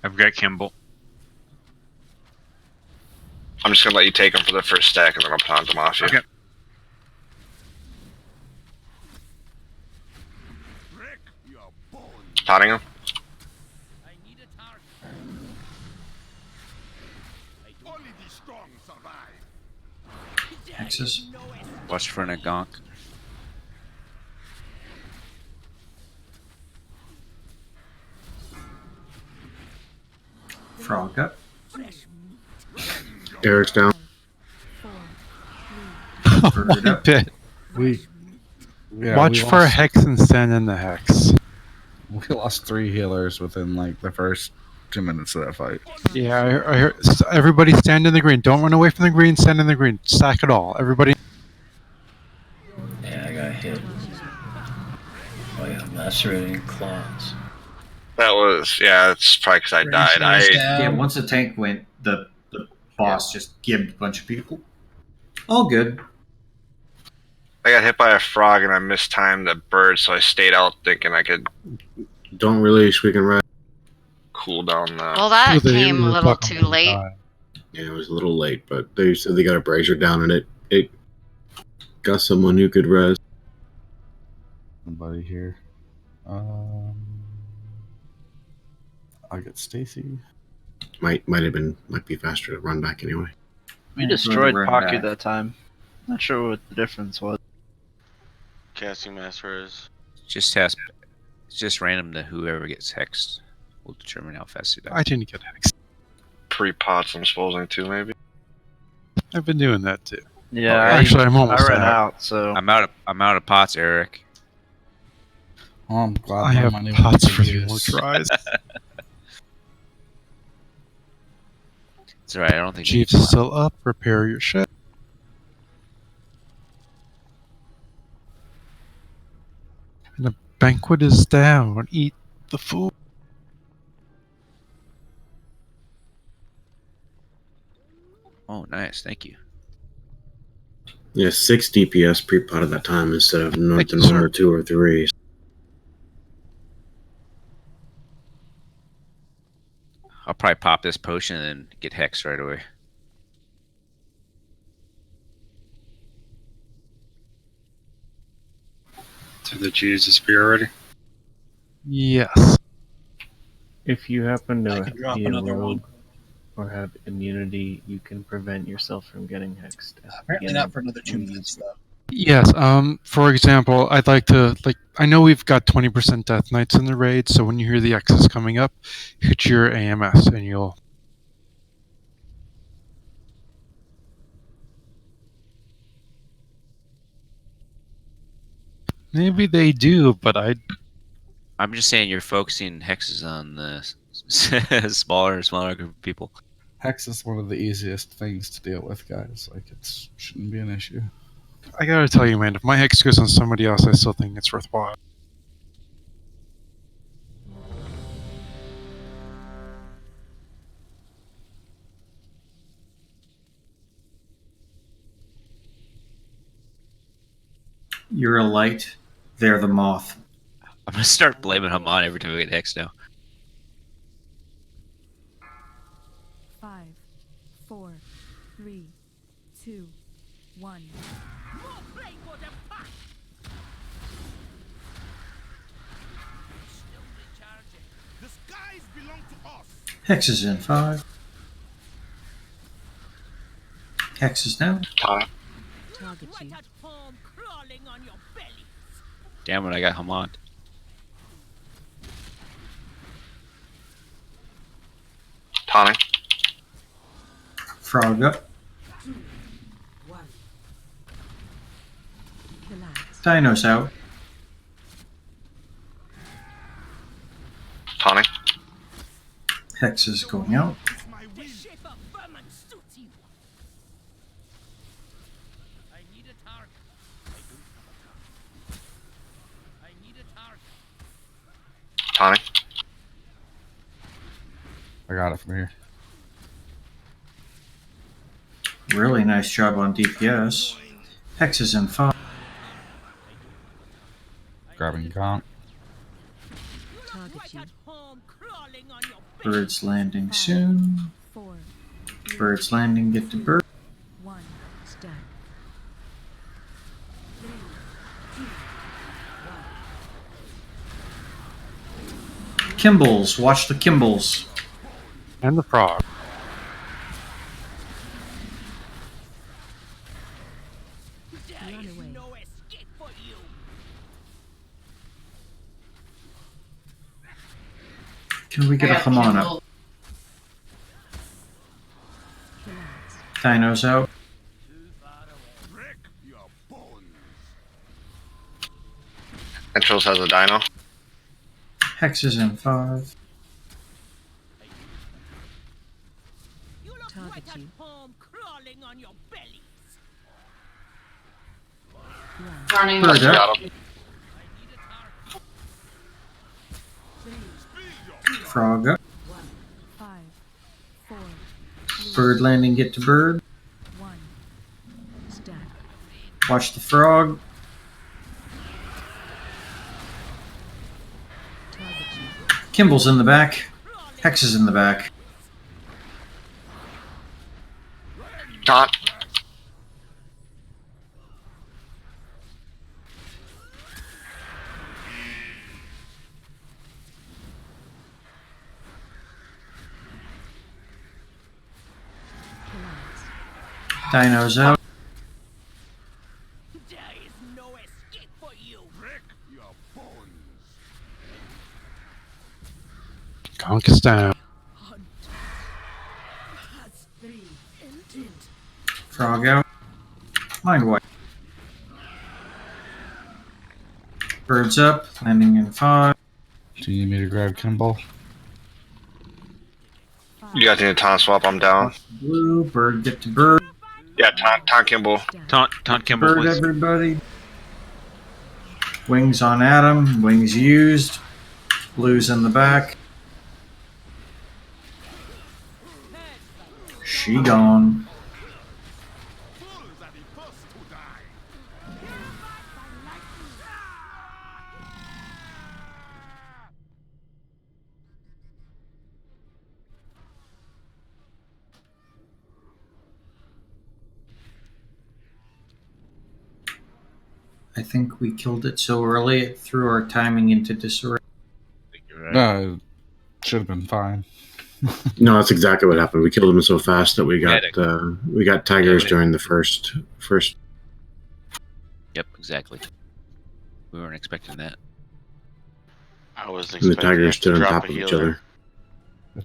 S17: I've got Kimball.
S7: I'm just gonna let you take them for the first stack and then I'll pound them off you.
S17: Okay.
S7: Pounding them?
S8: Hexes.
S10: Watch for a gonk.
S8: Frog up.
S6: Eric's down.
S8: Bird
S1: I
S8: up.
S1: bet. Watch for a hex and send in the hex.
S4: We lost 3 healers within like the first 2 minutes of that fight.
S1: Yeah, I heard. Everybody stand in the green. Don't run away from the green. Stand in the green. Stack it all. Everybody.
S9: Yeah, I got hit. Oh yeah, lacerating claws.
S7: That was, yeah, it's probably because I died.
S8: Yeah, once the tank went, the boss just gibbed a bunch of people. All good.
S7: I got hit by a frog and I mistimed the bird, so I stayed out thinking I could
S6: Don't release. We can rest.
S7: cool down the.
S3: Well, that came a little too late.
S6: Yeah, it was a little late, but they said they got a brazier down and it got someone who could rest.
S4: Somebody here. I'll get Stacy.
S6: Might be faster to run back anyway.
S15: We destroyed Pocket that time. Not sure what the difference was.
S2: Casting Master is.
S10: It's just random to whoever gets hexed will determine how fast he dies.
S1: I didn't get hexed.
S7: Pre-pots, I'm supposing too, maybe.
S1: I've been doing that too.
S15: Yeah,
S1: actually, I'm almost
S15: I ran
S1: there.
S15: out, so
S10: I'm out of pots, Eric.
S4: Oh, I'm glad
S1: I have
S4: money
S1: pots for more tries.
S10: It's alright. I don't think
S1: Jeeves is still up. Repair your ship. And the banquet is down. Eat the food.
S10: Oh, nice. Thank you.
S6: Yeah, 6 DPS pre-pot at that time instead of the
S1: Thank you,
S6: normal
S1: sir.
S6: 2 or 3.
S10: I'll probably pop this potion and get hexed right away.
S21: Did you use the spear already?
S1: Yes.
S12: If you happen
S21: I
S12: to
S21: can drop
S12: be a
S21: another
S12: rogue or have immunity, you can prevent yourself from getting hexed.
S21: Apparently not for another 2 minutes, though.
S1: Yes. For example, I'd like to I know we've got 20% death knights in the raid, so when you hear the X's coming up, hit your AMS and you'll. Maybe they do, but
S10: I'm just saying you're focusing hexes on the smaller group of people.
S4: Hex is one of the easiest things to deal with, guys. Like, it shouldn't be an issue.
S1: I gotta tell you, man, if my hex goes on somebody else, I still think it's worthwhile.
S8: You're a light. They're the moth.
S10: I'm gonna start blaming Haman every time we get hexed now.
S13: 5, 4, 3, 2, 1.
S14: The skies belong to us.
S8: Hex is in 5. Hex is down.
S13: Target you.
S10: Damn it, I got Haman.
S7: Tawny.
S8: Frog up. Dino's out.
S7: Tawny.
S8: Hex is going out.
S7: Tawny.
S4: I got it from here.
S8: Really nice job on DPS. Hex is in 5.
S4: Grabbing Gonk.
S13: Target you.
S8: Bird's landing soon.
S13: 4,
S8: Bird's landing, get to bird.
S13: 1. Stack.
S8: Kimballs, watch the Kimballs.
S1: And the frog.
S8: Can we get a Haman up? Dino's out.
S7: Entrals has a dino.
S8: Hex is in 5.
S13: Target you.
S14: Crawling on your bellies.
S8: Bird up.
S7: Got him.
S8: Frog up.
S13: 5, 4,
S8: Bird landing, get to bird.
S13: 1. Stack.
S8: Watch the frog.
S13: Target you.
S8: Kimball's in the back. Hex is in the back.
S7: Taunt.
S8: Dino's out.
S14: There is no escape for you. Break your bones.
S1: Conk is down.
S14: Has 3 intent.
S8: Frog out. Mind wipe. Bird's up. Landing in 5.
S4: Do you need me to grab Kimball?
S7: You guys need a taunt swap. I'm down.
S8: Blue. Bird, get to bird.
S7: Yeah, taunt Kimball.
S17: Taunt Kimball,
S8: Bird,
S17: please.
S8: everybody. Wings on Adam. Wings used. Blue's in the back. She gone. I think we killed it so early it threw our timing into disarray.
S4: No, should have been fine.
S6: No, that's exactly what happened. We killed him so fast that we got tigers during the first.
S10: Yep, exactly. We weren't expecting that.
S2: I was
S6: And the
S2: expecting
S6: tigers
S2: us to
S6: stood on
S2: drop
S6: top
S2: a
S6: of each
S2: healer.
S6: other.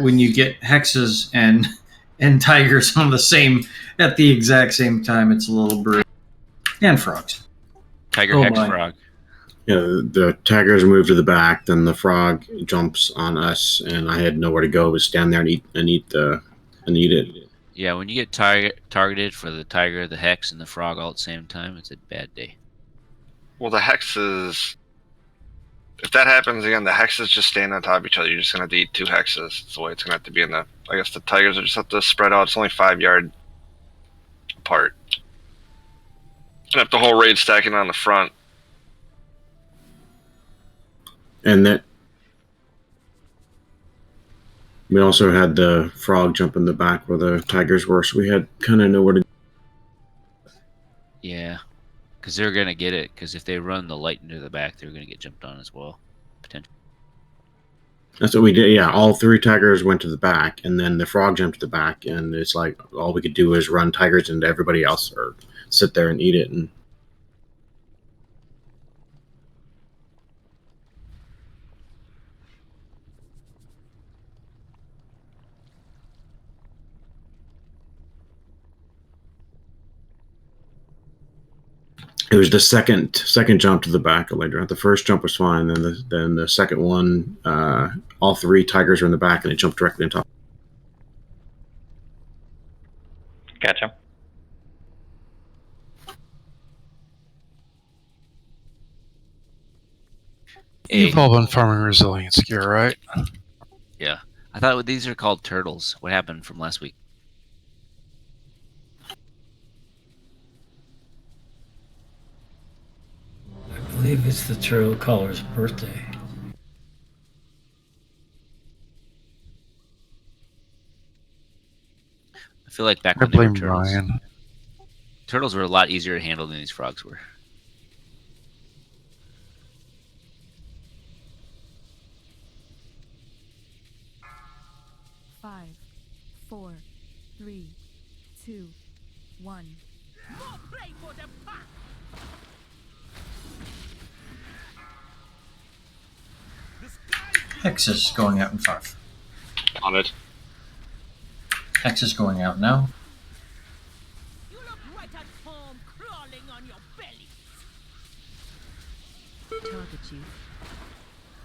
S8: When you get hexes and tigers on the same at the exact same time, it's a little brutal. And frogs.
S10: Tiger,
S8: Oh
S10: hex,
S8: my.
S10: frog.
S6: Yeah, the tigers move to the back, then the frog jumps on us, and I had nowhere to go but stand there and eat it.
S10: Yeah, when you get targeted for the tiger, the hex, and the frog all at the same time, it's a bad day.
S7: Well, the hexes. If that happens again, the hexes just stand on top of each other. You're just gonna have to eat 2 hexes. That's the way it's gonna have to be in the. I guess the tigers will just have to spread out. It's only 5 yard apart. And if the whole raid's stacking on the front.
S6: And that we also had the frog jump in the back where the tigers were, so we had kind of nowhere to.
S10: Yeah, because they're gonna get it. Because if they run the light into the back, they're gonna get jumped on as well, potentially.
S6: That's what we did. Yeah, all 3 tigers went to the back, and then the frog jumped to the back, and it's like all we could do is run tigers into everybody else, or sit there and eat it. And it was the second jump to the back, Eladra. The first jump was fine. Then the second one, all 3 tigers were in the back, and they jumped directly on top.
S19: Gotcha.
S1: You've all been farming resilience gear, right?
S10: Yeah, I thought these are called turtles. What happened from last week?
S9: I believe it's the turtle caller's birthday.
S10: I feel like back
S1: I
S10: when they were
S1: blame
S10: turtles,
S1: Ryan.
S10: turtles were a lot easier to handle than these frogs were.
S13: 5, 4, 3, 2, 1.
S14: Go play for the pack.
S8: Hex is going out in 5.
S7: On it.
S8: Hex is going out now.
S14: You look right at home crawling on your belly.
S13: Target you.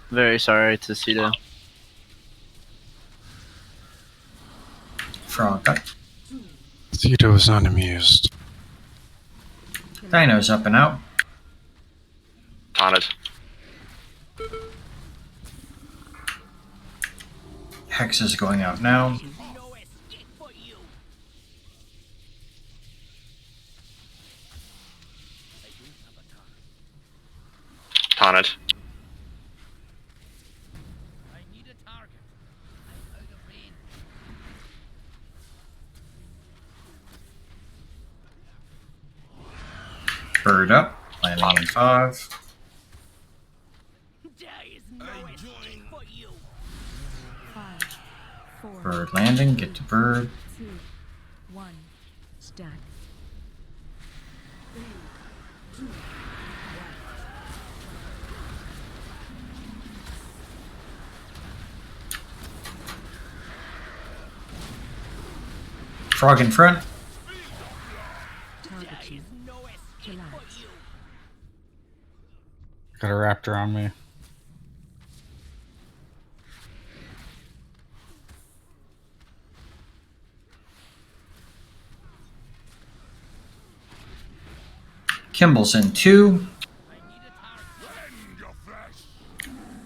S15: Very sorry to Cedo.
S8: Frog up.
S1: Theodore was not amused.
S8: Dino's up and out.
S7: On it.
S8: Hex is going out now.
S14: No escape for you.
S7: On it.
S14: I need a target. I'm out of range.
S8: Bird up. Landing in 5.
S14: There is no escape for you.
S13: 5, 4,
S8: Bird landing. Get to bird.
S13: 2, 1. Stack. 3, 2, 1.
S8: Frog in front.
S13: Target you. Collapse.
S4: Got a raptor on me.
S8: Kimball's in 2.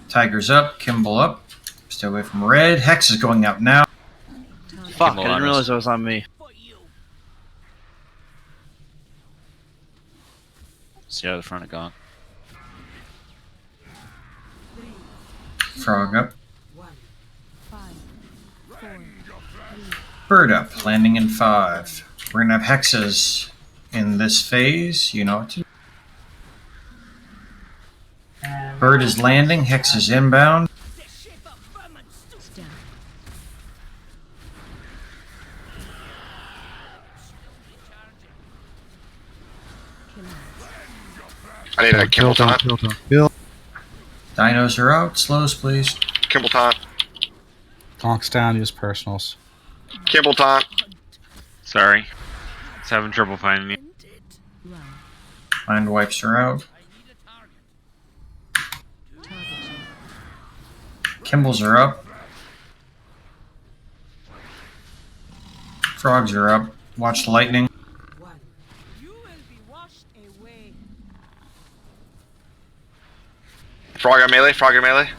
S8: Tiger's up. Kimball up. Stay away from red. Hex is going out now.
S15: Fuck,
S10: Kimball
S15: I didn't
S10: on
S15: realize
S10: us.
S15: it was on me.
S10: Stay out of the front of Gong.
S8: Frog up.
S13: 5, 4, 3.
S8: Bird up. Landing in 5. We're going to have hexes in this phase. You know what to do. Bird is landing. Hex is inbound.
S13: Stack.
S7: I need a Kimball taunt.
S1: Kill.
S8: Dinos are out. Slows, please.
S7: Kimball taunt.
S4: Conks down, use personals.
S7: Kimball taunt.
S17: Sorry. It's having trouble finding me.
S13: Run.
S8: Mind wipes are out.
S13: Target you.
S8: Kimballs are up. Frogs are up. Watch the lightning.
S14: You will be washed away.
S7: Frog on melee. Frog on melee.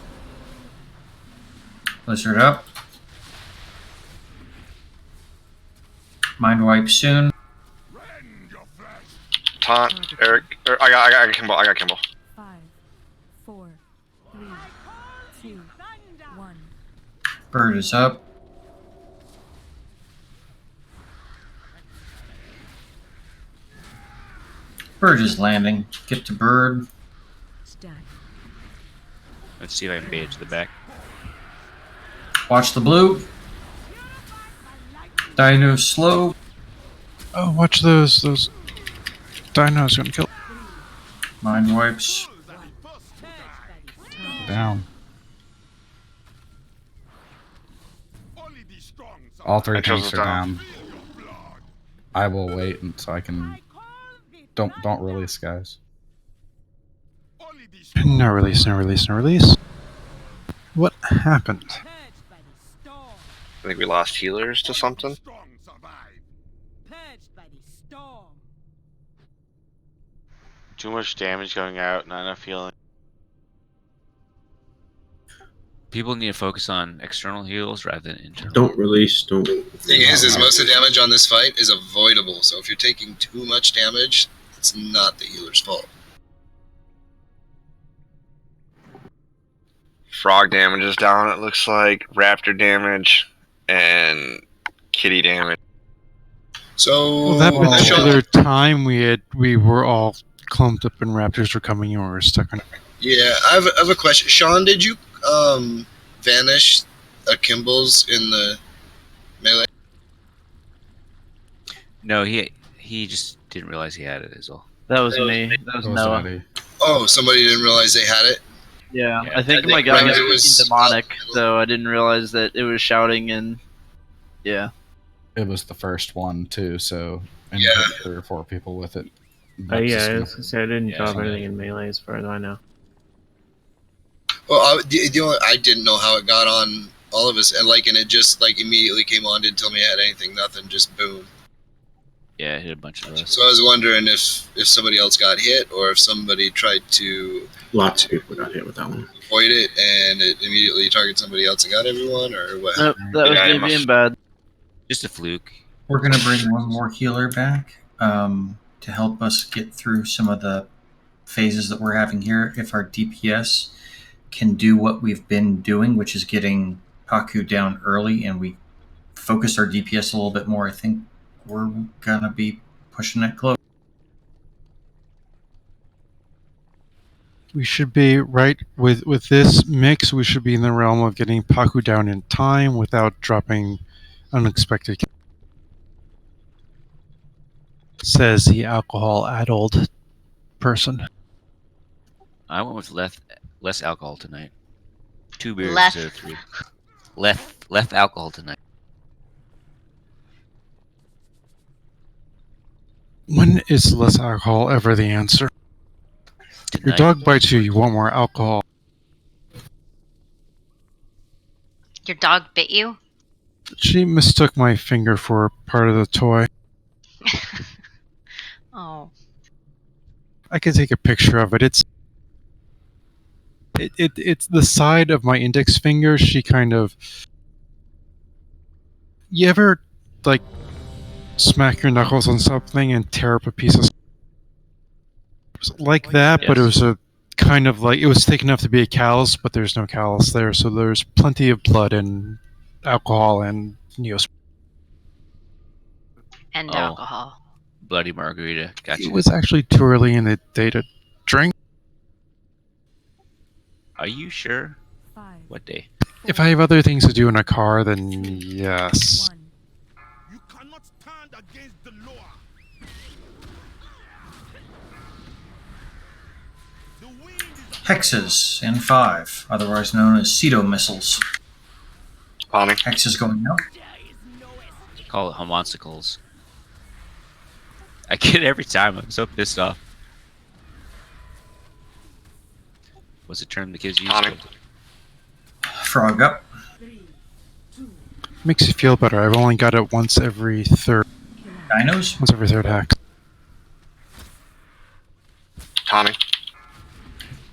S8: Lizard up. Mind wipe soon.
S7: Taunt. Eric. I got Kimball. I got Kimball.
S13: 5, 4, 3, 2, 1.
S8: Bird is up. Bird is landing. Get to bird.
S13: Stack.
S10: Let's see if I can bait it to the back.
S8: Watch the blue. Dino slow.
S1: Oh, watch those dinos gonna kill.
S8: Mind wipes.
S4: Down. All 3
S7: chose
S4: tanks
S7: us
S4: are
S7: down.
S4: down. I will wait so I can. Don't release, guys.
S1: No release, no release, no release. What happened?
S7: I think we lost healers to something.
S14: Purged by the storm.
S2: Too much damage going out, not enough healing.
S10: People need to focus on external heals rather than internal.
S6: Don't release. Don't.
S5: Thing is most of the damage on this fight is avoidable. So if you're taking too much damage, it's not the healer's fault.
S7: Frog damage is down. It looks like raptor damage and kitty damage.
S5: So
S1: Well, that
S5: Sean,
S1: particular time we were all clumped up and raptors were coming and we were stuck on it.
S5: yeah, I have a question. Sean, did you vanish a Kimball's in the melee?
S10: No, he just didn't realize he had it. Is all.
S15: That was me. That was Noah.
S5: Oh, somebody didn't realize they had it.
S15: Yeah,
S10: Yeah.
S15: I think
S5: I
S15: my
S5: think
S15: guy
S5: when
S15: was
S5: it was
S15: speaking demonic, though I didn't realize that it was shouting and yeah.
S4: It was the first one too, so and
S5: Yeah.
S4: hit 3 or 4 people with it.
S12: Oh
S4: Nexus
S12: yeah, I
S4: gonna-
S12: was gonna say I didn't
S10: Yeah,
S12: drop
S10: yeah.
S12: anything in melee as far as I know.
S5: Well, I didn't know how it got on all of us, and it just immediately came on. Didn't tell me I had anything. Nothing. Just boom.
S10: Yeah, it hit a bunch of us.
S5: So I was wondering if somebody else got hit, or if somebody tried to
S6: Lots of people got hit with that one.
S5: avoid it, and it immediately targeted somebody else and got everyone, or what?
S15: Nope, that was me being bad.
S10: Just a fluke.
S8: We're going to bring one more healer back to help us get through some of the phases that we're having here. If our DPS can do what we've been doing, which is getting Paku down early, and we focus our DPS a little bit more, I think we're going to be pushing it close.
S1: We should be right with this mix. We should be in the realm of getting Paku down in time without dropping unexpected. Says the alcohol-addled person.
S10: I went with less alcohol tonight. 2 beers
S3: Less.
S10: instead of 3. Less alcohol tonight.
S1: When is less alcohol ever the answer? Your
S10: Tonight.
S1: dog bites you, you want more alcohol.
S3: Your dog bit you?
S1: She mistook my finger for part of the toy.
S3: Oh.
S1: I can take a picture of it. It's the side of my index finger. She kind of. You ever smack your knuckles on something and tear up a piece of like that? But it
S10: Yes.
S1: was a kind of it was thick enough to be a callus, but there's no callus there, so there's plenty of blood and alcohol and neosporin.
S3: And
S10: Oh.
S3: alcohol.
S10: Bloody margarita. Gotcha.
S1: It was actually too early in the day to drink.
S10: Are you sure? What day?
S1: If I have other things to do in a car, then yes.
S14: You cannot stand against the law.
S8: Hexes in 5, otherwise known as Cedo missiles.
S7: Tommy.
S8: Hexes going out.
S10: Call it homonsicles. I get it every time. I'm so pissed off. What's the term the kids use?
S8: Frog up.
S1: Makes you feel better. I've only got it once every third.
S8: Dinos?
S1: Once every third hex.
S7: Tommy.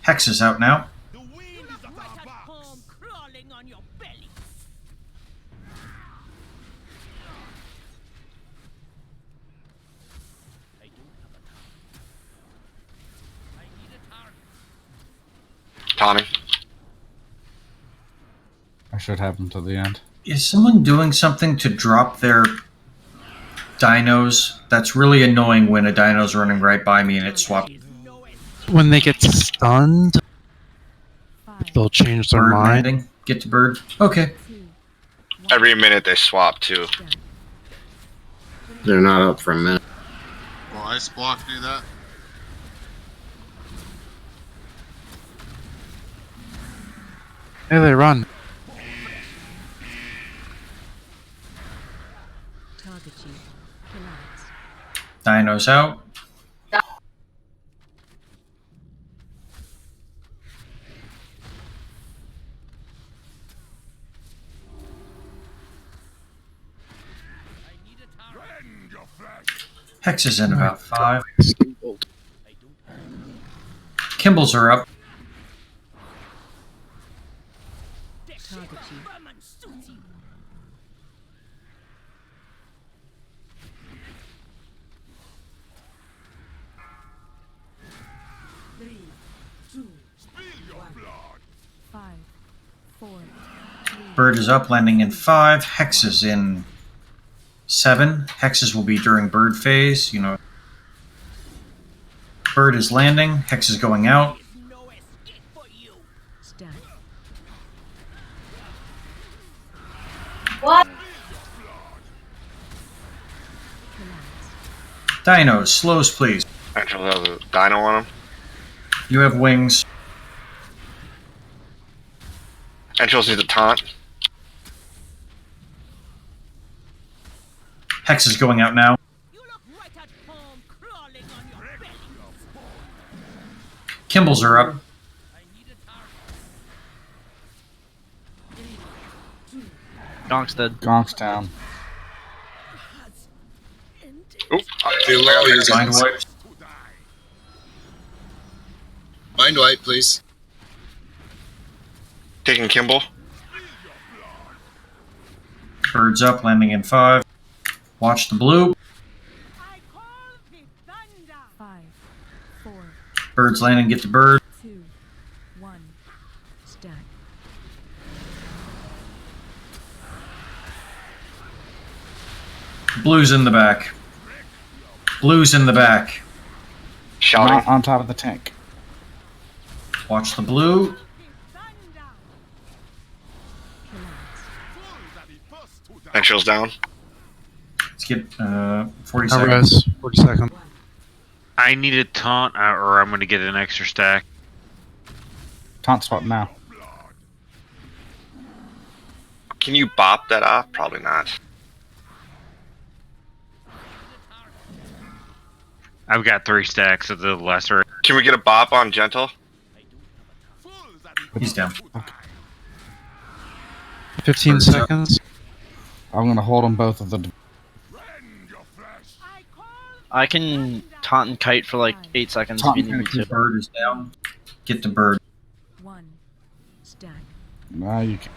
S8: Hexes out now.
S7: Tommy.
S4: I should have them to the end.
S8: Is someone doing something to drop their dinos? That's really annoying when a dino's running right by me and it swaps.
S1: When they get stunned, they'll change their
S8: Bird
S1: mind.
S8: landing. Get to bird. Okay.
S7: Every minute they swap too.
S6: They're not up for a minute.
S18: Will ice block do that?
S1: Hey, they run.
S8: Dinos out. Hexes in about 5. Kimballs are up. Bird is up, landing in 5. Hexes in 7. Hexes will be during bird phase. Bird is landing. Hex is going out.
S11: What?
S8: Dinos, slows please.
S7: Actually, have a dino on him.
S8: You have wings.
S7: Angels need to taunt.
S8: Hex is going out now. Kimballs are up.
S15: Gonk's dead.
S4: Gonk's down.
S7: Oop.
S8: Mind wipe.
S5: Mind wipe, please.
S7: Taking Kimball.
S8: Birds up, landing in 5. Watch the blue.
S13: 5, 4,
S8: Birds landing, get the bird.
S13: 2, 1. Stack.
S8: Blue's in the back. Blue's in the back.
S7: Shouting.
S4: Not on top of the tank.
S8: Watch the blue.
S7: Angels down.
S8: Let's get 40
S1: Now
S8: seconds.
S1: res, 40 seconds.
S17: I need a taunt, or I'm going to get an extra stack.
S4: Taunt swap now.
S7: Can you bop that off? Probably not.
S17: I've got 3 stacks of the lesser.
S7: Can we get a bop on Gentle?
S8: He's down.
S1: 15
S8: Birds up.
S1: seconds.
S4: I'm gonna hold them both of the.
S15: I can taunt and kite for like 8 seconds
S4: Taunt
S15: if you need me
S8: The
S15: to.
S8: bird is down. Get the bird.
S13: 1. Stack.
S4: Now you can.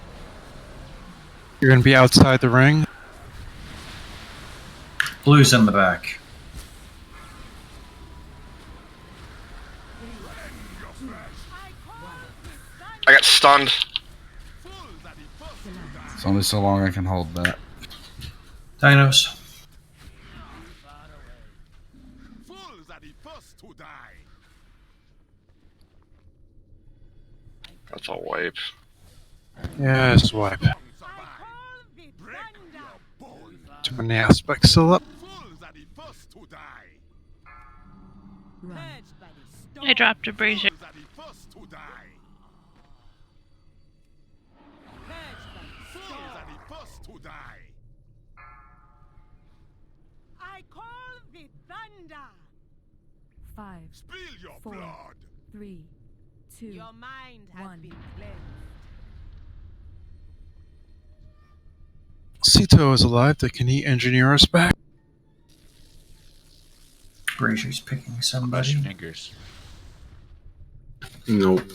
S1: You're going to be outside the ring.
S8: Blue's in the back.
S7: I got stunned.
S4: It's only so long I can hold that.
S8: Dinos.
S7: That's a wipe.
S1: Yes, wipe. Too many aspects still up.
S16: I dropped a brazier.
S14: I call the thunder.
S13: 5, 4, 3, 2,
S14: Your mind has
S13: 1.
S14: been cleansed.
S1: Sito is alive. Can he engineer us back?
S8: Brazier's picking somebody.
S10: Fingers.
S6: Nope.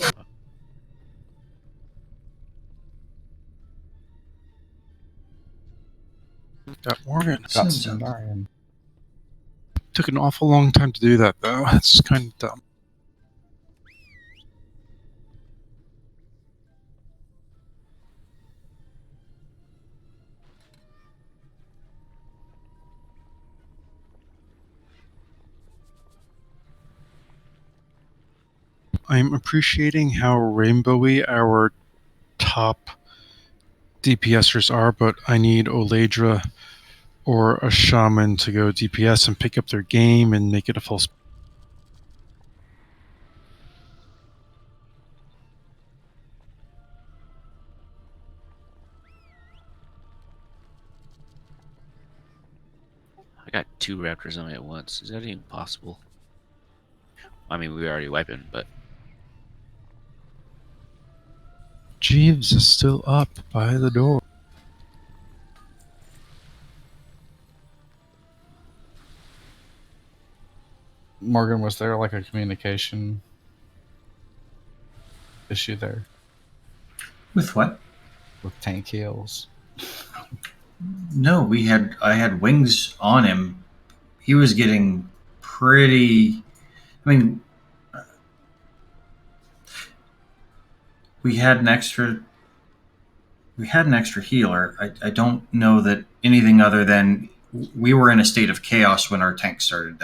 S1: Got Morgan.
S4: Got
S8: Sounds
S4: Sundarian.
S1: Took an awful long time to do that, though. That's kind of dumb. I'm appreciating how rainbowy our top DPSers are, but I need Oladra or a shaman to go DPS and pick up their game and make it a full.
S10: I got 2 raptors on me at once. Is that even possible? I mean, we were already wiping, but
S1: Jeeves is still up by the door.
S4: Morgan, was there like a communication issue there
S8: With what?
S4: with tank heals?
S8: No, I had wings on him. He was getting pretty. I mean, we had an extra healer. I don't know that anything other than we were in a state of chaos when our tank started.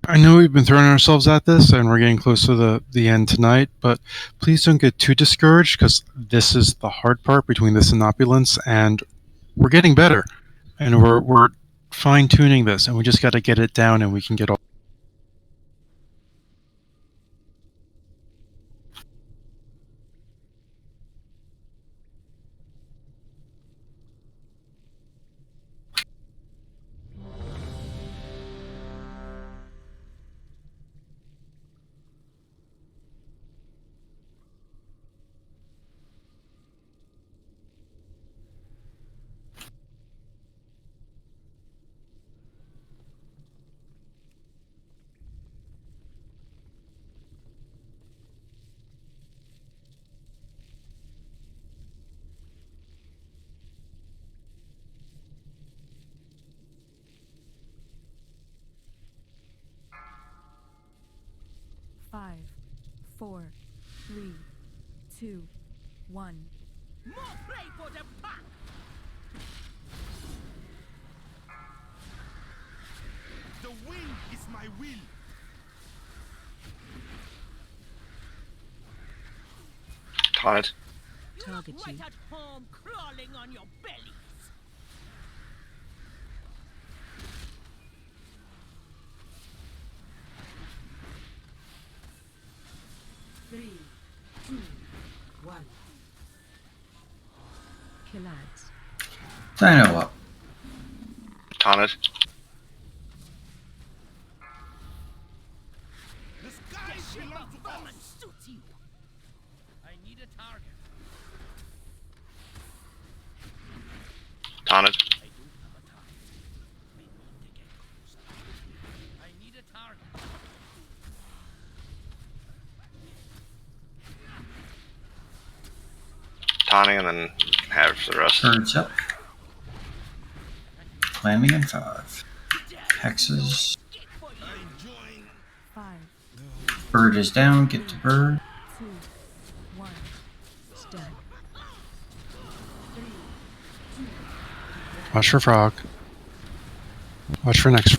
S1: I know we've been throwing ourselves at this and we're getting close to the end tonight, but please don't get too discouraged because this is the hard part between this and opulence, and we're getting better. And we're fine tuning this, and we just got to get it down and we can get all.
S13: Five, 4, 3, 2, 1.
S14: More play for the pack! The wind is my will.
S7: Taunt.
S14: Target you. Right at home, crawling on your bellies.
S13: Three, two, 1. Kill ads.
S8: Dino up.
S7: Taunted.
S14: The sky belongs to us. Suits you. I need a target.
S7: Taunted.
S14: I need a target.
S7: Taunting and then have for the rest.
S8: Birds up. Landing in 5. Hexes.
S13: 5,
S8: Bird is down. Get to bird.
S13: 2, 1. Stack.
S1: Watch for frog. Watch for next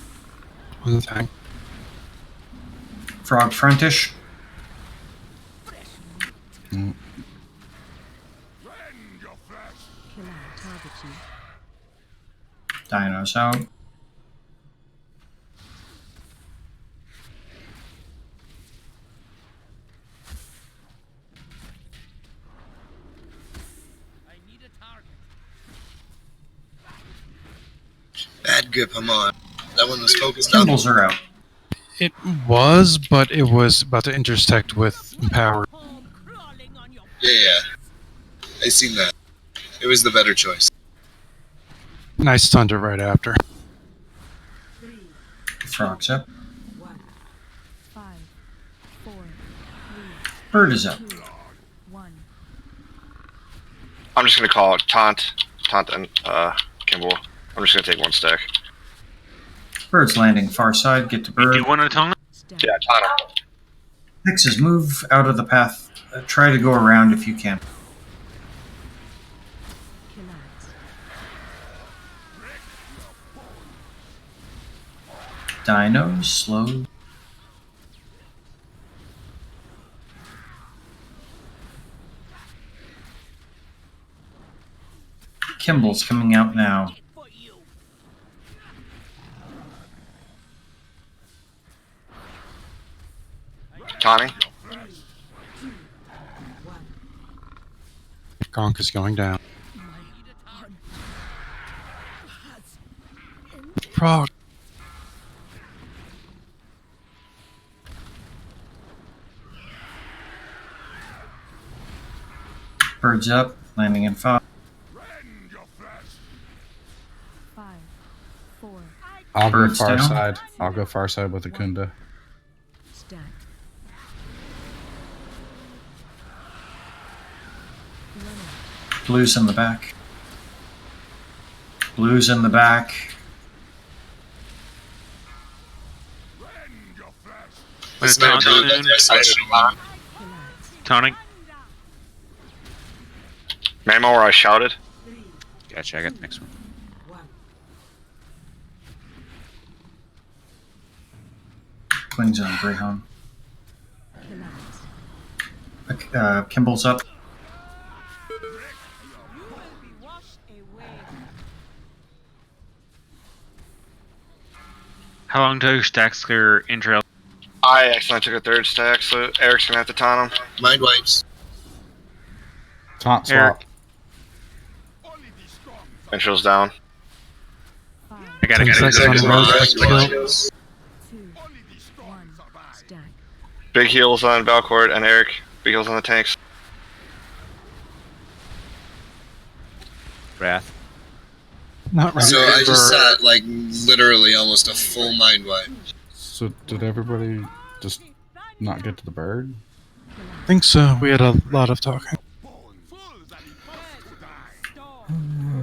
S1: on the thing.
S8: Frog frontish.
S1: Mm.
S13: Kill ad. Target you.
S8: Dinos out.
S14: I need a target.
S5: Bad grip, I'm on. That one was focused on.
S8: Symbols are out.
S1: It was, but it was about to intersect with Empower.
S5: Yeah. I seen that. It was the better choice.
S1: And I stunned it right after.
S8: Frog's up.
S13: 5, 4, 3,
S8: Bird is up.
S13: 1.
S7: I'm just gonna call it Taunt and Kimball. I'm just gonna take one stack.
S8: Bird's landing far side. Get to bird.
S17: You want to taunt?
S7: Yeah, Taunt him.
S8: Hexes, move out of the path. Try to go around if you can.
S13: Kill ads.
S8: Dinos, slow. Kimball's coming out now.
S7: Taunting.
S1: Gonk is going down. Frog.
S8: Bird's up. Landing in 5.
S13: 5, 4.
S4: I'll go
S8: Bird's
S4: far
S8: down.
S4: side. I'll go far side with Akunda.
S13: Stack.
S8: Blues in the back. Blues in the back.
S7: It's not
S17: Taunting
S7: good.
S17: soon. Taunting.
S7: Mamo where I shouted.
S10: Gotcha, I got the next one.
S8: Swings on Greyhound. Kimball's up.
S17: How long do stacks clear in trail?
S7: I accidentally took a third stack, so Eric's gonna have to taunt him.
S5: Mind wipes.
S4: Taunt swap.
S17: Eric.
S7: Ventral's down.
S17: I gotta
S1: 10
S17: get
S1: seconds
S17: it.
S1: on Rose by kill.
S7: Big heals on Valcourt and Eric. Big heals on the tanks.
S10: Wrath.
S1: Not ready
S5: So I just
S1: for-
S5: sat like literally almost a full mind wipe.
S4: So did everybody just not get to the bird?
S1: I think so. We had a lot of talking.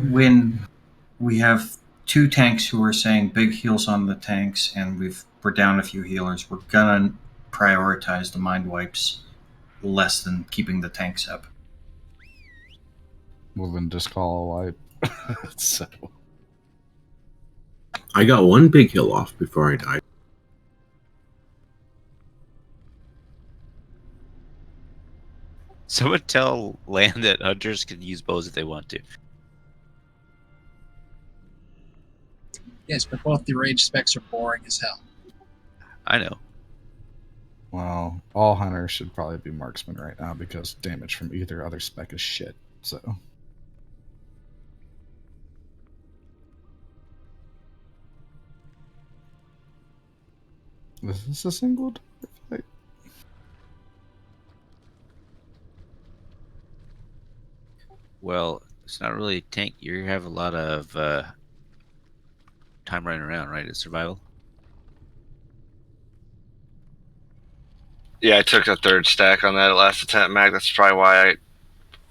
S8: When we have 2 tanks who are saying big heals on the tanks, and we're down a few healers, we're gonna prioritize the mind wipes less than keeping the tanks up.
S4: Well, then just call a wipe. So.
S6: I got one big hill off before I died.
S10: Someone tell Land that hunters can use bows if they want to.
S11: Yes, but both the rage specs are boring as hell.
S10: I know.
S4: Well, all hunters should probably be marksmen right now because damage from either other spec is shit. So. Is this a single fight?
S10: Well, it's not really a tank. You have a lot of time running around, right? It's survival.
S7: Yeah, I took a third stack on that last attempt, Mac. That's probably why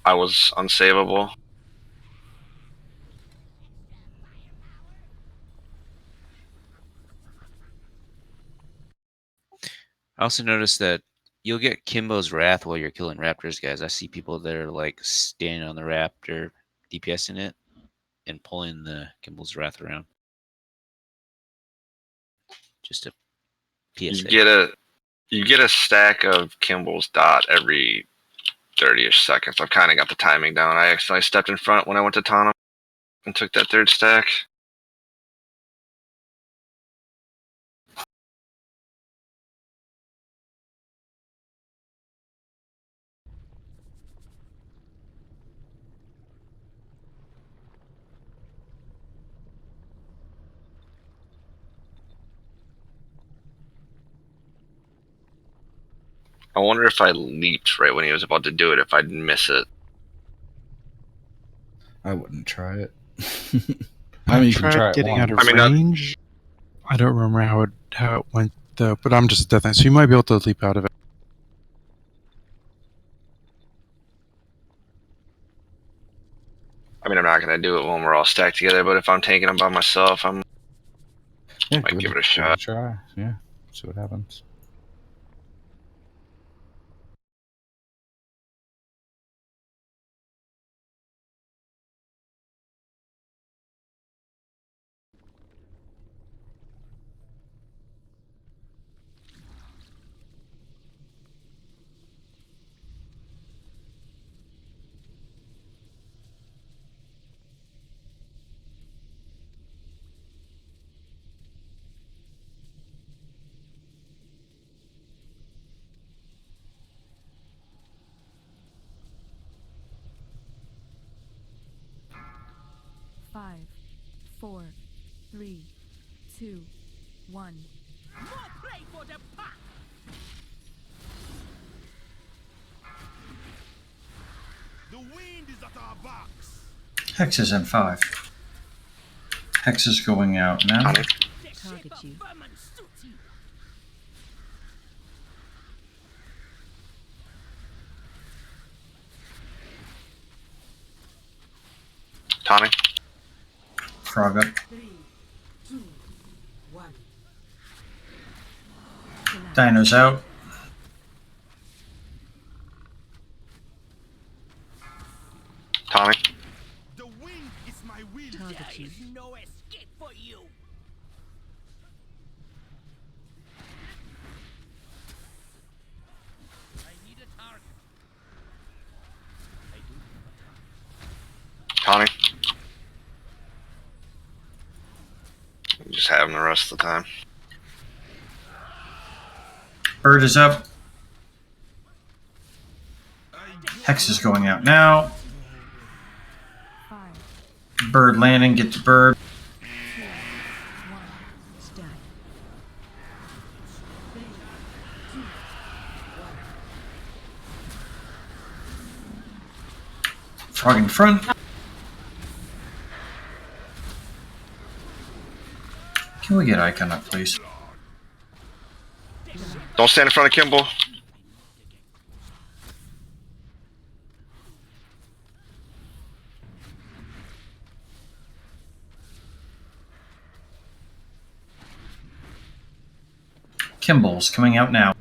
S7: I was unsavable.
S10: I also noticed that you'll get Kimbo's Wrath while you're killing raptors, guys. I see people that are like standing on the raptor, DPSing it, and pulling the Kimbo's Wrath around. Just a PSA.
S7: You get a stack of Kimball's dot every 30-ish seconds. I've kind of got the timing down. I accidentally stepped in front when I went to taunt him and took that third stack. I wonder if I leaped right when he was about to do it, if I'd miss it.
S4: I wouldn't try it. I mean, you can try it
S1: getting
S4: once.
S1: out of range. I don't remember how it went though, but I'm just a death knight, so you might be able to leap out of it.
S7: I mean, I'm not going to do it when we're all stacked together, but if I'm taking them by myself, I might give it a shot.
S4: Try. Yeah, see what happens.
S13: Five, 4, 3, 2, 1.
S14: More play for the pack. The wind is at our backs.
S8: Hex is in 5. Hex is going out now.
S13: Target you.
S7: Tommy?
S8: Frog up.
S14: 3, 2, 1.
S8: Dino's out.
S7: Tommy?
S14: The wind is my will.
S13: Target you.
S14: There is no escape for you.
S7: Taunting. Just have him the rest of the time.
S8: Bird is up. Hex is going out now. Bird landing, get to bird. Frog in front. Can we get icon up, please?
S7: Don't stand in front of Kimball.
S8: Kimball's coming out now.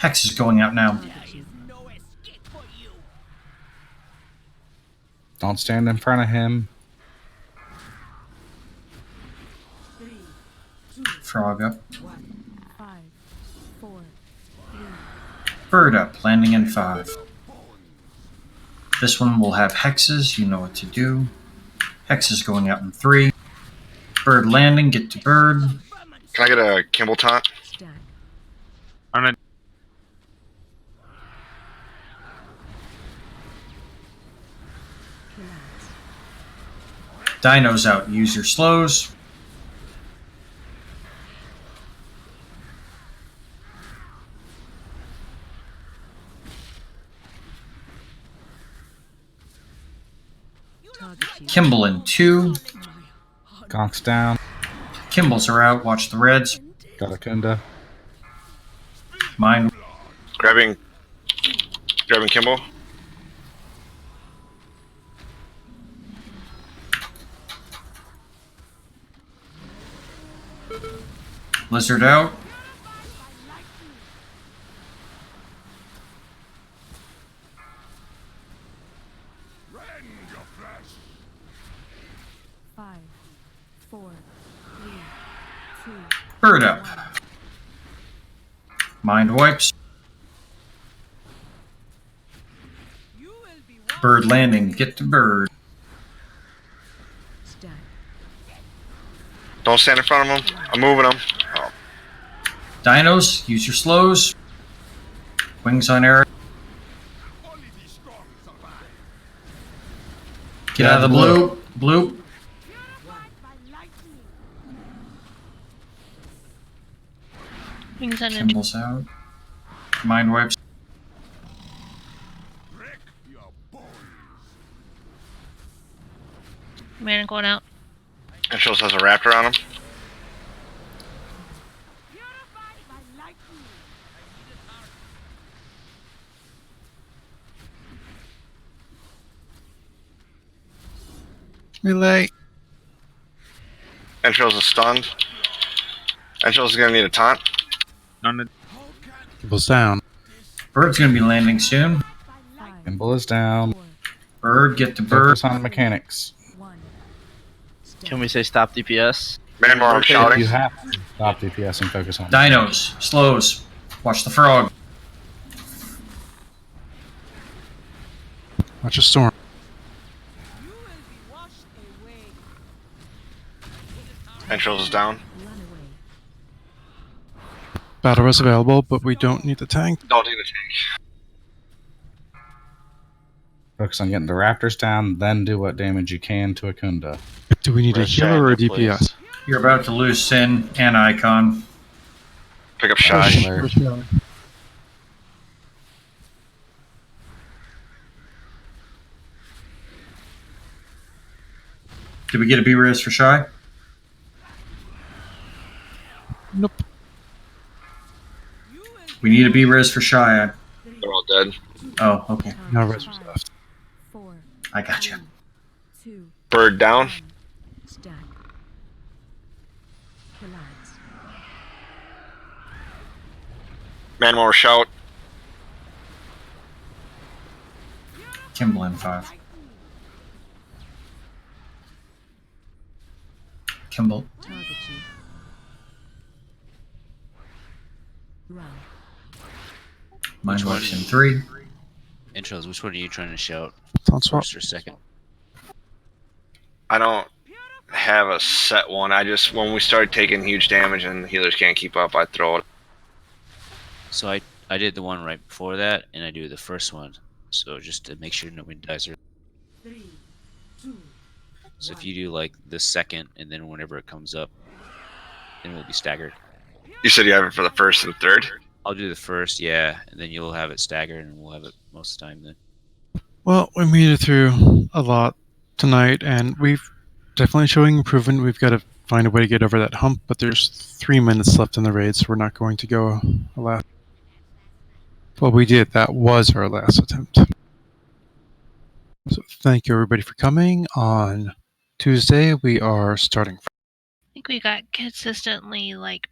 S8: Hex is going out now.
S4: Don't stand in front of him.
S8: Frog up. Bird up, landing in 5. This one will have hexes, you know what to do. Hex is going out in 3. Bird landing, get to bird.
S7: Can I get a Kimball taunt?
S17: On a
S8: Dino's out, use your slows. Kimball in 2.
S4: Gonk's down.
S8: Kimballs are out, watch the reds.
S4: Got a Kunda.
S8: Mine.
S7: Grabbing Kimball.
S8: Lizard out. Bird up. Mind wipes. Bird landing, get to bird.
S7: Don't stand in front of him. I'm moving him. Oh.
S8: Dinos, use your slows. Wings on air. Get out of the blue. Blue.
S16: Wings on
S8: Kimbal's out. Mind wipes.
S16: Man going out.
S7: And shows has a raptor on him.
S1: Relay.
S7: And shows is stunned. And shows is gonna need a taunt.
S17: on the
S1: Kimball's down.
S8: Bird's gonna be landing soon.
S4: Kimball is down.
S8: Bird, get to bird.
S4: Focus on mechanics.
S15: Can we say stop DPS?
S7: Man, more I'm shouting.
S4: You have to stop DPS and focus on
S8: Dinos, slows. Watch the frog.
S1: Watch a storm.
S7: And shows is down.
S1: Battle res available, but we don't need the tank.
S7: Don't need a tank.
S4: Focus on getting the raptors down, then do what damage you can to a Kunda.
S1: Do we need a healer or a DPS?
S8: You're about to lose Sin and Icon.
S7: Pick up Shy.
S8: Did we get a B-res for Shy?
S1: Nope.
S8: We need a B-res for Shy.
S7: They're all dead.
S8: Oh, okay.
S1: No res was left.
S8: I got you.
S7: Bird down. Man, more shout.
S8: Kimball in 5. Kimball. Mine
S10: Which one?
S8: works in 3.
S10: Intros, which one are you trying to shout?
S1: Don't swap.
S10: First or second?
S7: I don't have a set one. I just, when we start taking huge damage and the healers can't keep up, I throw it.
S10: So I did the one right before that, and I do the first one. So just to make sure nobody dies. So if you do like the second, and then whenever it comes up, then we'll be staggered.
S7: You said you have it for the first and third?
S10: I'll do the first, yeah, and then you'll have it staggered, and we'll have it most of the time then.
S1: Well, we made it through a lot tonight, and we've definitely showing improvement. We've got to find a way to get over that hump, but there's 3 minutes left in the raid, so we're not going to go a last. Well, we did. That was our last attempt. So thank you, everybody, for coming. On Tuesday, we are starting.
S16: I think we got consistently like